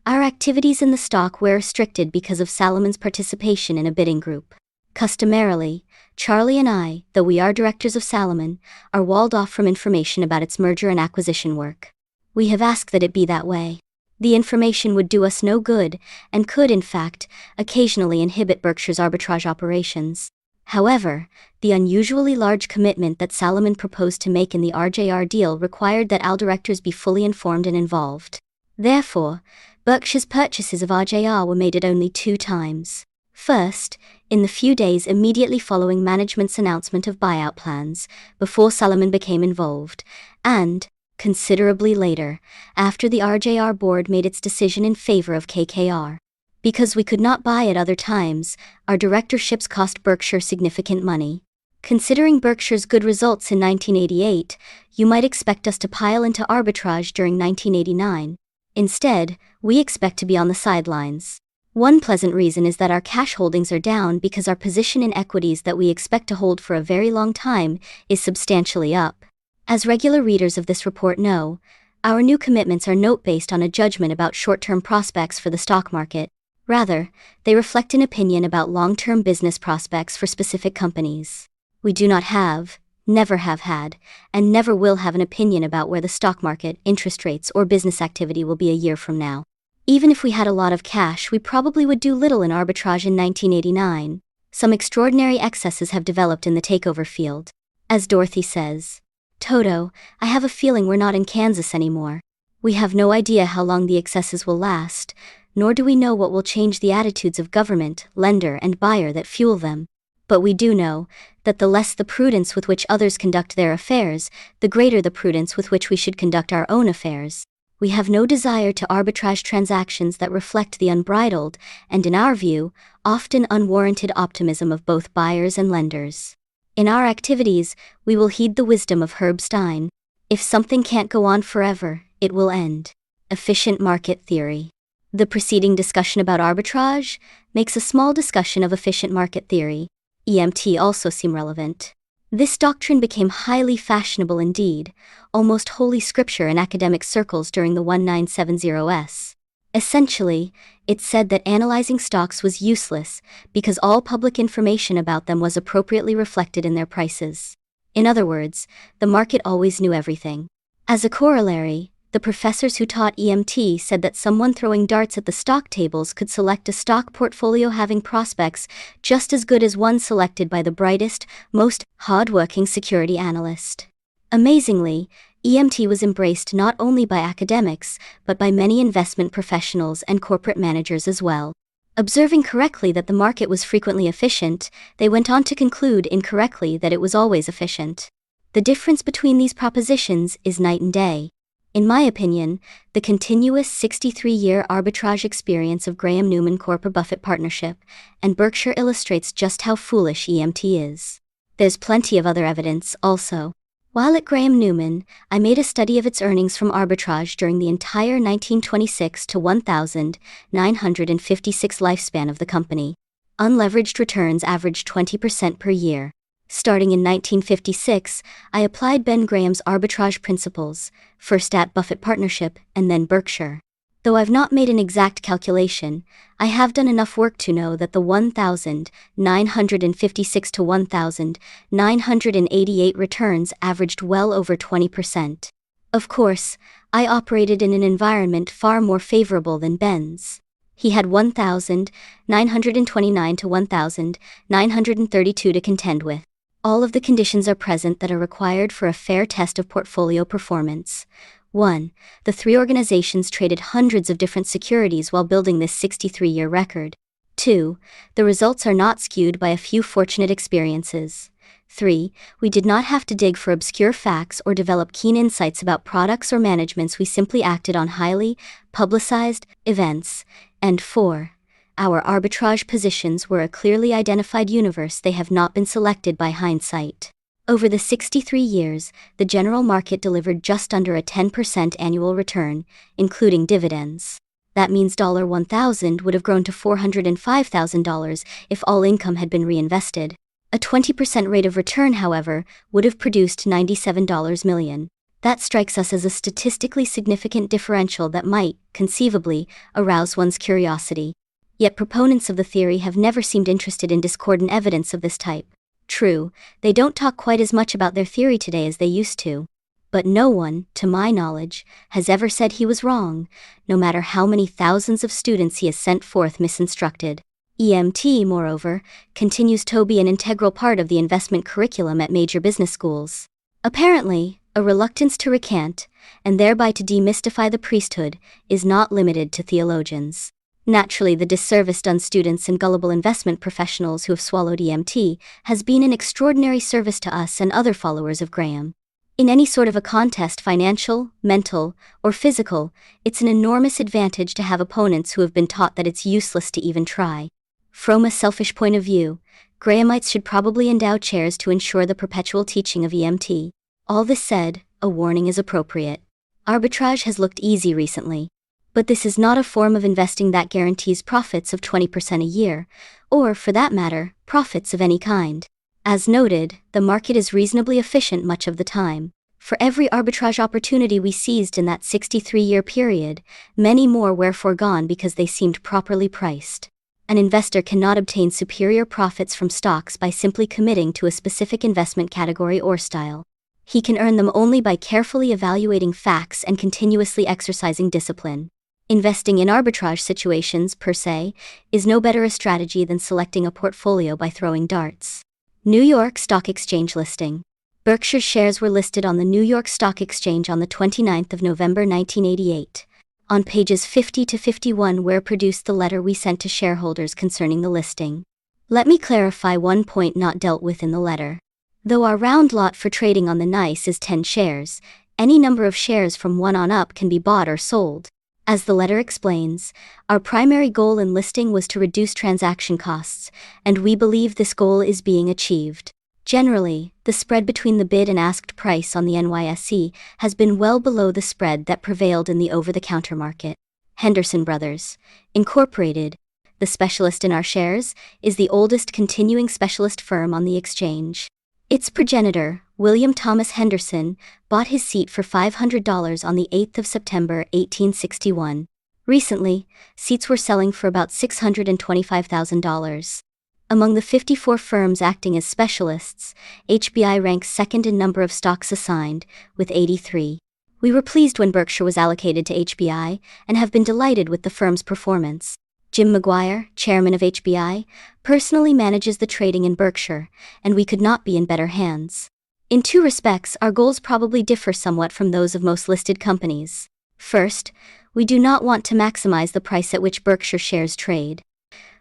our activities in the stock were restricted because of Salamon's participation in a bidding group. Customarily, Charlie and I, though we are directors of Salomon, are walled off from information about its merger and acquisition work. We have asked that it be that way. The information would do us no good, and could, in fact, occasionally inhibit Berkshire's arbitrage operations. However, the unusually large commitment that Salomon proposed to make in the RJR deal required that our directors be fully informed and involved. Therefore, Berkshire's purchases of RJR were made at only 2 times. First, in the few days immediately following management's announcement of buyout plans, before Salomon became involved, and, considerably later, after the RJR board made its decision in favor of KKR. Because we could not buy at other times, our directorships cost Berkshire significant money. Considering Berkshire's good results in 1988, you might expect us to pile into arbitrage during 1989. Instead, we expect to be on the sidelines. One pleasant reason is that our cash holdings are down because our position in equities that we expect to hold for a very long time is substantially up. As regular readers of this report know, our new commitments are not based on a judgment about short-term prospects for the stock market. Rather, they reflect an opinion about long-term business prospects for specific companies. We do not have, never have had, and never will have an opinion about where the stock market, interest rates, or business activity will be a year from now. Even if we had a lot of cash, we probably would do little in arbitrage in 1989. Some extraordinary excesses have developed in the takeover field. As Dorothy says, "Toto, I have a feeling we're not in Kansas anymore. We have no idea how long the excesses will last, nor do we know what will change the attitudes of government, lender, and buyer that fuel them. But we do know that the less the prudence with which others conduct their affairs, the greater the prudence with which we should conduct our own affairs. We have no desire to arbitrage transactions that reflect the unbridled, and in our view, often unwarranted optimism of both buyers and lenders. In our activities, we will heed the wisdom of Herb Stein. If something can't go on forever, it will end." Efficient market theory. The preceding discussion about arbitrage makes a small discussion of efficient market theory, EMT, also seem relevant. This doctrine became highly fashionable indeed, almost holy scripture in academic circles during the 1970s. Essentially, it said that analyzing stocks was useless because all public information about them was appropriately reflected in their prices. In other words, the market always knew everything. As a corollary, the professors who taught EMT said that someone throwing darts at the stock tables could select a stock portfolio having prospects just as good as one selected by the brightest, most hard-working security analyst. Amazingly, EMT was embraced not only by academics, but by many investment professionals and corporate managers as well. Observing correctly that the market was frequently efficient, they went on to conclude incorrectly that it was always efficient. The difference between these propositions is night and day. In my opinion, the continuous 63-year arbitrage experience of Graham Newman Corp. Buffett Partnership and Berkshire illustrates just how foolish EMT is. There's plenty of other evidence, also. While at Graham Newman, I made a study of its earnings from arbitrage during the entire 1926 to 1956 lifespan of the company. Unleveraged returns averaged 20% per year. Starting in 1956, I applied Ben Graham's arbitrage principles, first at Buffett Partnership and then Berkshire. Though I've not made an exact calculation, I have done enough work to know that the 1956 to 1988 returns averaged well over 20%. Of course, I operated in an environment far more favorable than Ben's. He had 1929 to 1932 to contend with. All of the conditions are present that are required for a fair test of portfolio performance. 1. The 3 organizations traded hundreds of different securities while building this 63-year record. 2. The results are not skewed by a few fortunate experiences. 3. We did not have to dig for obscure facts or develop keen insights about products or managements. We simply acted on highly publicized events. And 4. Our arbitrage positions were a clearly identified universe. They have not been selected by hindsight. Over the 63 years, the general market delivered just under a 10% annual return, including dividends. That means $1,000 would have grown to $405,000 if all income had been reinvested. A 20% rate of return, however, would have produced $97 million. That strikes us as a statistically significant differential that might, conceivably, arouse one's curiosity. Yet proponents of the theory have never seemed interested in discordant evidence of this type. True, they don't talk quite as much about their theory today as they used to. But no one, to my knowledge, has ever said he was wrong, no matter how many thousands of students he has sent forth misinstructed. EMT, moreover, continues to be an integral part of the investment curriculum at major business schools. Apparently, a reluctance to recant, and thereby to demystify the priesthood, is not limited to theologians. Naturally, the disservice done students and gullible investment professionals who have swallowed EMT has been an extraordinary service to us and other followers of Graham. In any sort of a contest, financial, mental, or physical, it's an enormous advantage to have opponents who have been taught that it's useless to even try. From a selfish point of view, Grahamites should probably endow chairs to ensure the perpetual teaching of EMT. All this said, a warning is appropriate. Arbitrage has looked easy recently. But this is not a form of investing that guarantees profits of 20% a year, or, for that matter, profits of any kind. As noted, the market is reasonably efficient much of the time. For every arbitrage opportunity we seized in that 63-year period, many more were foregone because they seemed properly priced. An investor cannot obtain superior profits from stocks by simply committing to a specific investment category or style. He can earn them only by carefully evaluating facts and continuously exercising discipline. Investing in arbitrage situations, per se, is no better a strategy than selecting a portfolio by throwing darts. New York Stock Exchange listing. Berkshire's shares were listed on the New York Stock Exchange on the 29th of November 1988. On pages 50 to 51 were produced the letter we sent to shareholders concerning the listing. Let me clarify one point not dealt with in the letter. Though our round lot for trading on the NYSE is 10 shares, any number of shares from 1 on up can be bought or sold. As the letter explains, our primary goal in listing was to reduce transaction costs, and we believe this goal is being achieved. Generally, the spread between the bid and asked price on the NYSE has been well below the spread that prevailed in the over-the-counter market. Henderson Brothers, Incorporated, the specialist in our shares, is the oldest continuing specialist firm on the exchange. Its progenitor, William Thomas Henderson, bought his seat for $500 on the 8th of September 1861. Recently, seats were selling for about $625,000. Among the 54 firms acting as specialists, HBI ranks second in number of stocks assigned, with 83. We were pleased when Berkshire was allocated to HBI, and have been delighted with the firm's performance. Jim McGuire, chairman of HBI, personally manages the trading in Berkshire, and we could not be in better hands. In two respects, our goals probably differ somewhat from those of most listed companies. First, we do not want to maximize the price at which Berkshire shares trade.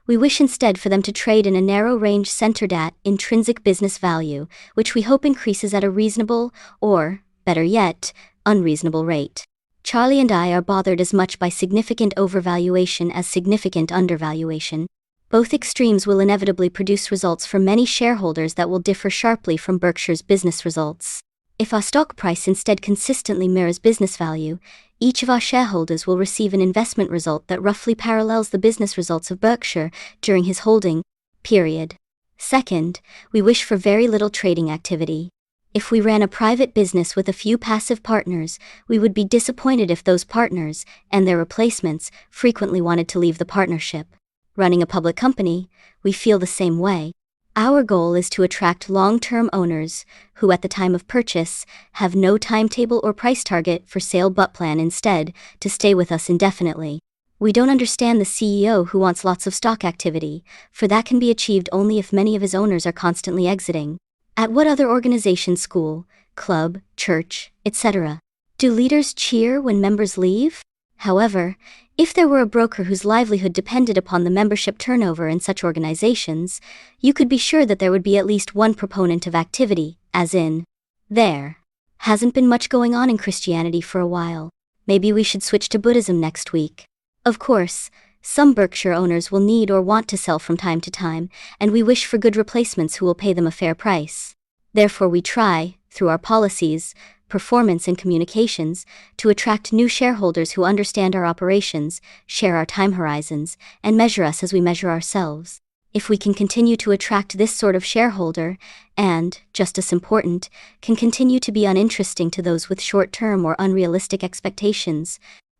We wish instead for them to trade in a narrow range centered at intrinsic business value, which we hope increases at a reasonable, or, better yet, unreasonable rate. Charlie and I are bothered as much by significant overvaluation as significant undervaluation. Both extremes will inevitably produce results for many shareholders that will differ sharply from Berkshire's business results. If our stock price instead consistently mirrors business value, each of our shareholders will receive an investment result that roughly parallels the business results of Berkshire during his holding period. Second, we wish for very little trading activity. If we ran a private business with a few passive partners, we would be disappointed if those partners, and their replacements, frequently wanted to leave the partnership. Running a public company, we feel the same way. Our goal is to attract long-term owners who, at the time of purchase, have no timetable or price target for sale but plan instead to stay with us indefinitely. We don't understand the CEO who wants lots of stock activity, for that can be achieved only if many of his owners are constantly exiting. At what other organization, school, club, church, etc., do leaders cheer when members leave? However, if there were a broker whose livelihood depended upon the membership turnover in such organizations, you could be sure that there would be at least one proponent of activity, as in, there hasn't been much going on in Christianity for a while. Maybe we should switch to Buddhism next week. Of course, some Berkshire owners will need or want to sell from time to time, and we wish for good replacements who will pay them a fair price. Therefore we try, through our policies, performance and communications, to attract new shareholders who understand our operations, share our time horizons, and measure us as we measure ourselves. If we can continue to attract this sort of shareholder, and, just as important, can continue to be uninteresting to those with short-term or unrealistic expectations,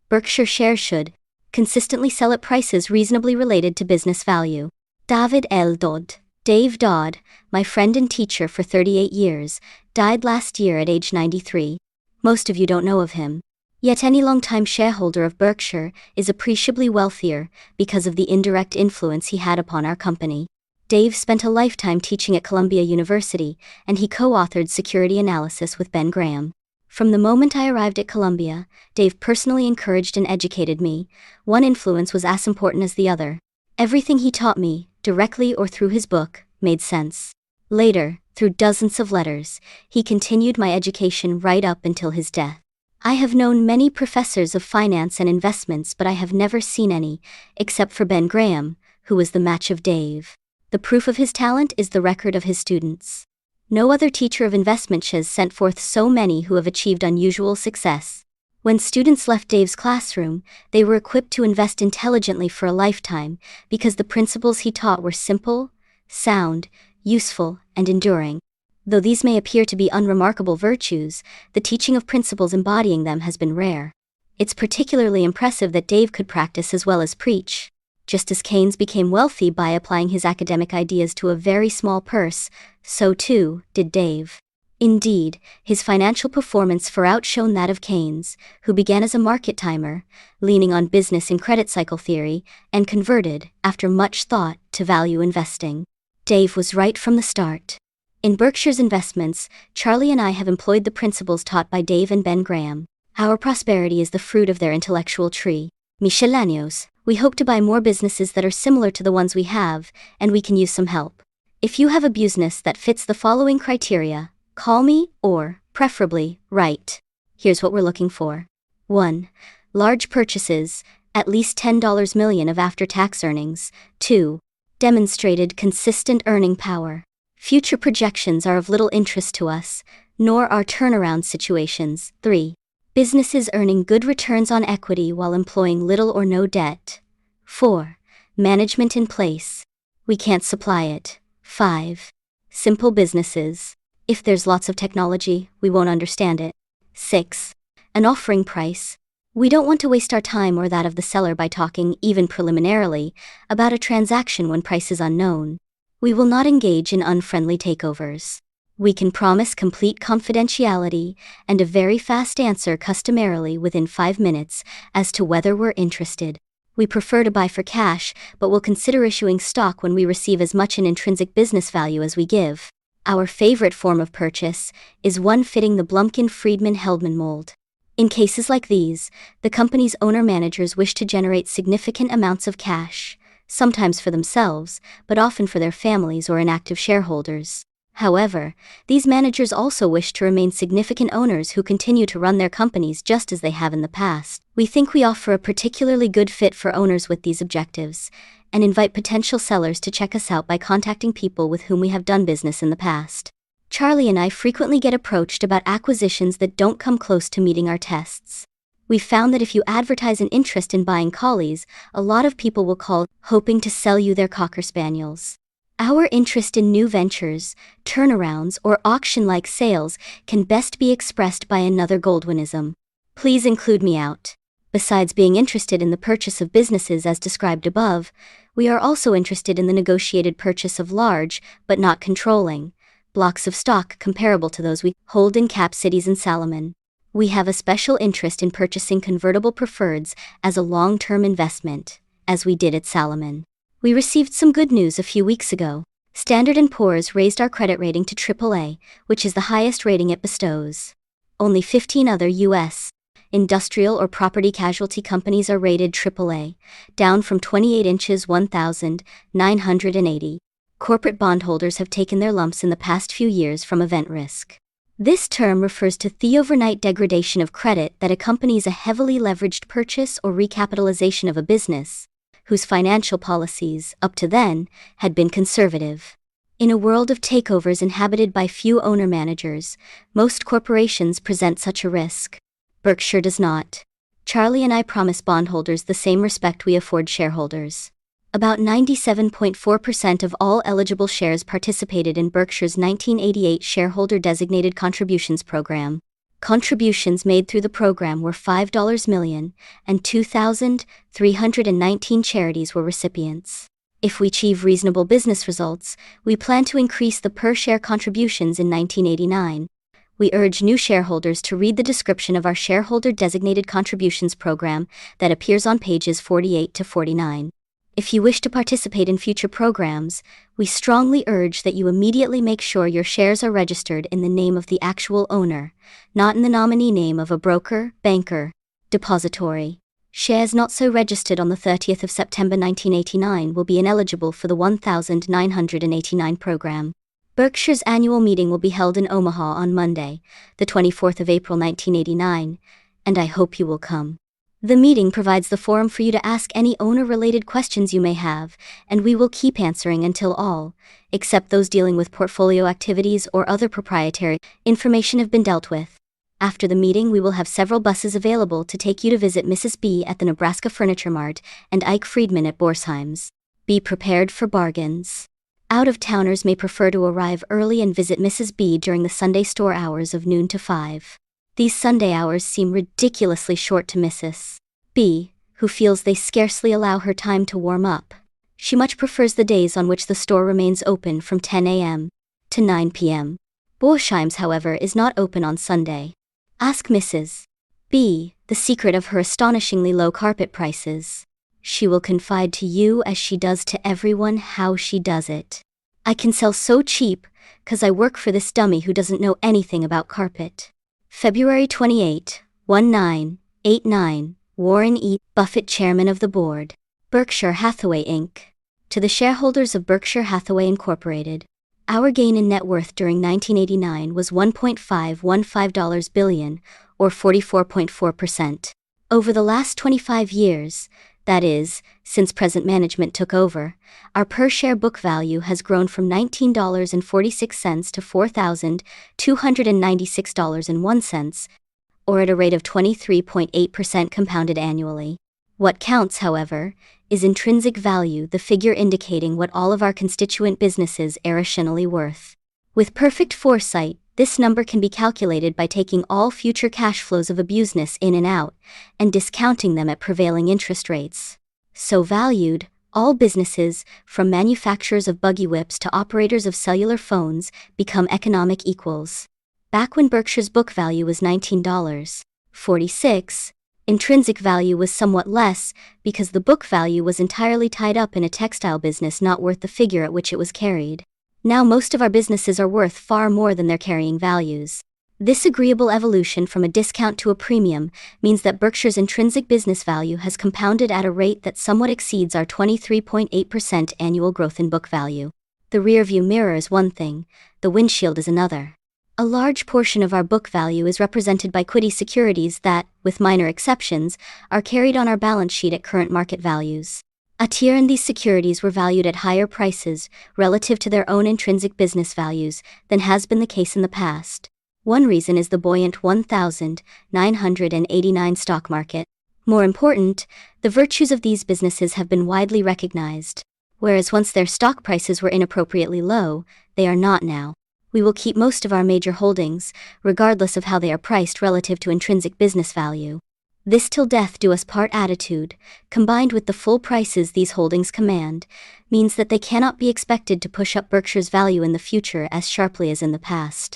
Berkshire shares should consistently sell at prices reasonably related to business value. David L. Dodd. Dave Dodd, my friend and teacher for 38 years, died last year at age 93. Most of you don't know of him. Yet any long-time shareholder of Berkshire is appreciably wealthier because of the indirect influence he had upon our company. Dave spent a lifetime teaching at Columbia University, and he co-authored Security Analysis with Ben Graham. From the moment I arrived at Columbia, Dave personally encouraged and educated me. One influence was as important as the other. Everything he taught me, directly or through his book, made sense. Later, through dozens of letters, he continued my education right up until his death. I have known many professors of finance and investments, but I have never seen any, except for Ben Graham, who was the match of Dave. The proof of his talent is the record of his students. No other teacher of investment has sent forth so many who have achieved unusual success. When students left Dave's classroom, they were equipped to invest intelligently for a lifetime, because the principles he taught were simple, sound, useful, and enduring. Though these may appear to be unremarkable virtues, the teaching of principles embodying them has been rare. It's particularly impressive that Dave could practice as well as preach. Just as Keynes became wealthy by applying his academic ideas to a very small purse, so too did Dave. Indeed, his financial performance far outshone that of Keynes, who began as a market timer, leaning on business and credit cycle theory, and converted, after much thought, to value investing. Dave was right from the start. In Berkshire's investments, Charlie and I have employed the principles taught by Dave and Ben Graham. Our prosperity is the fruit of their intellectual tree. Miscellaneous, we hope to buy more businesses that are similar to the ones we have, and we can use some help. If you have a business that fits the following criteria, call me, or, preferably, write. Here's what we're looking for. 1. Large purchases, at least $10 million of after-tax earnings. 2. Demonstrated consistent earning power. Future projections are of little interest to us, nor are turnaround situations. 3. Businesses earning good returns on equity while employing little or no debt. 4. Management in place. We can't supply it. 5. Simple businesses. If there's lots of technology, we won't understand it. 6. An offering price. We don't want to waste our time or that of the seller by talking, even preliminarily, about a transaction when price is unknown. We will not engage in unfriendly takeovers. We can promise complete confidentiality and a very fast answer, customarily within 5 minutes, as to whether we're interested. We prefer to buy for cash, but will consider issuing stock when we receive as much in intrinsic business value as we give. Our favorite form of purchase is one fitting the Blumkin-Friedman-Heldman mold. In cases like these, the company's owner-managers wish to generate significant amounts of cash, sometimes for themselves, but often for their families or inactive shareholders. However, these managers also wish to remain significant owners who continue to run their companies just as they have in the past. We think we offer a particularly good fit for owners with these objectives, and invite potential sellers to check us out by contacting people with whom we have done business in the past. Charlie and I frequently get approached about acquisitions that don't come close to meeting our tests. We've found that if you advertise an interest in buying collies, a lot of people will call, hoping to sell you their Cocker Spaniels. Our interest in new ventures, turnarounds, or auction-like sales can best be expressed by another Goldwinism. Please include me out. Besides being interested in the purchase of businesses as described above, we are also interested in the negotiated purchase of large, but not controlling, blocks of stock comparable to those we hold in Cap Cities and Salomon. We have a special interest in purchasing convertible preferreds as a long-term investment, as we did at Salomon. We received some good news a few weeks ago. Standard & Poor's raised our credit rating to AAA, which is the highest rating it bestows. Only 15 other U.S. industrial or property casualty companies are rated AAA, down from 28 inches 1,980. Corporate bondholders have taken their lumps in the past few years from event risk. This term refers to the overnight degradation of credit that accompanies a heavily leveraged purchase or recapitalization of a business, whose financial policies, up to then, had been conservative. In a world of takeovers inhabited by few owner-managers, most corporations present such a risk. Berkshire does not. Charlie and I promise bondholders the same respect we afford shareholders. About 97.4% of all eligible shares participated in Berkshire's 1988 Shareholder Designated Contributions Program. Contributions made through the program were $5 million, and 2,319 charities were recipients. If we achieve reasonable business results, we plan to increase the per-share contributions in 1989. We urge new shareholders to read the description of our Shareholder Designated Contributions Program that appears on pages 48 to 49. If you wish to participate in future programs, we strongly urge that you immediately make sure your shares are registered in the name of the actual owner, not in the nominee name of a broker, banker, depository. Shares not so registered on the 30th of September 1989 will be ineligible for the 1989 program. Berkshire's annual meeting will be held in Omaha on Monday, the 24th of April 1989, and I hope you will come. The meeting provides the forum for you to ask any owner-related questions you may have, and we will keep answering until all, except those dealing with portfolio activities or other proprietary information, have been dealt with. After the meeting, we will have several buses available to take you to visit Mrs. B at the Nebraska Furniture Mart and Ike Friedman at Borsheim's. Be prepared for bargains. Out-of-towners may prefer to arrive early and visit Mrs. B during the Sunday store hours of noon to 5. These Sunday hours seem ridiculously short to Mrs. B, who feels they scarcely allow her time to warm up. She much prefers the days on which the store remains open from 10 a.m. to 9 p.m. Borsheim's, however, is not open on Sunday. Ask Mrs. B the secret of her astonishingly low carpet prices. She will confide to you, as she does to everyone, how she does it. I can sell so cheap, 'cause I work for this dummy who doesn't know anything about carpet. February 28, 1989, Warren E. Buffett, Chairman of the Board, Berkshire Hathaway Inc. To the shareholders of Berkshire Hathaway Incorporated, our gain in net worth during 1989 was $1.515 billion, or 44.4%. Over the last 25 years, that is, since present management took over, our per-share book value has grown from $19.46 to $4,296.01, or at a rate of 23.8% compounded annually. What counts, however, is intrinsic value, the figure indicating what all of our constituent businesses are rationally worth. With perfect foresight, this number can be calculated by taking all future cash flows of a business in and out, and discounting them at prevailing interest rates. So valued, all businesses, from manufacturers of buggy whips to operators of cellular phones, become economic equals. Back when Berkshire's book value was $19.46, intrinsic value was somewhat less, because the book value was entirely tied up in a textile business not worth the figure at which it was carried. Now most of our businesses are worth far more than their carrying values. This agreeable evolution from a discount to a premium means that Berkshire's intrinsic business value has compounded at a rate that somewhat exceeds our 23.8% annual growth in book value. The rearview mirror is one thing, the windshield is another. A large portion of our book value is represented by equity securities that, with minor exceptions, are carried on our balance sheet at current market values. A tier in these securities were valued at higher prices, relative to their own intrinsic business values, than has been the case in the past. One reason is the buoyant 1,989 stock market. More important, the virtues of these businesses have been widely recognized. Whereas once their stock prices were inappropriately low, they are not now. We will keep most of our major holdings, regardless of how they are priced relative to intrinsic business value. This till death do us part attitude, combined with the full prices these holdings command, means that they cannot be expected to push up Berkshire's value in the future as sharply as in the past.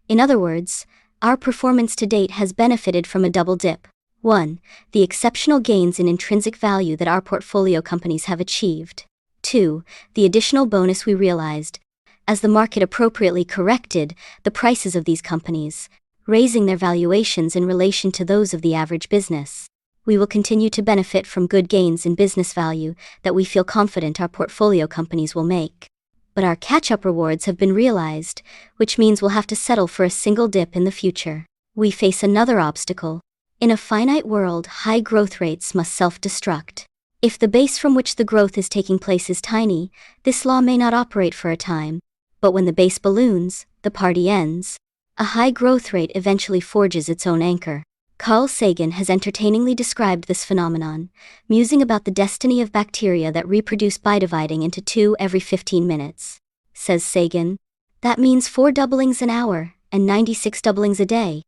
In other words, our performance to date has benefited from a double dip. 1. The exceptional gains in intrinsic value that our portfolio companies have achieved. 2. The additional bonus we realized, as the market appropriately corrected the prices of these companies, raising their valuations in relation to those of the average business. We will continue to benefit from good gains in business value that we feel confident our portfolio companies will make. But our catch-up rewards have been realized, which means we'll have to settle for a single dip in the future. We face another obstacle. In a finite world, high growth rates must self-destruct. If the base from which the growth is taking place is tiny, this law may not operate for a time. But when the base balloons, the party ends. A high growth rate eventually forges its own anchor. Carl Sagan has entertainingly described this phenomenon, musing about the destiny of bacteria that reproduce by dividing into two every 15 minutes. Says Sagan, that means 4 doublings an hour and 96 doublings a day.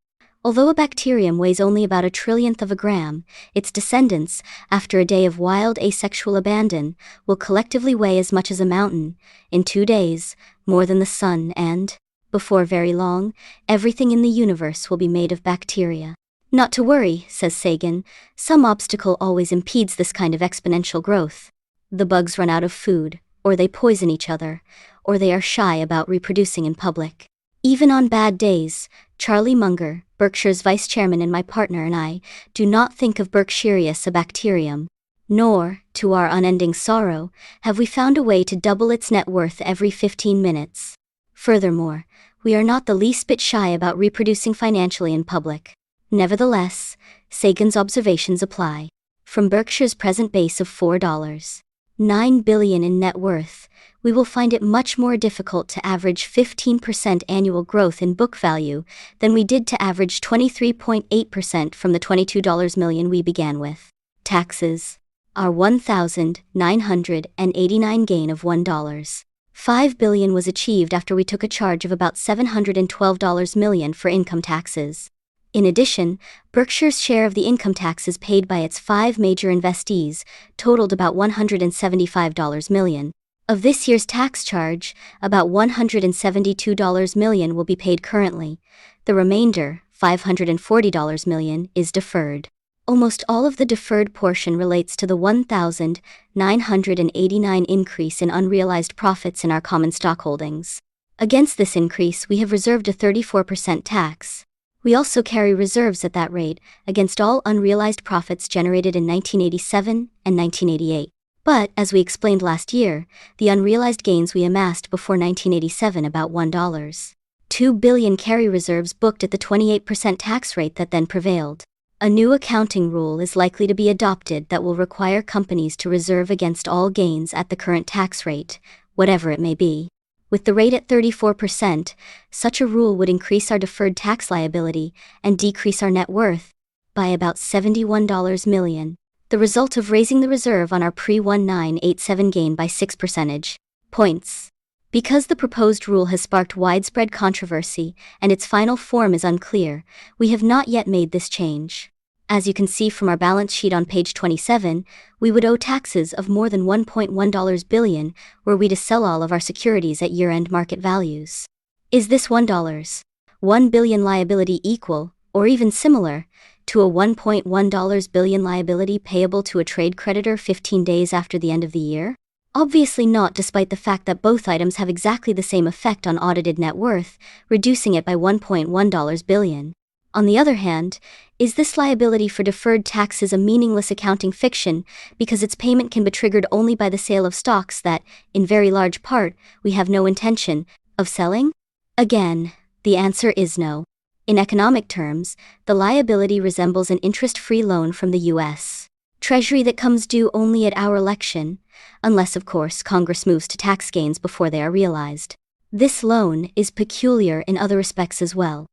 Although a bacterium weighs only about 1/trillionth of a gram, its descendants, after a day of wild asexual abandon, will collectively weigh as much as a mountain, in 2 days, more than the sun, and, before very long, everything in the universe will be made of bacteria. Not to worry, says Sagan, some obstacle always impedes this kind of exponential growth. The bugs run out of food, or they poison each other, or they are shy about reproducing in public. Even on bad days, Charlie Munger, Berkshire's vice chairman and my partner, and I do not think of Berkshire as a bacterium. Nor, to our unending sorrow, have we found a way to double its net worth every 15 minutes. Furthermore, we are not the least bit shy about reproducing financially in public. Nevertheless, Sagan's observations apply. From Berkshire's present base of $4.9 billion in net worth, we will find it much more difficult to average 15% annual growth in book value than we did to average 23.8% from the $22 million we began with. Taxes. Our $1,989 gain of $1.5 billion was achieved after we took a charge of about $712 million for income taxes. In addition, Berkshire's share of the income taxes paid by its 5 major investees totaled about $175 million. Of this year's tax charge, about $172 million will be paid currently. The remainder, $540 million, is deferred. Almost all of the deferred portion relates to the $1,989 increase in unrealized profits in our common stock holdings. Against this increase, we have reserved a 34% tax. We also carry reserves at that rate against all unrealized profits generated in 1987 and 1988. But, as we explained last year, the unrealized gains we amassed before 1987, about $1.2 billion, carry reserves booked at the 28% tax rate that then prevailed. A new accounting rule is likely to be adopted that will require companies to reserve against all gains at the current tax rate, whatever it may be. With the rate at 34%, such a rule would increase our deferred tax liability and decrease our net worth by about $71 million, the result of raising the reserve on our pre-1987 gain by 6 percentage points. Because the proposed rule has sparked widespread controversy and its final form is unclear, we have not yet made this change. As you can see from our balance sheet on page 27, we would owe taxes of more than $1.1 billion were we to sell all of our securities at year-end market values. Is this $1 billion liability equal, or even similar, to a $1.1 billion liability payable to a trade creditor 15 days after the end of the year? Obviously not, despite the fact that both items have exactly the same effect on audited net worth, reducing it by $1.1 billion. On the other hand, is this liability for deferred taxes a meaningless accounting fiction because its payment can be triggered only by the sale of stocks that, in very large part, we have no intention of selling? Again, the answer is no. In economic terms, the liability resembles an interest-free loan from the U.S. Treasury that comes due only at our election, unless of course Congress moves to tax gains before they are realized. This loan is peculiar in other respects as well.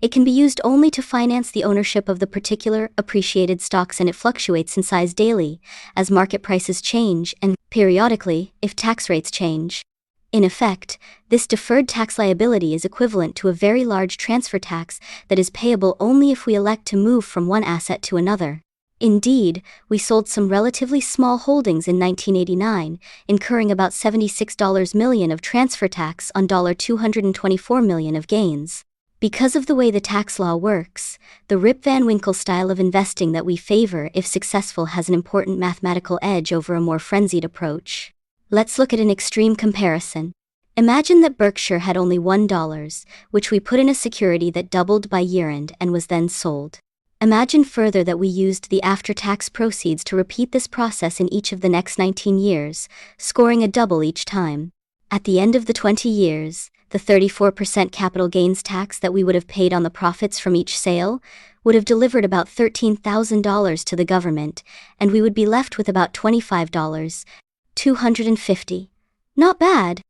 It can be used only to finance the ownership of the particular appreciated stocks, and it fluctuates in size daily as market prices change and, periodically, if tax rates change. In effect, this deferred tax liability is equivalent to a very large transfer tax that is payable only if we elect to move from one asset to another. Indeed, we sold some relatively small holdings in 1989, incurring about $76 million of transfer tax on $224 million of gains. Because of the way the tax law works, the Rip Van Winkle style of investing that we favor, if successful, has an important mathematical edge over a more frenzied approach. Let's look at an extreme comparison. Imagine that Berkshire had only $1, which we put in a security that doubled by year-end and was then sold. Imagine further that we used the after-tax proceeds to repeat this process in each of the next 19 years, scoring a double each time. At the end of the 20 years, the 34% capital gains tax that we would have paid on the profits from each sale would have delivered about $13,000 to the government, and we would be left with about $25,250. Not bad.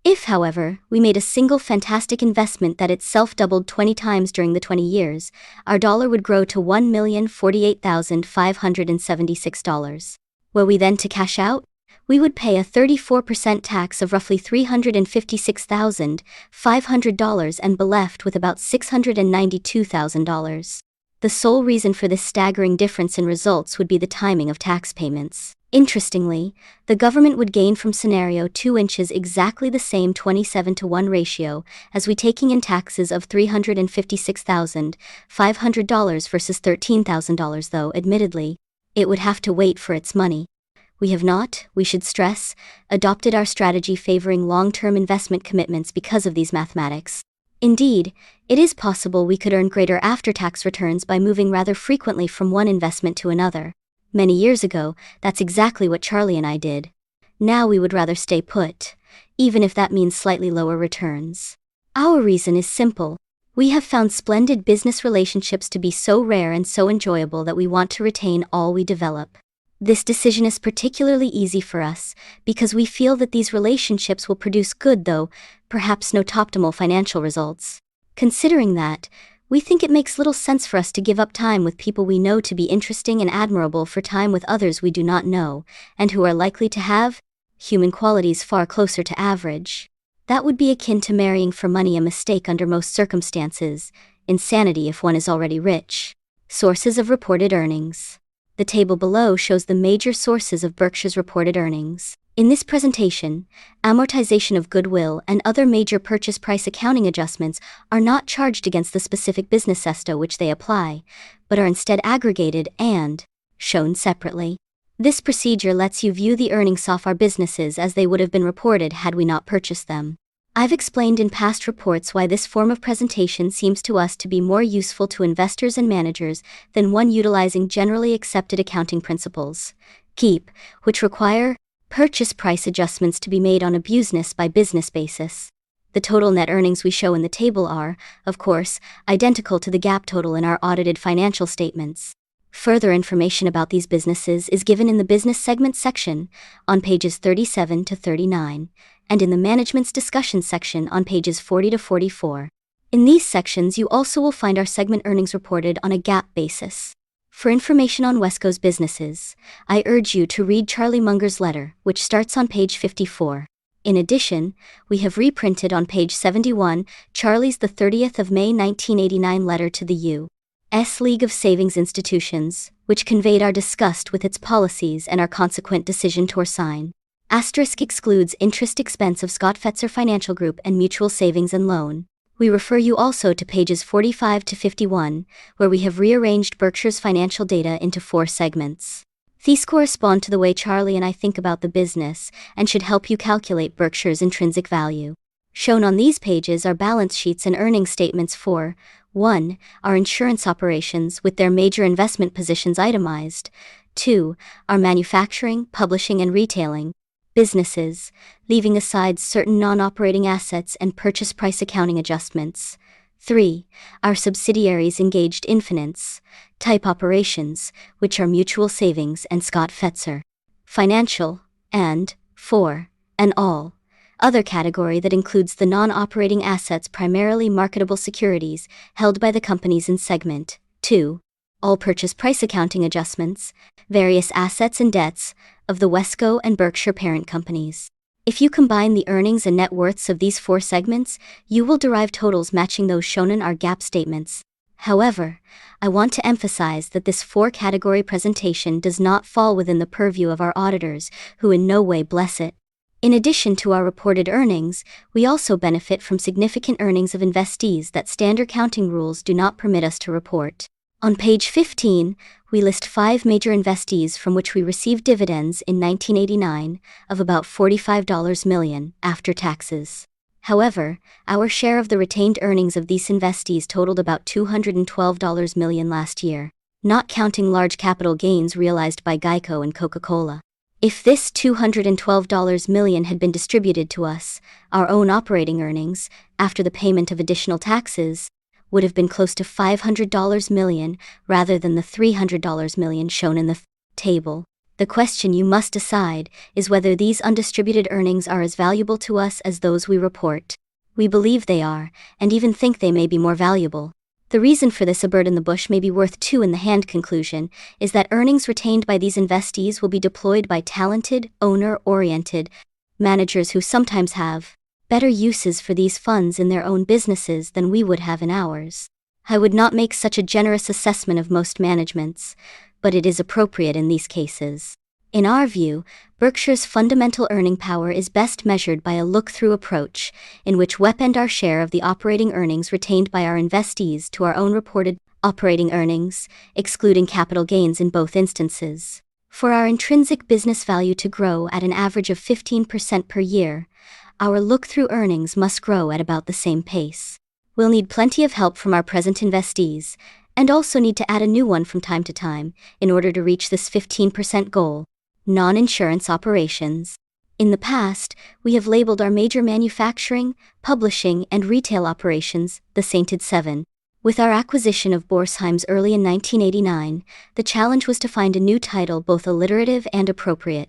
If, however, we made a single fantastic investment that itself doubled 20 times during the 20 years, our dollar would grow to $1,048,576. Were we then to cash out, we would pay a 34% tax of roughly $356,500 and be left with about $692,000. The sole reason for this staggering difference in results would be the timing of tax payments. Interestingly, the government would gain from scenario 2 inches exactly the same 27-to-1 ratio as we taking in taxes of $356,500 versus $13,000, though, admittedly, it would have to wait for its money. We have not, we should stress, adopted our strategy favoring long-term investment commitments because of these mathematics. Indeed, it is possible we could earn greater after-tax returns by moving rather frequently from one investment to another. Many years ago, that's exactly what Charlie and I did. Now we would rather stay put, even if that means slightly lower returns. Our reason is simple. We have found splendid business relationships to be so rare and so enjoyable that we want to retain all we develop. This decision is particularly easy for us because we feel that these relationships will produce good, though perhaps not optimal financial results. Considering that, we think it makes little sense for us to give up time with people we know to be interesting and admirable for time with others we do not know, and who are likely to have human qualities far closer to average. That would be akin to marrying for money, a mistake under most circumstances, insanity if one is already rich. Sources of reported earnings. The table below shows the major sources of Berkshire's reported earnings. In this presentation, amortization of goodwill and other major purchase price accounting adjustments are not charged against the specific business to which they apply, but are instead aggregated and shown separately. This procedure lets you view the earnings of our businesses as they would have been reported had we not purchased them. I've explained in past reports why this form of presentation seems to us to be more useful to investors and managers than one utilizing generally accepted accounting principles, GAAP, which require purchase price adjustments to be made on a business-by-business basis. The total net earnings we show in the table are, of course, identical to the GAAP total in our audited financial statements. Further information about these businesses is given in the Business Segment section on pages 37 to 39, and in the Management's Discussion section on pages 40 to 44. In these sections you also will find our segment earnings reported on a GAAP basis. For information on Wesco's businesses, I urge you to read Charlie Munger's letter, which starts on page 54. In addition, we have reprinted on page 71 Charlie's the 30th of May 1989 letter to the U.S. League of Savings Institutions, which conveyed our disgust with its policies and our consequent decision to resign. Asterisk excludes interest expense of Scott Fetzer Financial Group and Mutual Savings and Loan. We refer you also to pages 45 to 51, where we have rearranged Berkshire's financial data into 4 segments. These correspond to the way Charlie and I think about the business and should help you calculate Berkshire's intrinsic value. Shown on these pages are balance sheets and earnings statements for 1. Our insurance operations with their major investment positions itemized. 2. Our manufacturing, publishing and retailing businesses, leaving aside certain non-operating assets and purchase price accounting adjustments. 3. Our subsidiaries engaged in finance type operations, which are Mutual Savings and Scott Fetzer Financial, and 4. An all other category that includes the non-operating assets, primarily marketable securities, held by the companies in segment 2. All purchase price accounting adjustments, various assets and debts of the Wesco and Berkshire parent companies. If you combine the earnings and net worths of these 4 segments, you will derive totals matching those shown in our GAAP statements. However, I want to emphasize that this 4-category presentation does not fall within the purview of our auditors, who in no way bless it. In addition to our reported earnings, we also benefit from significant earnings of investees that standard accounting rules do not permit us to report. On page 15, we list 5 major investees from which we received dividends in 1989 of about $45 million after taxes. However, our share of the retained earnings of these investees totaled about $212 million last year, not counting large capital gains realized by Geico and Coca-Cola. If this $212 million had been distributed to us, our own operating earnings, after the payment of additional taxes, would have been close to $500 million rather than the $300 million shown in the table. The question you must decide is whether these undistributed earnings are as valuable to us as those we report. We believe they are, and even think they may be more valuable. The reason for this "a bird in the bush may be worth two in the hand" conclusion is that earnings retained by these investees will be deployed by talented, owner-oriented managers who sometimes have better uses for these funds in their own businesses than we would have in ours. I would not make such a generous assessment of most managements, but it is appropriate in these cases. In our view, Berkshire's fundamental earning power is best measured by a look-through approach, in which we append our share of the operating earnings retained by our investees to our own reported operating earnings, excluding capital gains in both instances. For our intrinsic business value to grow at an average of 15% per year, our look-through earnings must grow at about the same pace. We'll need plenty of help from our present investees, and also need to add a new one from time to time, in order to reach this 15% goal. Non-insurance operations. In the past, we have labeled our major manufacturing, publishing, and retail operations the Sainted Seven. With our acquisition of Borsheim's early in 1989, the challenge was to find a new title both alliterative and appropriate.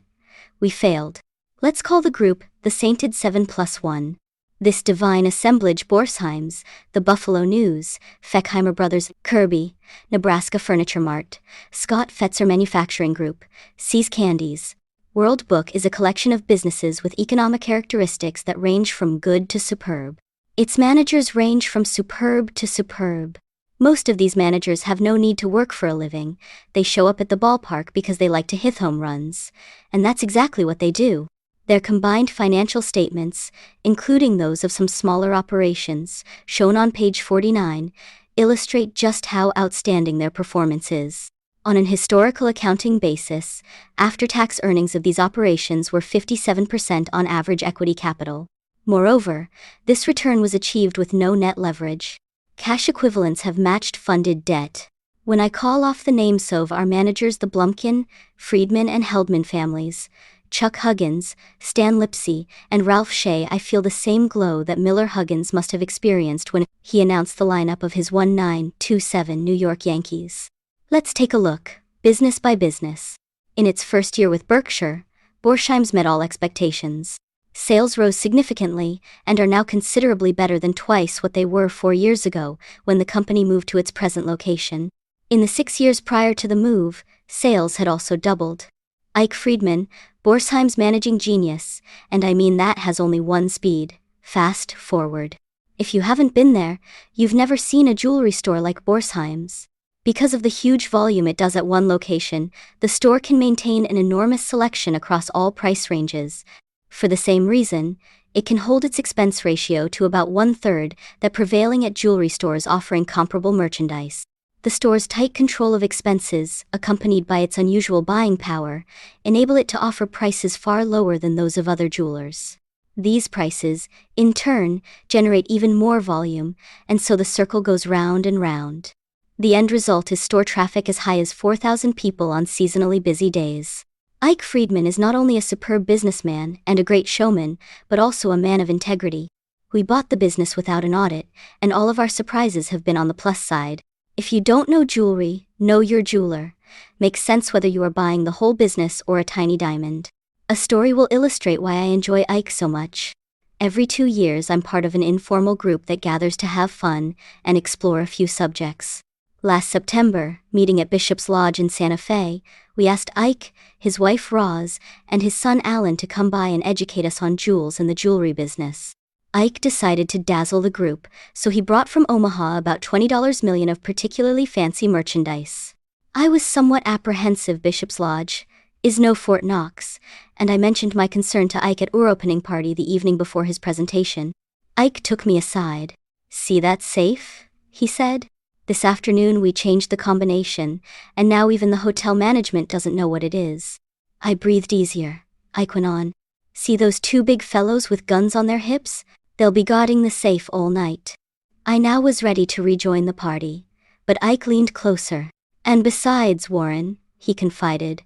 We failed. Let's call the group the Sainted Seven plus one. This divine assemblage: Borsheim's, the Buffalo News, Feckheimer Brothers, Kirby, Nebraska Furniture Mart, Scott Fetzer Manufacturing Group, See's Candies. World Book is a collection of businesses with economic characteristics that range from good to superb. Its managers range from superb to superb. Most of these managers have no need to work for a living. They show up at the ballpark because they like to hit home runs. And that's exactly what they do. Their combined financial statements, including those of some smaller operations, shown on page 49, illustrate just how outstanding their performance is. On an historical accounting basis, after-tax earnings of these operations were 57% on average equity capital. Moreover, this return was achieved with no net leverage. Cash equivalents have matched funded debt. When I call off the names of our managers, the Blumkin, Friedman, and Heldman families, Chuck Huggins, Stan Lipsey, and Ralph Shea, I feel the same glow that Miller Huggins must have experienced when he announced the lineup of his 1927 New York Yankees. Let's take a look, business by business. In its first year with Berkshire, Borsheim's met all expectations. Sales rose significantly and are now considerably better than twice what they were 4 years ago when the company moved to its present location. In the 6 years prior to the move, sales had also doubled. Ike Friedman, Borsheim's managing genius, and I mean that has only one speed: fast forward. If you haven't been there, you've never seen a jewelry store like Borsheim's. Because of the huge volume it does at one location, the store can maintain an enormous selection across all price ranges. For the same reason, it can hold its expense ratio to about 1/3 that prevailing at jewelry stores offering comparable merchandise. The store's tight control of expenses, accompanied by its unusual buying power, enable it to offer prices far lower than those of other jewelers. These prices, in turn, generate even more volume, and so the circle goes round and round. The end result is store traffic as high as 4,000 people on seasonally busy days. Ike Friedman is not only a superb businessman and a great showman, but also a man of integrity. We bought the business without an audit, and all of our surprises have been on the plus side. If you don't know jewelry, know your jeweler. Makes sense whether you are buying the whole business or a tiny diamond. A story will illustrate why I enjoy Ike so much. Every 2 years I'm part of an informal group that gathers to have fun and explore a few subjects. Last September, meeting at Bishop's Lodge in Santa Fe, we asked Ike, his wife Roz, and his son Alan to come by and educate us on jewels and the jewelry business. Ike decided to dazzle the group, so he brought from Omaha about $20 million of particularly fancy merchandise. I was somewhat apprehensive. Bishop's Lodge is no Fort Knox, and I mentioned my concern to Ike at our opening party the evening before his presentation. Ike took me aside. "See that safe?" he said. "This afternoon we changed the combination, and now even the hotel management doesn't know what it is." I breathed easier. Ike went on. "See those 2 big fellows with guns on their hips? They'll be guarding the safe all night." I now was ready to rejoin the party, but Ike leaned closer. "And besides, Warren," he confided,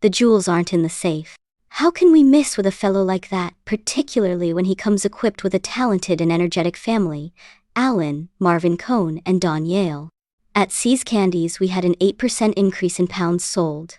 "the jewels aren't in the safe. How can we miss with a fellow like that, particularly when he comes equipped with a talented and energetic family? Alan, Marvin Cohn, and Don Yale." At See's Candies we had an 8% increase in pounds sold.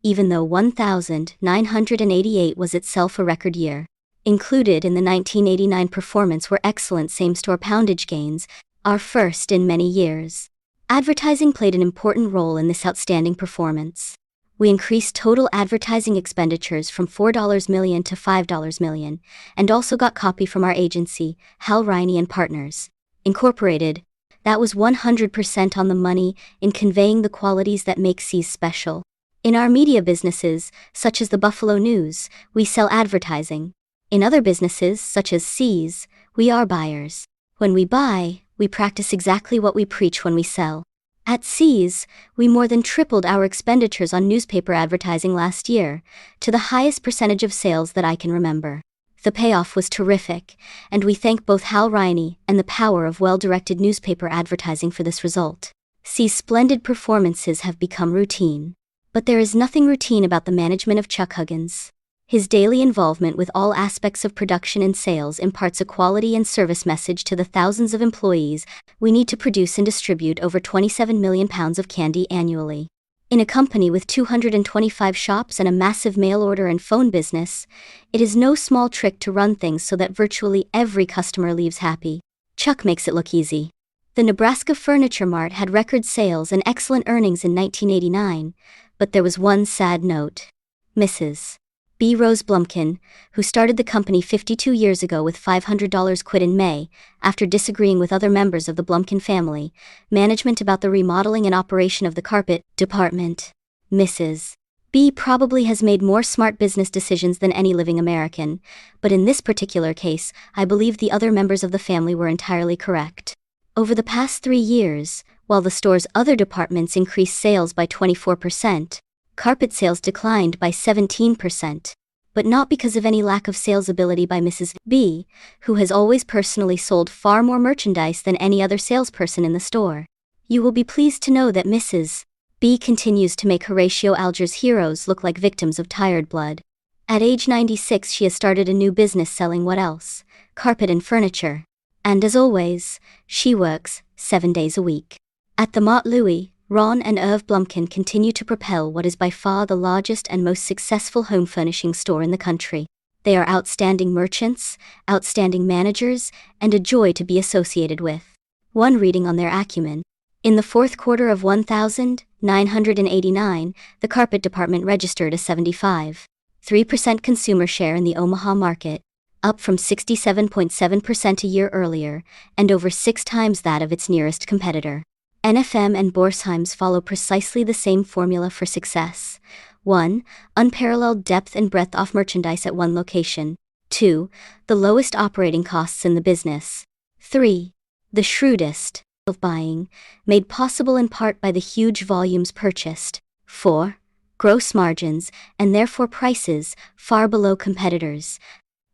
even though 1,988 was itself a record year. Included in the 1989 performance were excellent same-store poundage gains, our first in many years. Advertising played an important role in this outstanding performance. We increased total advertising expenditures from $4 million to $5 million, and also got copy from our agency, Hal Riney and Partners, Incorporated. That was 100% on the money in conveying the qualities that make See's special. In our media businesses, such as the Buffalo News, we sell advertising. In other businesses, such as See's, we are buyers. When we buy, we practice exactly what we preach when we sell. At See's, we more than tripled our expenditures on newspaper advertising last year, to the highest percentage of sales that I can remember. The payoff was terrific, and we thank both Hal Riney and the power of well-directed newspaper advertising for this result. See's splendid performances have become routine. But there is nothing routine about the management of Chuck Huggins. His daily involvement with all aspects of production and sales imparts a quality and service message to the thousands of employees we need to produce and distribute over 27 million pounds of candy annually. In a company with 225 shops and a massive mail order and phone business, it is no small trick to run things so that virtually every customer leaves happy. Chuck makes it look easy. The Nebraska Furniture Mart had record sales and excellent earnings in 1989, but there was one sad note. Mrs. B. Rose Blumkin, who started the company 52 years ago with $500 quit in May, after disagreeing with other members of the Blumkin family, management about the remodeling and operation of the carpet department. Mrs. B. probably has made more smart business decisions than any living American, but in this particular case, I believe the other members of the family were entirely correct. Over the past 3 years, while the store's other departments increased sales by 24%, carpet sales declined by 17%, but not because of any lack of sales ability by Mrs. B., who has always personally sold far more merchandise than any other salesperson in the store. You will be pleased to know that Mrs. B. continues to make Horatio Alger's heroes look like victims of tired blood. At age 96 she has started a new business selling what else? Carpet and furniture. And as always, she works 7 days a week. At the Mart, Louis, Ron and Irv Blumkin continue to propel what is by far the largest and most successful home furnishing store in the country. They are outstanding merchants, outstanding managers, and a joy to be associated with. One reading on their acumen. In the fourth quarter of 1989, the carpet department registered a 75.3% consumer share in the Omaha market, up from 67.7% a year earlier, and over 6 times that of its nearest competitor. NFM and Borsheim's follow precisely the same formula for success. 1. Unparalleled depth and breadth of merchandise at one location. 2. The lowest operating costs in the business. 3. The shrewdest of buying, made possible in part by the huge volumes purchased. 4. Gross margins, and therefore prices, far below competitors.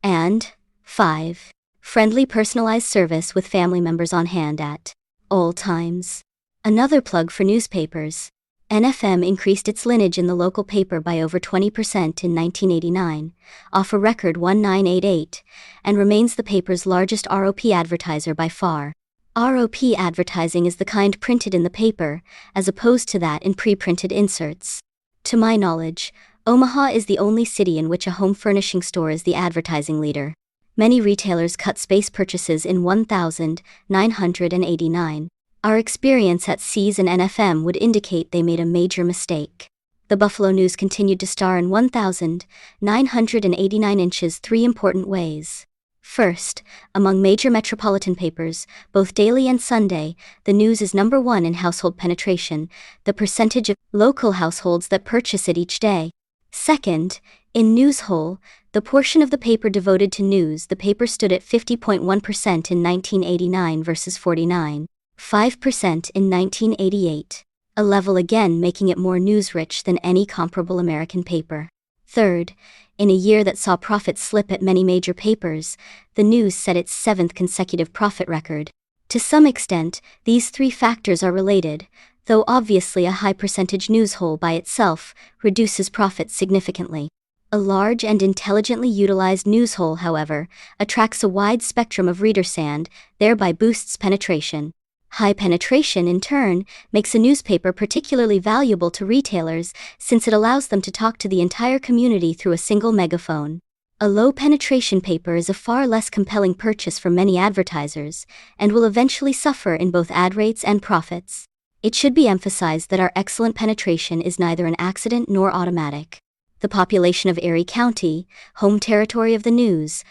And 5. Friendly personalized service with family members on hand at all times. Another plug for newspapers. NFM increased its lineage in the local paper by over 20% in 1989, off a record 1988, and remains the paper's largest ROP advertiser by far. ROP advertising is the kind printed in the paper, as opposed to that in pre-printed inserts. To my knowledge, Omaha is the only city in which a home furnishing store is the advertising leader. Many retailers cut space purchases in 1989. Our experience at See's and NFM would indicate they made a major mistake. The Buffalo News continued to star in 1989 inches 3 important ways. First, among major metropolitan papers, both daily and Sunday, the News is number 1 in household penetration, the percentage of local households that purchase it each day. Second, in Newshole, the portion of the paper devoted to news, the paper stood at 50.1% in 1989 versus 49.5% in 1988, a level again making it more news-rich than any comparable American paper. Third, in a year that saw profits slip at many major papers, the News set its 7th consecutive profit record. To some extent, these 3 factors are related, though obviously a high percentage Newshole by itself reduces profits significantly. A large and intelligently utilized Newshole, however, attracts a wide spectrum of reader sand, thereby boosts penetration. High penetration, in turn, makes a newspaper particularly valuable to retailers since it allows them to talk to the entire community through a single megaphone. A low-penetration paper is a far less compelling purchase for many advertisers and will eventually suffer in both ad rates and profits. It should be emphasized that our excellent penetration is neither an accident nor automatic. The population of Erie County, home territory of the News,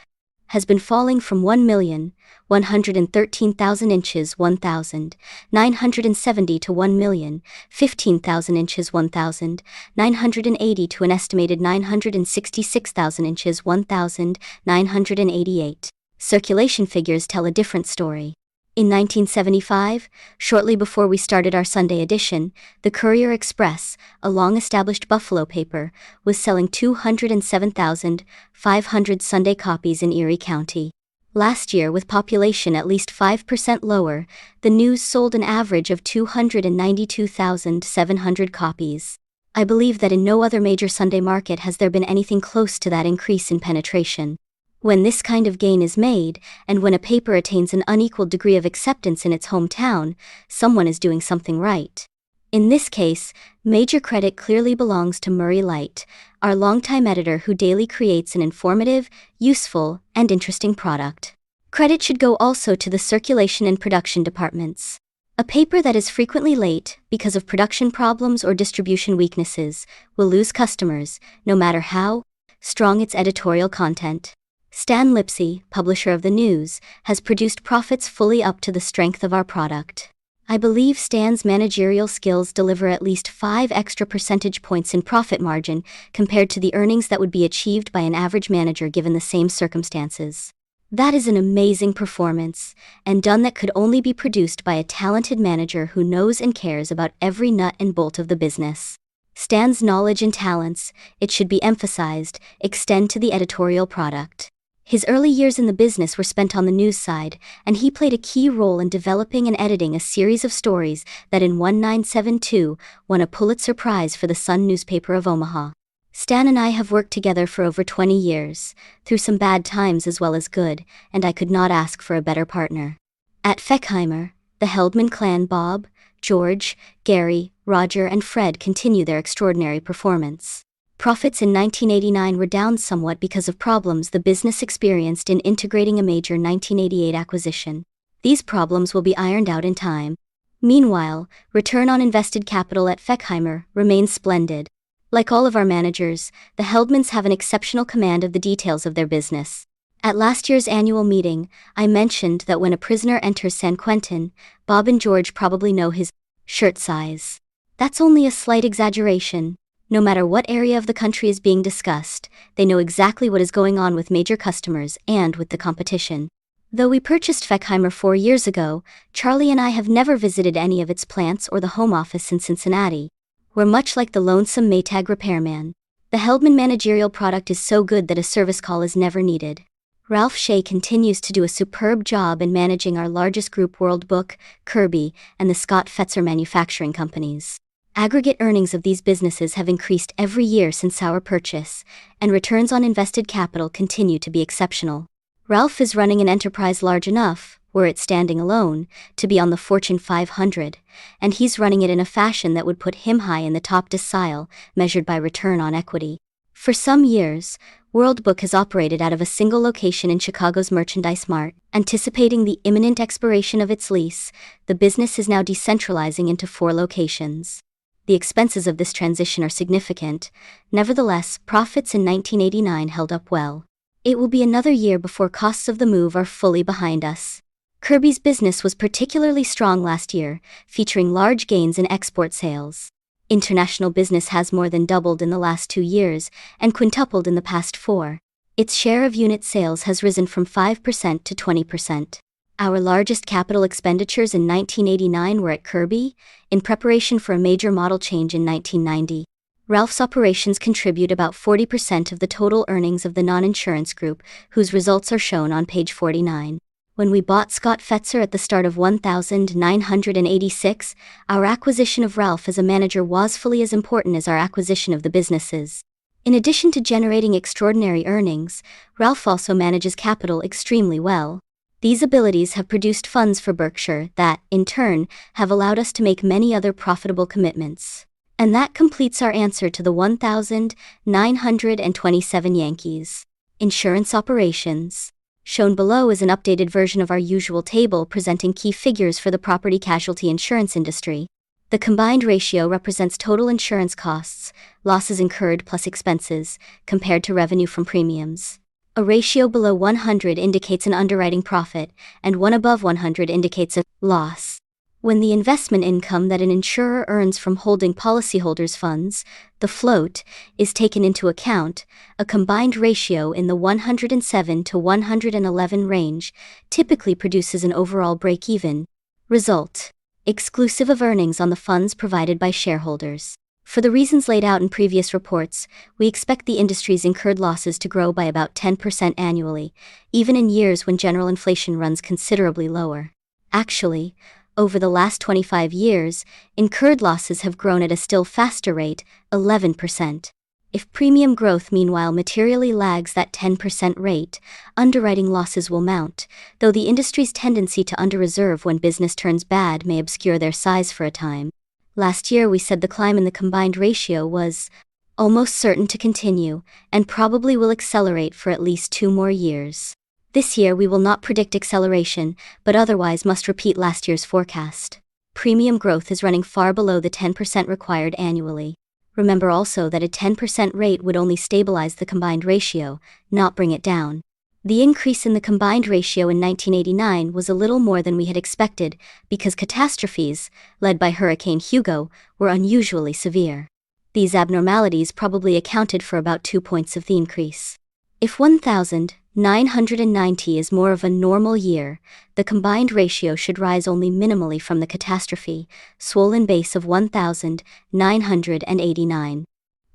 has been falling from 1,113,000 inches 1,970 to 1,015,000 inches 1,980 to an estimated 966,000 inches 1,988. Circulation figures tell a different story. In 1975, shortly before we started our Sunday edition, the Courier Express, a long-established Buffalo paper, was selling 207,500 Sunday copies in Erie County. Last year, with population at least 5% lower, the News sold an average of 292,700 copies. I believe that in no other major Sunday market has there been anything close to that increase in penetration. When this kind of gain is made, and when a paper attains an unequal degree of acceptance in its hometown, someone is doing something right. In this case, major credit clearly belongs to Murray Light, our longtime editor who daily creates an informative, useful, and interesting product. Credit should go also to the circulation and production departments. A paper that is frequently late because of production problems or distribution weaknesses will lose customers, no matter how strong its editorial content. Stan Lipsey, publisher of the News, has produced profits fully up to the strength of our product. I believe Stan's managerial skills deliver at least 5 extra percentage points in profit margin compared to the earnings that would be achieved by an average manager given the same circumstances. That is an amazing performance, and done that could only be produced by a talented manager who knows and cares about every nut and bolt of the business. Stan's knowledge and talents, it should be emphasized, extend to the editorial product. His early years in the business were spent on the news side, and he played a key role in developing and editing a series of stories that in 1972 won a Pulitzer Prize for the Sun newspaper of Omaha. Stan and I have worked together for over 20 years, through some bad times as well as good, and I could not ask for a better partner. At Feckheimer, the Heldman clan Bob, George, Gary, Roger and Fred continue their extraordinary performance. Profits in 1989 were down somewhat because of problems the business experienced in integrating a major 1988 acquisition. These problems will be ironed out in time. Meanwhile, return on invested capital at Feckheimer remains splendid. Like all of our managers, the Heldmans have an exceptional command of the details of their business. At last year's annual meeting, I mentioned that when a prisoner enters San Quentin, Bob and George probably know his shirt size. That's only a slight exaggeration. No matter what area of the country is being discussed, they know exactly what is going on with major customers and with the competition. Though we purchased Feckheimer 4 years ago, Charlie and I have never visited any of its plants or the home office in Cincinnati. We're much like the lonesome Maytag repairman. The Heldman managerial product is so good that a service call is never needed. Ralph Shea continues to do a superb job in managing our largest group World Book, Kirby, and the Scott Fetzer manufacturing companies. Aggregate earnings of these businesses have increased every year since our purchase, and returns on invested capital continue to be exceptional. Ralph is running an enterprise large enough, were it standing alone, to be on the Fortune 500, and he's running it in a fashion that would put him high in the top decile, measured by return on equity. For some years, World Book has operated out of a single location in Chicago's Merchandise Mart. Anticipating the imminent expiration of its lease, the business is now decentralizing into 4 locations. The expenses of this transition are significant. Nevertheless, profits in 1989 held up well. It will be another year before costs of the move are fully behind us. Kirby's business was particularly strong last year, featuring large gains in export sales. International business has more than doubled in the last 2 years and quintupled in the past 4. Its share of unit sales has risen from 5% to 20%. Our largest capital expenditures in 1989 were at Kirby, in preparation for a major model change in 1990. Ralph's operations contribute about 40% of the total earnings of the non-insurance group, whose results are shown on page 49. When we bought Scott Fetzer at the start of 1986, our acquisition of Ralph as a manager was fully as important as our acquisition of the businesses. In addition to generating extraordinary earnings, Ralph also manages capital extremely well. These abilities have produced funds for Berkshire that, in turn, have allowed us to make many other profitable commitments. And that completes our answer to the 1,927 Yankees. Insurance operations. Shown below is an updated version of our usual table presenting key figures for the property casualty insurance industry. The combined ratio represents total insurance costs, losses incurred plus expenses, compared to revenue from premiums. A ratio below 100 indicates an underwriting profit, and one above 100 indicates a loss. When the investment income that an insurer earns from holding policyholders' funds, the float, is taken into account, a combined ratio in the 107 to 111 range typically produces an overall break-even result, exclusive of earnings on the funds provided by shareholders. For the reasons laid out in previous reports, we expect the industry's incurred losses to grow by about 10% annually, even in years when general inflation runs considerably lower. Actually, over the last 25 years, incurred losses have grown at a still faster rate, 11%. If premium growth meanwhile materially lags that 10% rate, underwriting losses will mount, though the industry's tendency to under-reserve when business turns bad may obscure their size for a time. Last year we said the climb in the combined ratio was almost certain to continue, and probably will accelerate for at least 2 more years. This year we will not predict acceleration, but otherwise must repeat last year's forecast. Premium growth is running far below the 10% required annually. Remember also that a 10% rate would only stabilize the combined ratio, not bring it down. The increase in the combined ratio in 1989 was a little more than we had expected because catastrophes, led by Hurricane Hugo, were unusually severe. These abnormalities probably accounted for about 2 points of the increase. If 1,990 is more of a normal year, the combined ratio should rise only minimally from the catastrophe, swollen base of 1,989.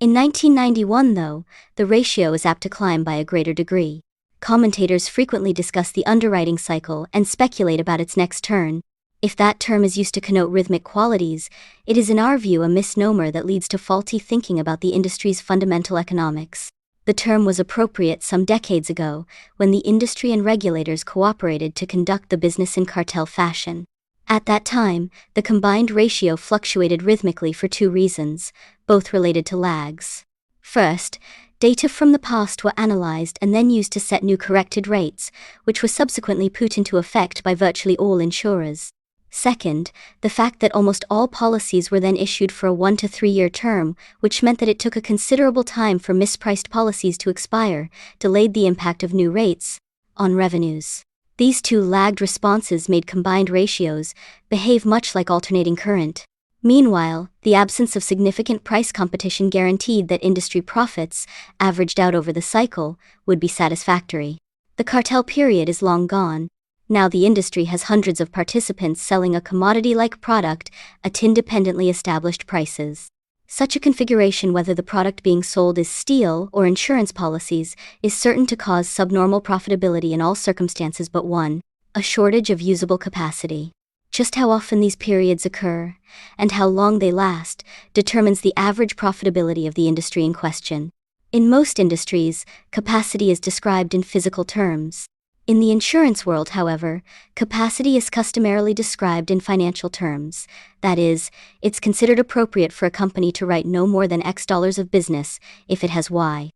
In 1991, though, the ratio is apt to climb by a greater degree. Commentators frequently discuss the underwriting cycle and speculate about its next turn. If that term is used to connote rhythmic qualities, it is in our view a misnomer that leads to faulty thinking about the industry's fundamental economics. The term was appropriate some decades ago, when the industry and regulators cooperated to conduct the business in cartel fashion. At that time, the combined ratio fluctuated rhythmically for 2 reasons, both related to lags. First, data from the past were analyzed and then used to set new corrected rates, which were subsequently put into effect by virtually all insurers. Second, the fact that almost all policies were then issued for a 1 to 3 year term, which meant that it took a considerable time for mispriced policies to expire, delayed the impact of new rates on revenues. These 2 lagged responses made combined ratios behave much like alternating current. Meanwhile, the absence of significant price competition guaranteed that industry profits, averaged out over the cycle, would be satisfactory. The cartel period is long gone. Now the industry has hundreds of participants selling a commodity-like product at independently established prices. Such a configuration, whether the product being sold is steel or insurance policies, is certain to cause subnormal profitability in all circumstances but one: a shortage of usable capacity. Just how often these periods occur, and how long they last, determines the average profitability of the industry in question. In most industries, capacity is described in physical terms. In the insurance world, however, capacity is customarily described in financial terms. That is, it's considered appropriate for a company to write no more than X dollars of business if it has Y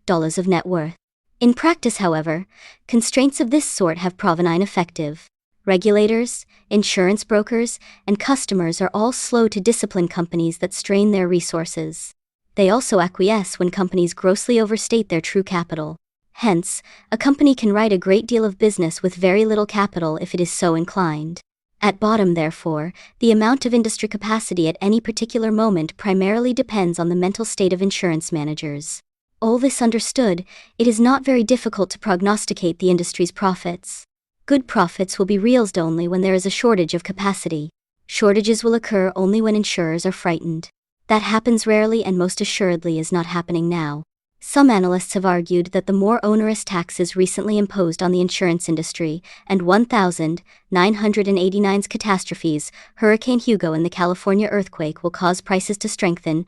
dollars of net worth. In practice, however, constraints of this sort have proven ineffective. Regulators, insurance brokers, and customers are all slow to discipline companies that strain their resources. They also acquiesce when companies grossly overstate their true capital. Hence, a company can write a great deal of business with very little capital if it is so inclined. At bottom, therefore, the amount of industry capacity at any particular moment primarily depends on the mental state of insurance managers. All this understood, it is not very difficult to prognosticate the industry's profits. Good profits will be realized only when there is a shortage of capacity. Shortages will occur only when insurers are frightened. That happens rarely and most assuredly is not happening now. Some analysts have argued that the more onerous taxes recently imposed on the insurance industry, and 1,989's catastrophes, Hurricane Hugo and the California earthquake, will cause prices to strengthen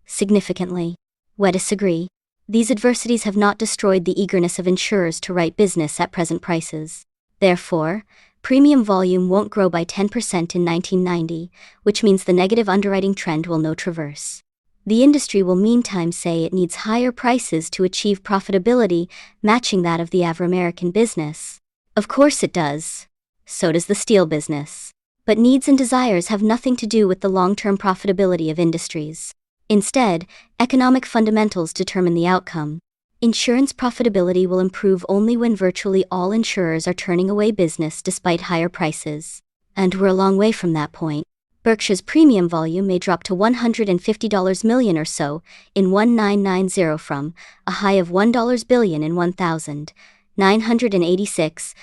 significantly. We disagree. These adversities have not destroyed the eagerness of insurers to write business at present prices. Therefore, premium volume won't grow by 10% in 1990, which means the negative underwriting trend will no traverse. The industry will meantime say it needs higher prices to achieve profitability matching that of the Afro-American business. Of course it does. So does the steel business. But needs and desires have nothing to do with the long-term profitability of industries. Instead, economic fundamentals determine the outcome. Insurance profitability will improve only when virtually all insurers are turning away business despite higher prices. And we're a long way from that point. Berkshire's premium volume may drop to $150 million or so in 1990 from a high of $1 billion in 1986,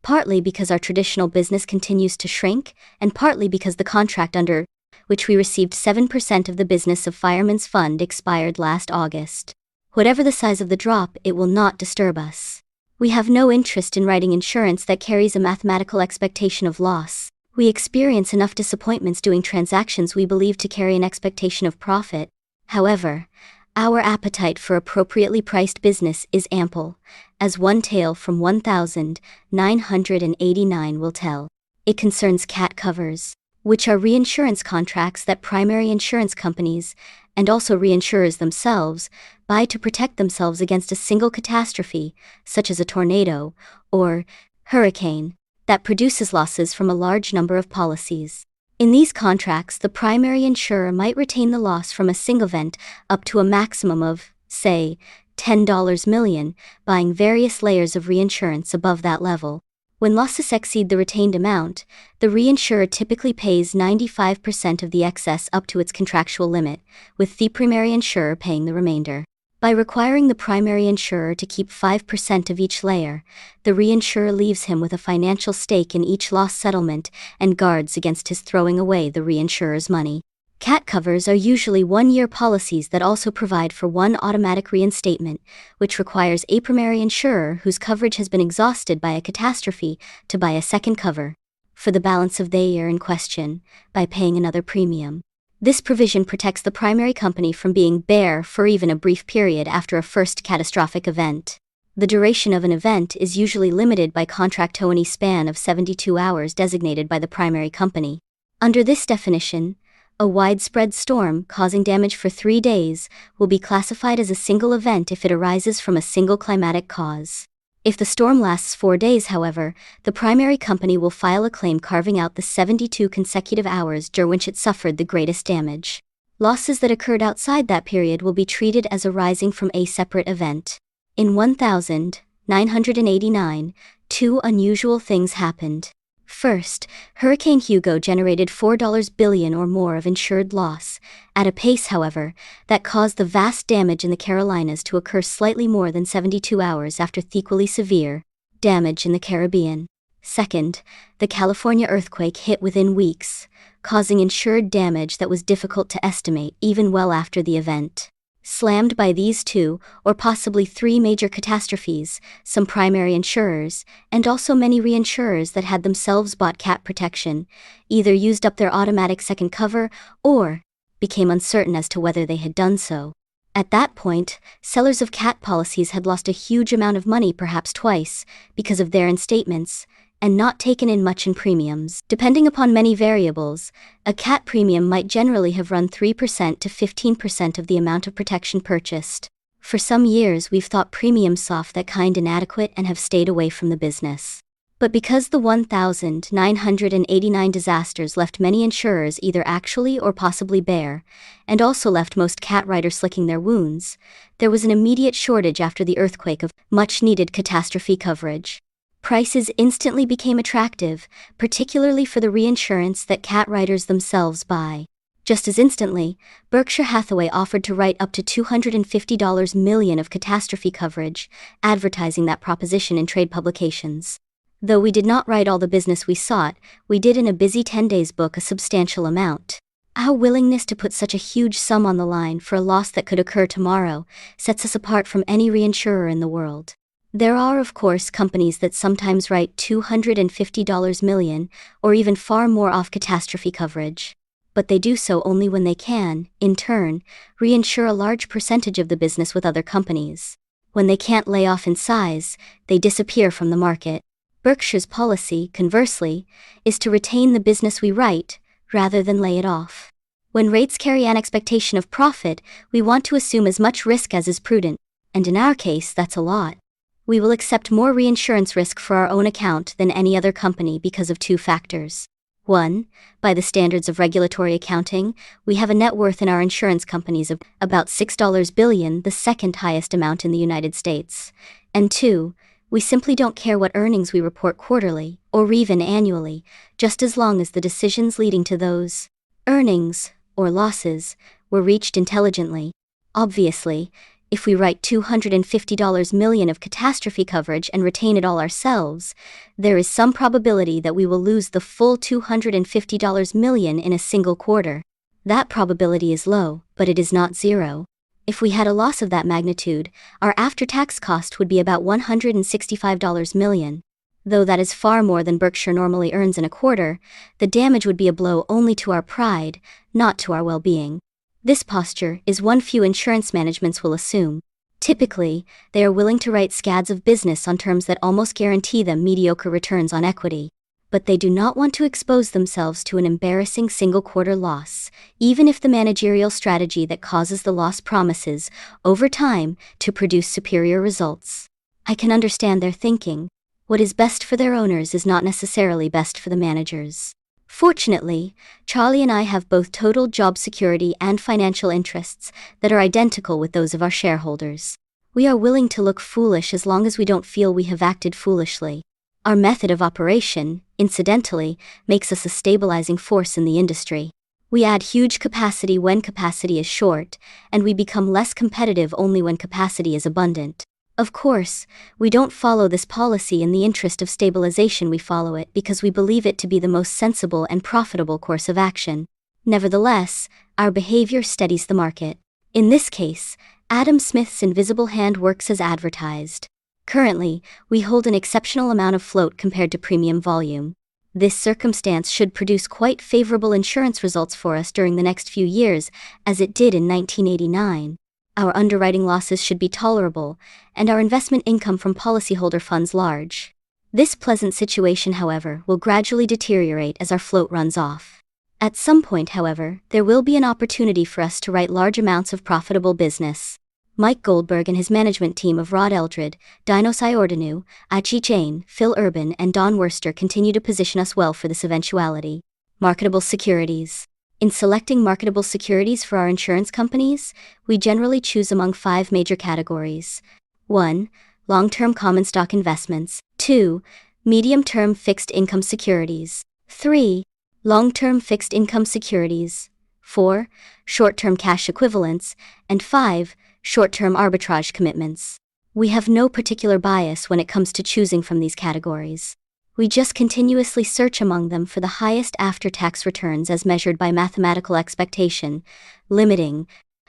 partly because our traditional business continues to shrink, and partly because the contract under which we received 7% of the business of Fireman's Fund expired last August. Whatever the size of the drop, it will not disturb us. We have no interest in writing insurance that carries a mathematical expectation of loss. We experience enough disappointments doing transactions we believe to carry an expectation of profit. However, our appetite for appropriately priced business is ample, as one tale from 1989 will tell. It concerns cat covers, which are reinsurance contracts that primary insurance companies, and also reinsurers themselves, buy to protect themselves against a single catastrophe, such as a tornado or hurricane, that produces losses from a large number of policies. In these contracts, the primary insurer might retain the loss from a single event up to a maximum of, say, $10 million, buying various layers of reinsurance above that level. When losses exceed the retained amount, the reinsurer typically pays 95% of the excess up to its contractual limit, with the primary insurer paying the remainder. By requiring the primary insurer to keep 5% of each layer, the reinsurer leaves him with a financial stake in each loss settlement and guards against his throwing away the reinsurer's money. Cat covers are usually one-year policies that also provide for one automatic reinstatement, which requires a primary insurer whose coverage has been exhausted by a catastrophe to buy a second cover for the balance of the year in question by paying another premium. This provision protects the primary company from being bare for even a brief period after a first catastrophic event. The duration of an event is usually limited by contract to any span of 72 hours designated by the primary company. Under this definition, a widespread storm causing damage for 3 days will be classified as a single event if it arises from a single climatic cause. If the storm lasts 4 days, however, the primary company will file a claim carving out the 72 consecutive hours during which it suffered the greatest damage. Losses that occurred outside that period will be treated as arising from a separate event. In 1989, two unusual things happened. First, Hurricane Hugo generated $4 billion or more of insured loss, at a pace, however, that caused the vast damage in the Carolinas to occur slightly more than 72 hours after the equally severe damage in the Caribbean. Second, the California earthquake hit within weeks, causing insured damage that was difficult to estimate even well after the event. Slammed by these two, or possibly three major catastrophes, some primary insurers, and also many reinsurers that had themselves bought cat protection, either used up their automatic second cover, or became uncertain as to whether they had done so. At that point, sellers of cat policies had lost a huge amount of money, perhaps twice, because of their instatements, and not taken in much in premiums. Depending upon many variables, a cat premium might generally have run 3% to 15% of the amount of protection purchased. For some years we've thought premiums soft that kind inadequate and have stayed away from the business. But because the 1989 disasters left many insurers either actually or possibly bare, and also left most cat writers licking their wounds, there was an immediate shortage after the earthquake of much-needed catastrophe coverage. Prices instantly became attractive, particularly for the reinsurance that cat writers themselves buy. Just as instantly, Berkshire Hathaway offered to write up to $250 million of catastrophe coverage, advertising that proposition in trade publications. Though we did not write all the business we sought, we did in a busy 10 days book a substantial amount. Our willingness to put such a huge sum on the line for a loss that could occur tomorrow sets us apart from any reinsurer in the world. There are, of course, companies that sometimes write $250 million, or even far more off catastrophe coverage. But they do so only when they can, in turn, reinsure a large percentage of the business with other companies. When they can't lay off in size, they disappear from the market. Berkshire's policy, conversely, is to retain the business we write, rather than lay it off. When rates carry an expectation of profit, we want to assume as much risk as is prudent, and in our case that's a lot. We will accept more reinsurance risk for our own account than any other company because of two factors. 1. By the standards of regulatory accounting, we have a net worth in our insurance companies of about $6 billion, the second highest amount in the United States. And 2. We simply don't care what earnings we report quarterly, or even annually, just as long as the decisions leading to those earnings, or losses, were reached intelligently. Obviously, if we write $250 million of catastrophe coverage and retain it all ourselves, there is some probability that we will lose the full $250 million in a single quarter. That probability is low, but it is not zero. If we had a loss of that magnitude, our after-tax cost would be about $165 million. Though that is far more than Berkshire normally earns in a quarter, the damage would be a blow only to our pride, not to our well-being. This posture is one few insurance managements will assume. Typically, they are willing to write scads of business on terms that almost guarantee them mediocre returns on equity. But they do not want to expose themselves to an embarrassing single-quarter loss, even if the managerial strategy that causes the loss promises, over time, to produce superior results. I can understand their thinking. What is best for their owners is not necessarily best for the managers. Fortunately, Charlie and I have both total job security and financial interests that are identical with those of our shareholders. We are willing to look foolish as long as we don't feel we have acted foolishly. Our method of operation, incidentally, makes us a stabilizing force in the industry. We add huge capacity when capacity is short, and we become less competitive only when capacity is abundant. Of course, we don't follow this policy in the interest of stabilization. We follow it because we believe it to be the most sensible and profitable course of action. Nevertheless, our behavior steadies the market. In this case, Adam Smith's invisible hand works as advertised. Currently, we hold an exceptional amount of float compared to premium volume. This circumstance should produce quite favorable insurance results for us during the next few years, as it did in 1989. Our underwriting losses should be tolerable, and our investment income from policyholder funds large. This pleasant situation, however, will gradually deteriorate as our float runs off. At some point, however, there will be an opportunity for us to write large amounts of profitable business. Mike Goldberg and his management team of Rod Eldred, Dinos Iordanu, Achi Jain, Phil Urban, and Don Worster continue to position us well for this eventuality. Marketable securities. In selecting marketable securities for our insurance companies, we generally choose among 5 major categories. 1. Long-term common stock investments. 2. Medium-term fixed income securities. 3. Long-term fixed income securities. 4. Short-term cash equivalents. And 5. Short-term arbitrage commitments. We have no particular bias when it comes to choosing from these categories. We just continuously search among them for the highest after-tax returns as measured by mathematical expectation, limiting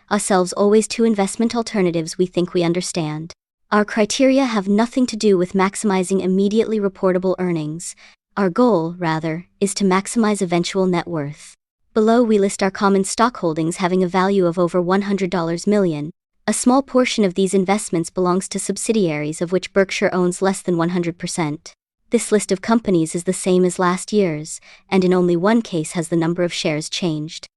ourselves always to investment alternatives we think we understand. Our criteria have nothing to do with maximizing immediately reportable earnings. Our goal, rather, is to maximize eventual net worth. Below we list our common stock holdings having a value of over $100 million. A small portion of these investments belongs to subsidiaries of which Berkshire owns less than 100%. This list of companies is the same as last year's, and in only one case has the number of shares changed.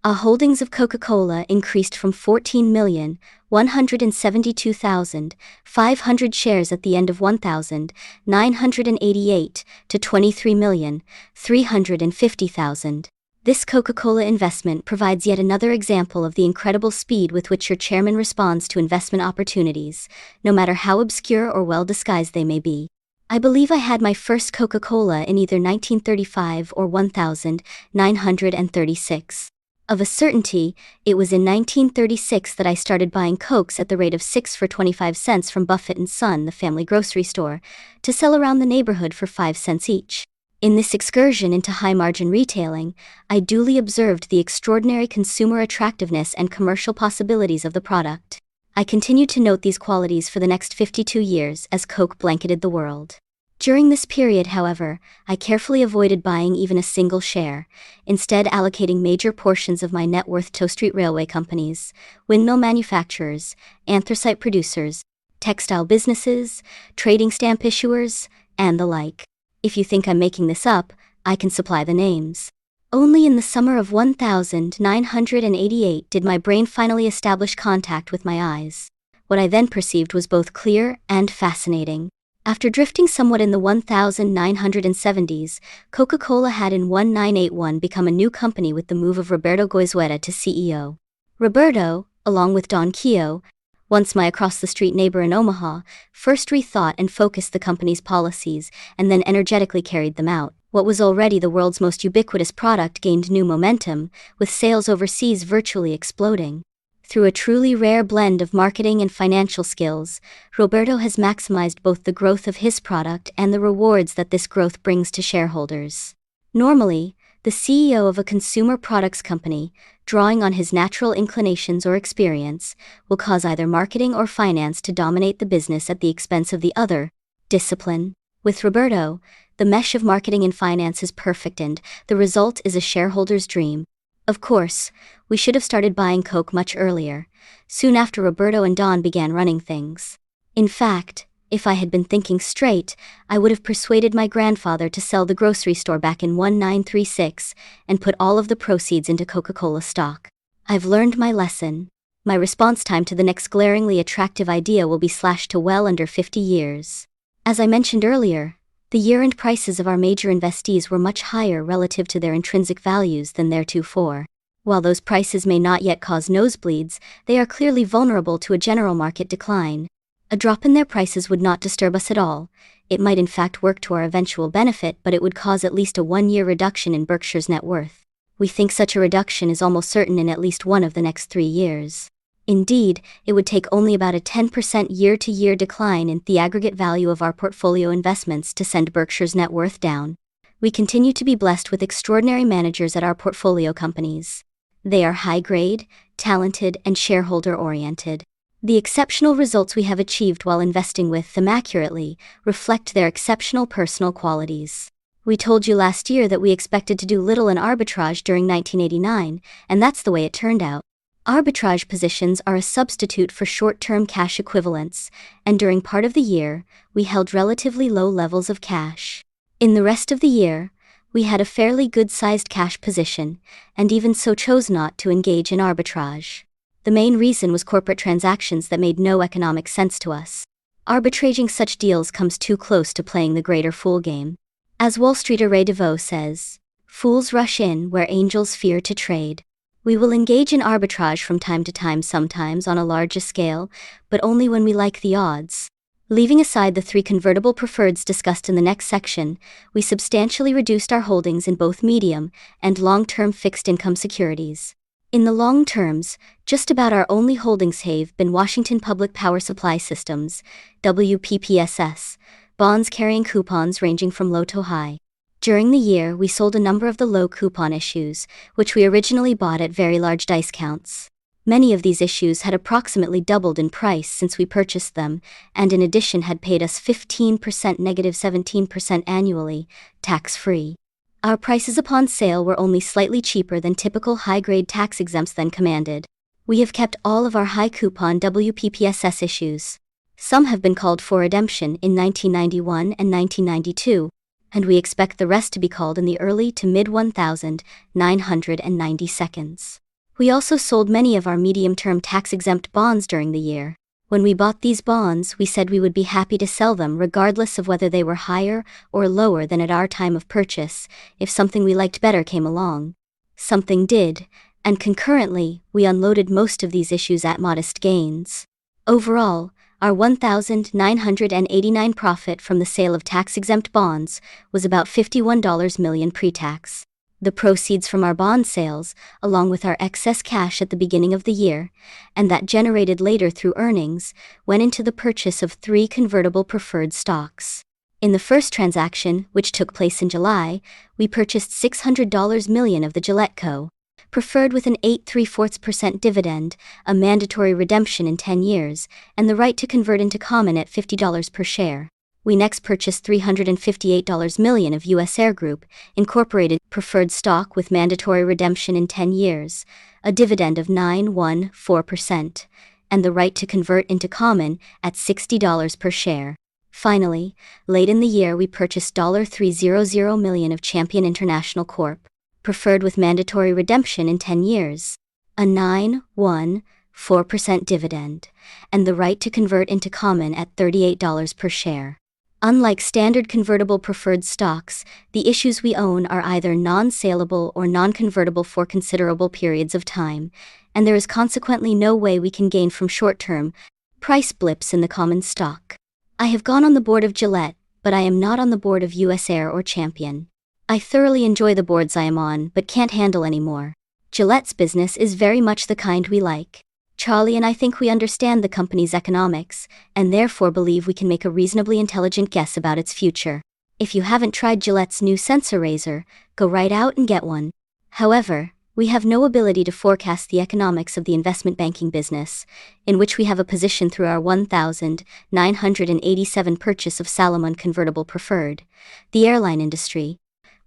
Our holdings of Coca-Cola increased from 14,172,500 shares at the end of 1,988 to 23,350,000. This Coca-Cola investment provides yet another example of the incredible speed with which your chairman responds to investment opportunities, no matter how obscure or well disguised they may be. I believe I had my first Coca-Cola in either 1935 or 1936. Of a certainty, it was in 1936 that I started buying Cokes at the rate of 6 for 25 cents from Buffett and Son, the family grocery store, to sell around the neighborhood for 5 cents each. In this excursion into high-margin retailing, I duly observed the extraordinary consumer attractiveness and commercial possibilities of the product. I continued to note these qualities for the next 52 years as Coke blanketed the world. During this period, however, I carefully avoided buying even a single share, instead allocating major portions of my net worth to street railway companies, windmill manufacturers, anthracite producers, textile businesses, trading stamp issuers, and the like. If you think I'm making this up, I can supply the names. Only in the summer of 1988 did my brain finally establish contact with my eyes. What I then perceived was both clear and fascinating. After drifting somewhat in the 1970s, Coca-Cola had in 1981 become a new company with the move of Roberto Goizueta to CEO. Roberto, along with Don Keough, once my across-the-street neighbor in Omaha, first rethought and focused the company's policies, and then energetically carried them out. What was already the world's most ubiquitous product gained new momentum, with sales overseas virtually exploding. Through a truly rare blend of marketing and financial skills, Roberto has maximized both the growth of his product and the rewards that this growth brings to shareholders. Normally, the CEO of a consumer products company, drawing on his natural inclinations or experience, will cause either marketing or finance to dominate the business at the expense of the other, discipline. With Roberto, the mesh of marketing and finance is perfect and the result is a shareholder's dream. Of course, we should have started buying Coke much earlier, soon after Roberto and Don began running things. In fact, if I had been thinking straight, I would have persuaded my grandfather to sell the grocery store back in 1936 and put all of the proceeds into Coca-Cola stock. I've learned my lesson. My response time to the next glaringly attractive idea will be slashed to well under 50 years. As I mentioned earlier, the year-end prices of our major investees were much higher relative to their intrinsic values than theretofore. While those prices may not yet cause nosebleeds, they are clearly vulnerable to a general market decline. A drop in their prices would not disturb us at all. It might in fact work to our eventual benefit, but it would cause at least a 1-year reduction in Berkshire's net worth. We think such a reduction is almost certain in at least one of the next 3 years. Indeed, it would take only about a 10% year-to-year decline in the aggregate value of our portfolio investments to send Berkshire's net worth down. We continue to be blessed with extraordinary managers at our portfolio companies. They are high-grade, talented, and shareholder-oriented. The exceptional results we have achieved while investing with them accurately reflect their exceptional personal qualities. We told you last year that we expected to do little in arbitrage during 1989, and that's the way it turned out. Arbitrage positions are a substitute for short-term cash equivalents, and during part of the year, we held relatively low levels of cash. In the rest of the year, we had a fairly good-sized cash position, and even so chose not to engage in arbitrage. The main reason was corporate transactions that made no economic sense to us. Arbitraging such deals comes too close to playing the greater fool game. As Wall Streeter Ray DeVoe says, "Fools rush in where angels fear to trade." We will engage in arbitrage from time to time, sometimes on a larger scale, but only when we like the odds. Leaving aside the 3 convertible preferreds discussed in the next section, we substantially reduced our holdings in both medium and long-term fixed income securities. In the long terms, just about our only holdings have been Washington Public Power Supply Systems, WPPSS, bonds carrying coupons ranging from low to high. During the year, we sold a number of the low coupon issues, which we originally bought at very large dice counts. Many of these issues had approximately doubled in price since we purchased them, and in addition had paid us 15% negative 17% annually, tax-free. Our prices upon sale were only slightly cheaper than typical high-grade tax-exempts then commanded. We have kept all of our high-coupon WPPSS issues. Some have been called for redemption in 1991 and 1992, and we expect the rest to be called in the early to mid-1990s. We also sold many of our medium-term tax-exempt bonds during the year. When we bought these bonds, we said we would be happy to sell them regardless of whether they were higher or lower than at our time of purchase, if something we liked better came along. Something did, and concurrently, we unloaded most of these issues at modest gains. Overall, our 1,989 profit from the sale of tax-exempt bonds was about $51 million pre-tax. The proceeds from our bond sales, along with our excess cash at the beginning of the year, and that generated later through earnings, went into the purchase of 3 convertible preferred stocks. In the first transaction, which took place in July, we purchased $600 million of the Gillette Co. preferred with an 8.75% dividend, a mandatory redemption in 10 years, and the right to convert into common at $50 per share. We next purchased $358 million of US Air Group, Incorporated, preferred stock with mandatory redemption in 10 years, a dividend of 9.14%, and the right to convert into common at $60 per share. Finally, late in the year we purchased $300 million of Champion International Corp., preferred with mandatory redemption in 10 years, a 9.14% dividend, and the right to convert into common at $38 per share. Unlike standard convertible preferred stocks, the issues we own are either non-saleable or non-convertible for considerable periods of time, and there is consequently no way we can gain from short-term price blips in the common stock. I have gone on the board of Gillette, but I am not on the board of US Air or Champion. I thoroughly enjoy the boards I am on, but can't handle any more. Gillette's business is very much the kind we like. Charlie and I think we understand the company's economics, and therefore believe we can make a reasonably intelligent guess about its future. If you haven't tried Gillette's new sensor razor, go right out and get one. However, we have no ability to forecast the economics of the investment banking business, in which we have a position through our 1,987 purchase of Salomon convertible preferred, the airline industry,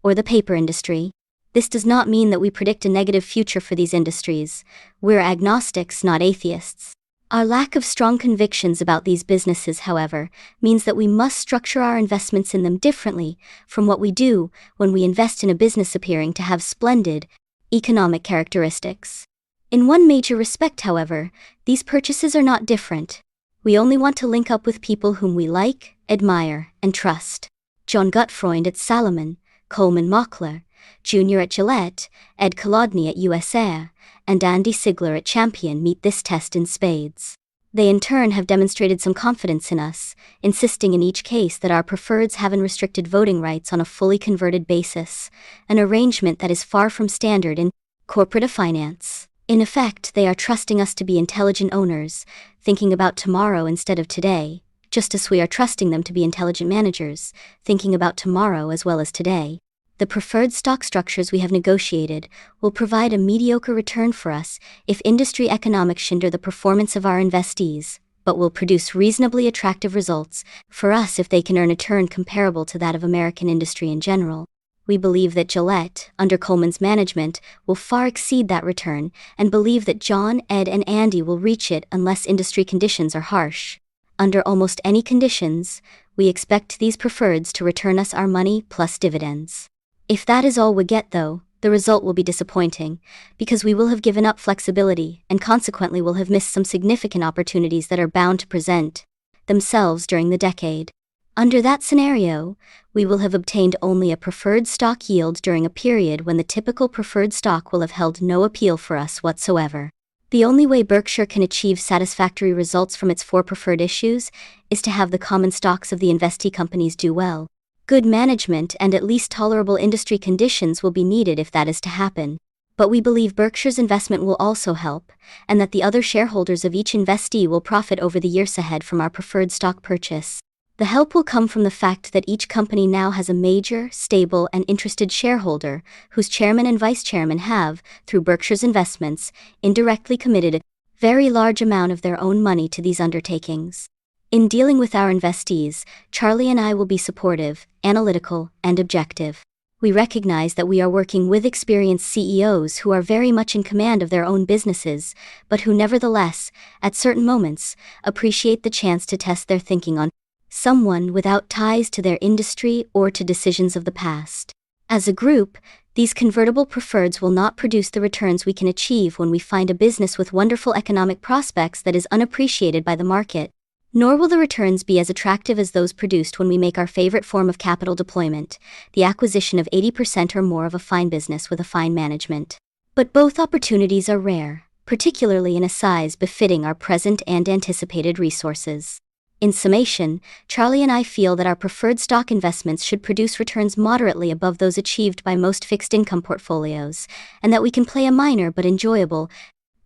or the paper industry. This does not mean that we predict a negative future for these industries. We're agnostics, not atheists. Our lack of strong convictions about these businesses, however, means that we must structure our investments in them differently from what we do when we invest in a business appearing to have splendid economic characteristics. In one major respect, however, these purchases are not different. We only want to link up with people whom we like, admire, and trust. John Gutfreund at Salomon, Coleman Mockler Jr. at Gillette, Ed Kolodny at US Air, and Andy Sigler at Champion meet this test in spades. They in turn have demonstrated some confidence in us, insisting in each case that our preferreds have unrestricted voting rights on a fully converted basis, an arrangement that is far from standard in corporate finance. In effect, they are trusting us to be intelligent owners, thinking about tomorrow instead of today, just as we are trusting them to be intelligent managers, thinking about tomorrow as well as today. The preferred stock structures we have negotiated will provide a mediocre return for us if industry economics hinder the performance of our investees, but will produce reasonably attractive results for us if they can earn a return comparable to that of American industry in general. We believe that Gillette, under Coleman's management, will far exceed that return, and believe that John, Ed, and Andy will reach it unless industry conditions are harsh. Under almost any conditions, we expect these preferreds to return us our money plus dividends. If that is all we get, though, the result will be disappointing, because we will have given up flexibility and consequently will have missed some significant opportunities that are bound to present themselves during the decade. Under that scenario, we will have obtained only a preferred stock yield during a period when the typical preferred stock will have held no appeal for us whatsoever. The only way Berkshire can achieve satisfactory results from its 4 preferred issues is to have the common stocks of the investee companies do well. Good management and at least tolerable industry conditions will be needed if that is to happen. But we believe Berkshire's investment will also help, and that the other shareholders of each investee will profit over the years ahead from our preferred stock purchase. The help will come from the fact that each company now has a major, stable, and interested shareholder, whose chairman and vice chairman have, through Berkshire's investments, indirectly committed a very large amount of their own money to these undertakings. In dealing with our investees, Charlie and I will be supportive, analytical, and objective. We recognize that we are working with experienced CEOs who are very much in command of their own businesses, but who nevertheless, at certain moments, appreciate the chance to test their thinking on someone without ties to their industry or to decisions of the past. As a group, these convertible preferreds will not produce the returns we can achieve when we find a business with wonderful economic prospects that is unappreciated by the market. Nor will the returns be as attractive as those produced when we make our favorite form of capital deployment, the acquisition of 80% or more of a fine business with a fine management. But both opportunities are rare, particularly in a size befitting our present and anticipated resources. In summation, Charlie and I feel that our preferred stock investments should produce returns moderately above those achieved by most fixed income portfolios, and that we can play a minor but enjoyable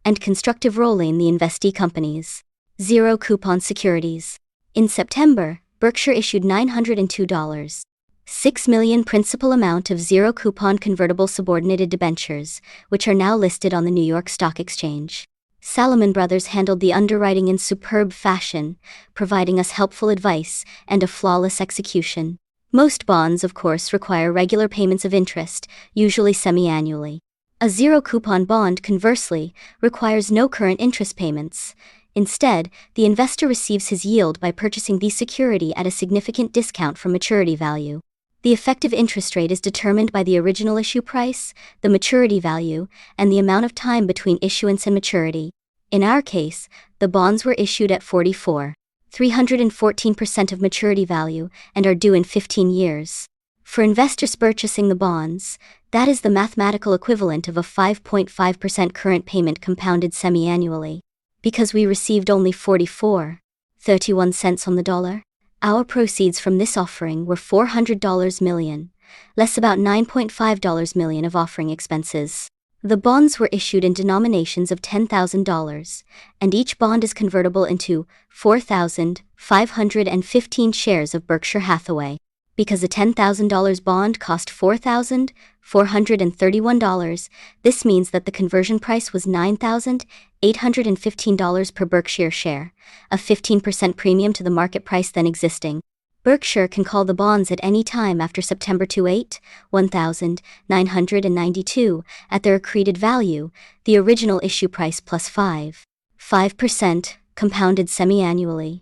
and constructive role in the investee companies. Zero coupon securities. In September, Berkshire issued $902.6 million principal amount of zero coupon convertible subordinated debentures, which are now listed on the New York Stock Exchange. Salomon Brothers handled the underwriting in superb fashion, providing us helpful advice and a flawless execution. Most bonds, of course, require regular payments of interest, usually semi-annually. A zero coupon bond, conversely, requires no current interest payments. Instead, the investor receives his yield by purchasing the security at a significant discount from maturity value. The effective interest rate is determined by the original issue price, the maturity value, and the amount of time between issuance and maturity. In our case, the bonds were issued at 314% of maturity value and are due in 15 years. For investors purchasing the bonds, that is the mathematical equivalent of a 5.5% current payment compounded semi-annually. Because we received only 44.31 cents on the dollar, our proceeds from this offering were $400 million, less about $9.5 million of offering expenses. The bonds were issued in denominations of $10,000, and each bond is convertible into 4,515 shares of Berkshire Hathaway. Because a $10,000 bond cost $4,431, this means that the conversion price was $9,815 per Berkshire share, a 15% premium to the market price then existing. Berkshire can call the bonds at any time after September 28, 1992, at their accreted value, the original issue price plus 5% compounded semi-annually.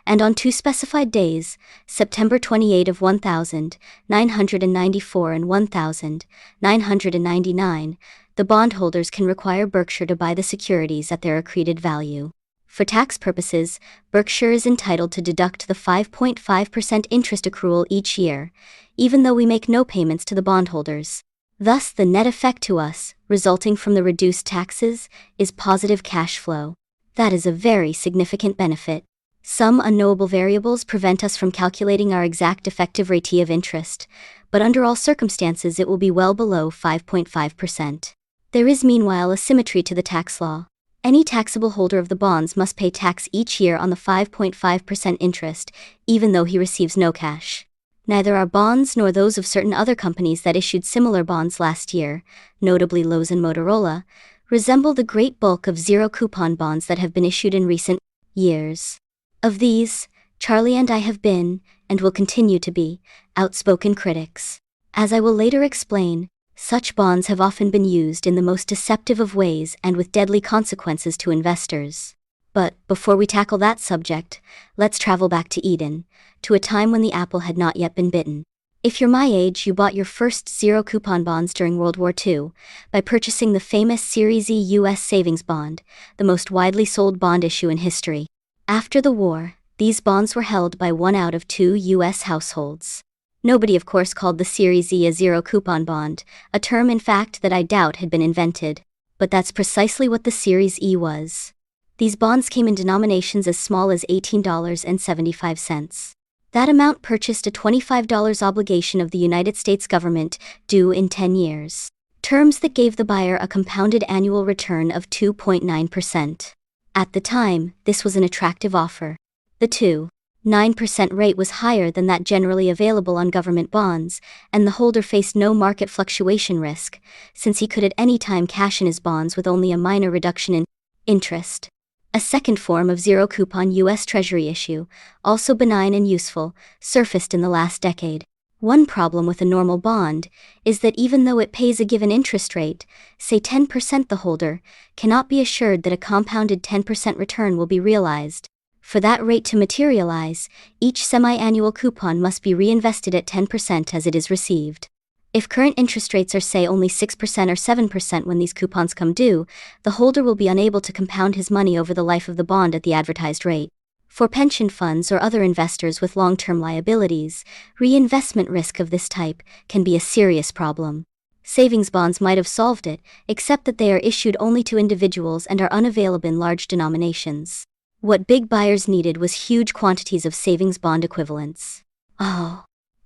And on two specified days, September 28 of 1994 and 1999, the bondholders can require Berkshire to buy the securities at their accreted value. For tax purposes, Berkshire is entitled to deduct the 5.5% interest accrual each year, even though we make no payments to the bondholders. Thus, the net effect to us, resulting from the reduced taxes, is positive cash flow. That is a very significant benefit. Some unknowable variables prevent us from calculating our exact effective rate of interest, but under all circumstances it will be well below 5.5%. There is meanwhile a symmetry to the tax law. Any taxable holder of the bonds must pay tax each year on the 5.5% interest, even though he receives no cash. Neither our bonds nor those of certain other companies that issued similar bonds last year, notably Lowe's and Motorola, resemble the great bulk of zero-coupon bonds that have been issued in recent years. Of these, Charlie and I have been, and will continue to be, outspoken critics. As I will later explain, such bonds have often been used in the most deceptive of ways and with deadly consequences to investors. But, before we tackle that subject, let's travel back to Eden, to a time when the apple had not yet been bitten. If you're my age, you bought your first zero-coupon bonds during World War II, by purchasing the famous Series E U.S. Savings Bond, the most widely sold bond issue in history. After the war, these bonds were held by 1 out of 2 U.S. households. Nobody, of course, called the Series E a zero-coupon bond, a term in fact that I doubt had been invented. But that's precisely what the Series E was. These bonds came in denominations as small as $18.75. That amount purchased a $25 obligation of the United States government, due in 10 years. Terms that gave the buyer a compounded annual return of 2.9%. At the time, this was an attractive offer. The 2.9% rate was higher than that generally available on government bonds, and the holder faced no market fluctuation risk, since he could at any time cash in his bonds with only a minor reduction in interest. A second form of zero-coupon U.S. Treasury issue, also benign and useful, surfaced in the last decade. One problem with a normal bond is that even though it pays a given interest rate, say 10%, the holder cannot be assured that a compounded 10% return will be realized. For that rate to materialize, each semi-annual coupon must be reinvested at 10% as it is received. If current interest rates are, say, only 6% or 7% when these coupons come due, the holder will be unable to compound his money over the life of the bond at the advertised rate. For pension funds or other investors with long-term liabilities, reinvestment risk of this type can be a serious problem. Savings bonds might have solved it, except that they are issued only to individuals and are unavailable in large denominations. What big buyers needed was huge quantities of savings bond equivalents.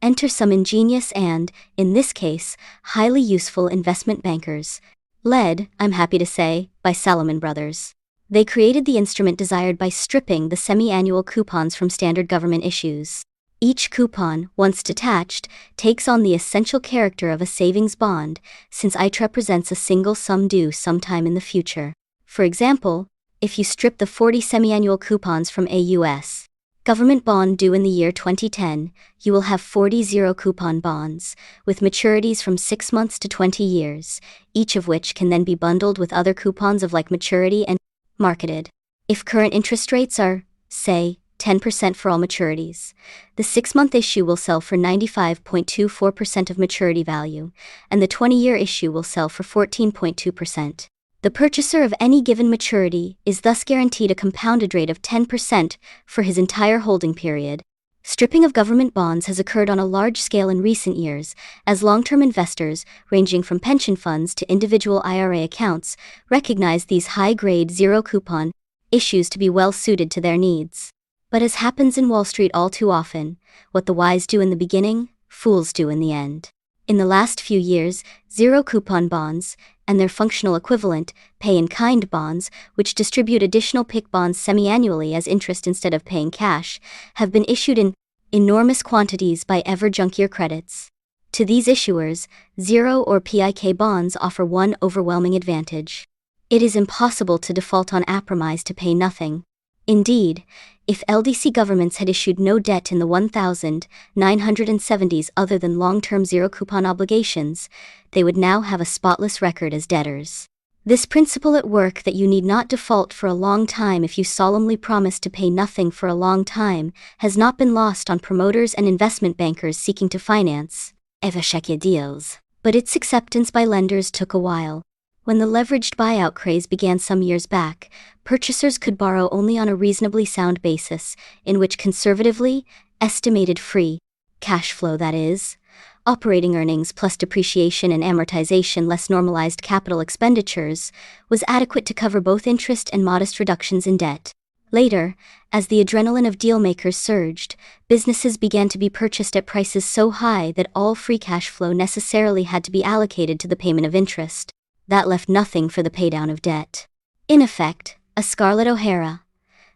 Enter some ingenious and, in this case, highly useful investment bankers, led, I'm happy to say, by Salomon Brothers. They created the instrument desired by stripping the semi-annual coupons from standard government issues. Each coupon, once detached, takes on the essential character of a savings bond, since it represents a single sum due sometime in the future. For example, if you strip the 40 semi-annual coupons from a U.S. government bond due in the year 2010, you will have 40 zero-coupon bonds, with maturities from 6 months to 20 years, each of which can then be bundled with other coupons of like maturity and marketed. If current interest rates are, say, 10% for all maturities, the 6-month issue will sell for 95.24% of maturity value, and the 20-year issue will sell for 14.2%. The purchaser of any given maturity is thus guaranteed a compounded rate of 10% for his entire holding period. Stripping of government bonds has occurred on a large scale in recent years, as long-term investors, ranging from pension funds to individual IRA accounts, recognize these high-grade, zero-coupon issues to be well-suited to their needs. But as happens in Wall Street all too often, what the wise do in the beginning, fools do in the end. In the last few years, zero-coupon bonds, and their functional equivalent, pay-in-kind bonds, which distribute additional PIK bonds semi-annually as interest instead of paying cash, have been issued in enormous quantities by ever-junkier credits. To these issuers, zero or PIK bonds offer one overwhelming advantage. It is impossible to default on Apromise to pay nothing. Indeed, if LDC governments had issued no debt in the 1970s other than long-term zero-coupon obligations, they would now have a spotless record as debtors. This principle at work that you need not default for a long time if you solemnly promise to pay nothing for a long time has not been lost on promoters and investment bankers seeking to finance échecs deals. But its acceptance by lenders took a while. When the leveraged buyout craze began some years back, purchasers could borrow only on a reasonably sound basis, in which conservatively estimated free cash flow, that is, operating earnings plus depreciation and amortization less normalized capital expenditures, was adequate to cover both interest and modest reductions in debt. Later, as the adrenaline of dealmakers surged, businesses began to be purchased at prices so high that all free cash flow necessarily had to be allocated to the payment of interest. That left nothing for the paydown of debt. In effect, a Scarlett O'Hara,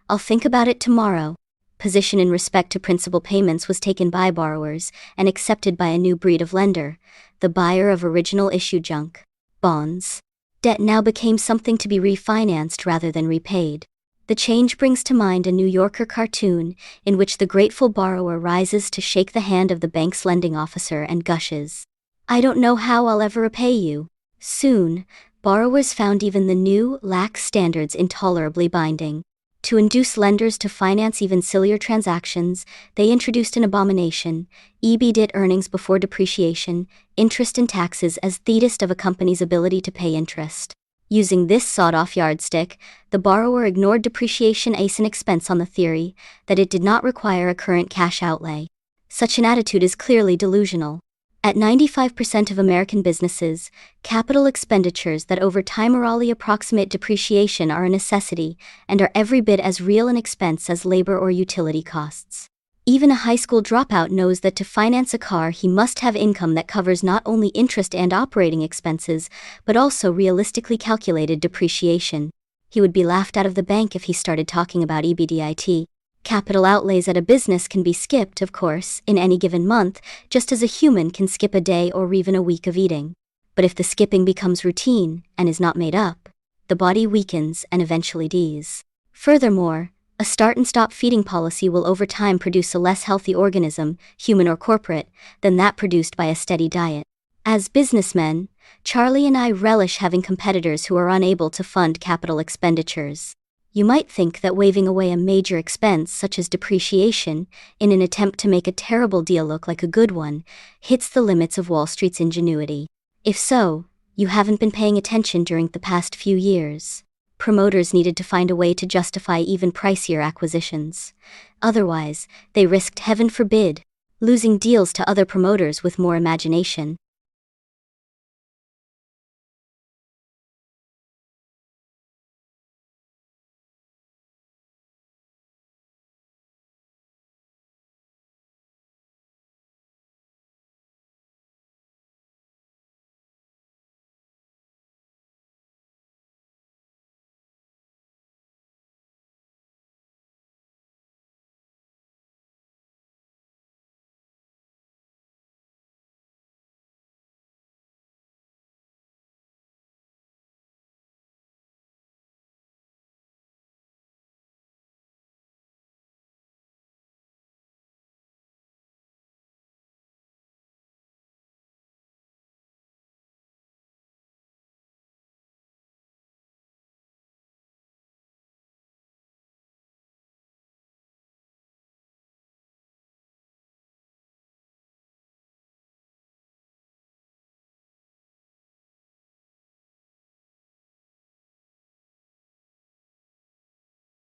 "I'll think about it tomorrow" position in respect to principal payments was taken by borrowers and accepted by a new breed of lender, the buyer of original issue junk bonds. Debt now became something to be refinanced rather than repaid. The change brings to mind a New Yorker cartoon in which the grateful borrower rises to shake the hand of the bank's lending officer and gushes, "I don't know how I'll ever repay you." Soon, borrowers found even the new, lax standards intolerably binding. To induce lenders to finance even sillier transactions, they introduced an abomination, EBIT, earnings before depreciation, interest and taxes, as theatist of a company's ability to pay interest. Using this sawed-off yardstick, the borrower ignored depreciation as an expense on the theory that it did not require a current cash outlay. Such an attitude is clearly delusional. At 95% of American businesses, capital expenditures that over time orally approximate depreciation are a necessity and are every bit as real an expense as labor or utility costs. Even a high school dropout knows that to finance a car he must have income that covers not only interest and operating expenses, but also realistically calculated depreciation. He would be laughed out of the bank if he started talking about EBIT. Capital outlays at a business can be skipped, of course, in any given month, just as a human can skip a day or even a week of eating. But if the skipping becomes routine and is not made up, the body weakens and eventually dies. Furthermore, a start-and-stop feeding policy will over time produce a less healthy organism, human or corporate, than that produced by a steady diet. As businessmen, Charlie and I relish having competitors who are unable to fund capital expenditures. You might think that waving away a major expense such as depreciation, in an attempt to make a terrible deal look like a good one, hits the limits of Wall Street's ingenuity. If so, you haven't been paying attention during the past few years. Promoters needed to find a way to justify even pricier acquisitions. Otherwise, they risked, heaven forbid, losing deals to other promoters with more imagination.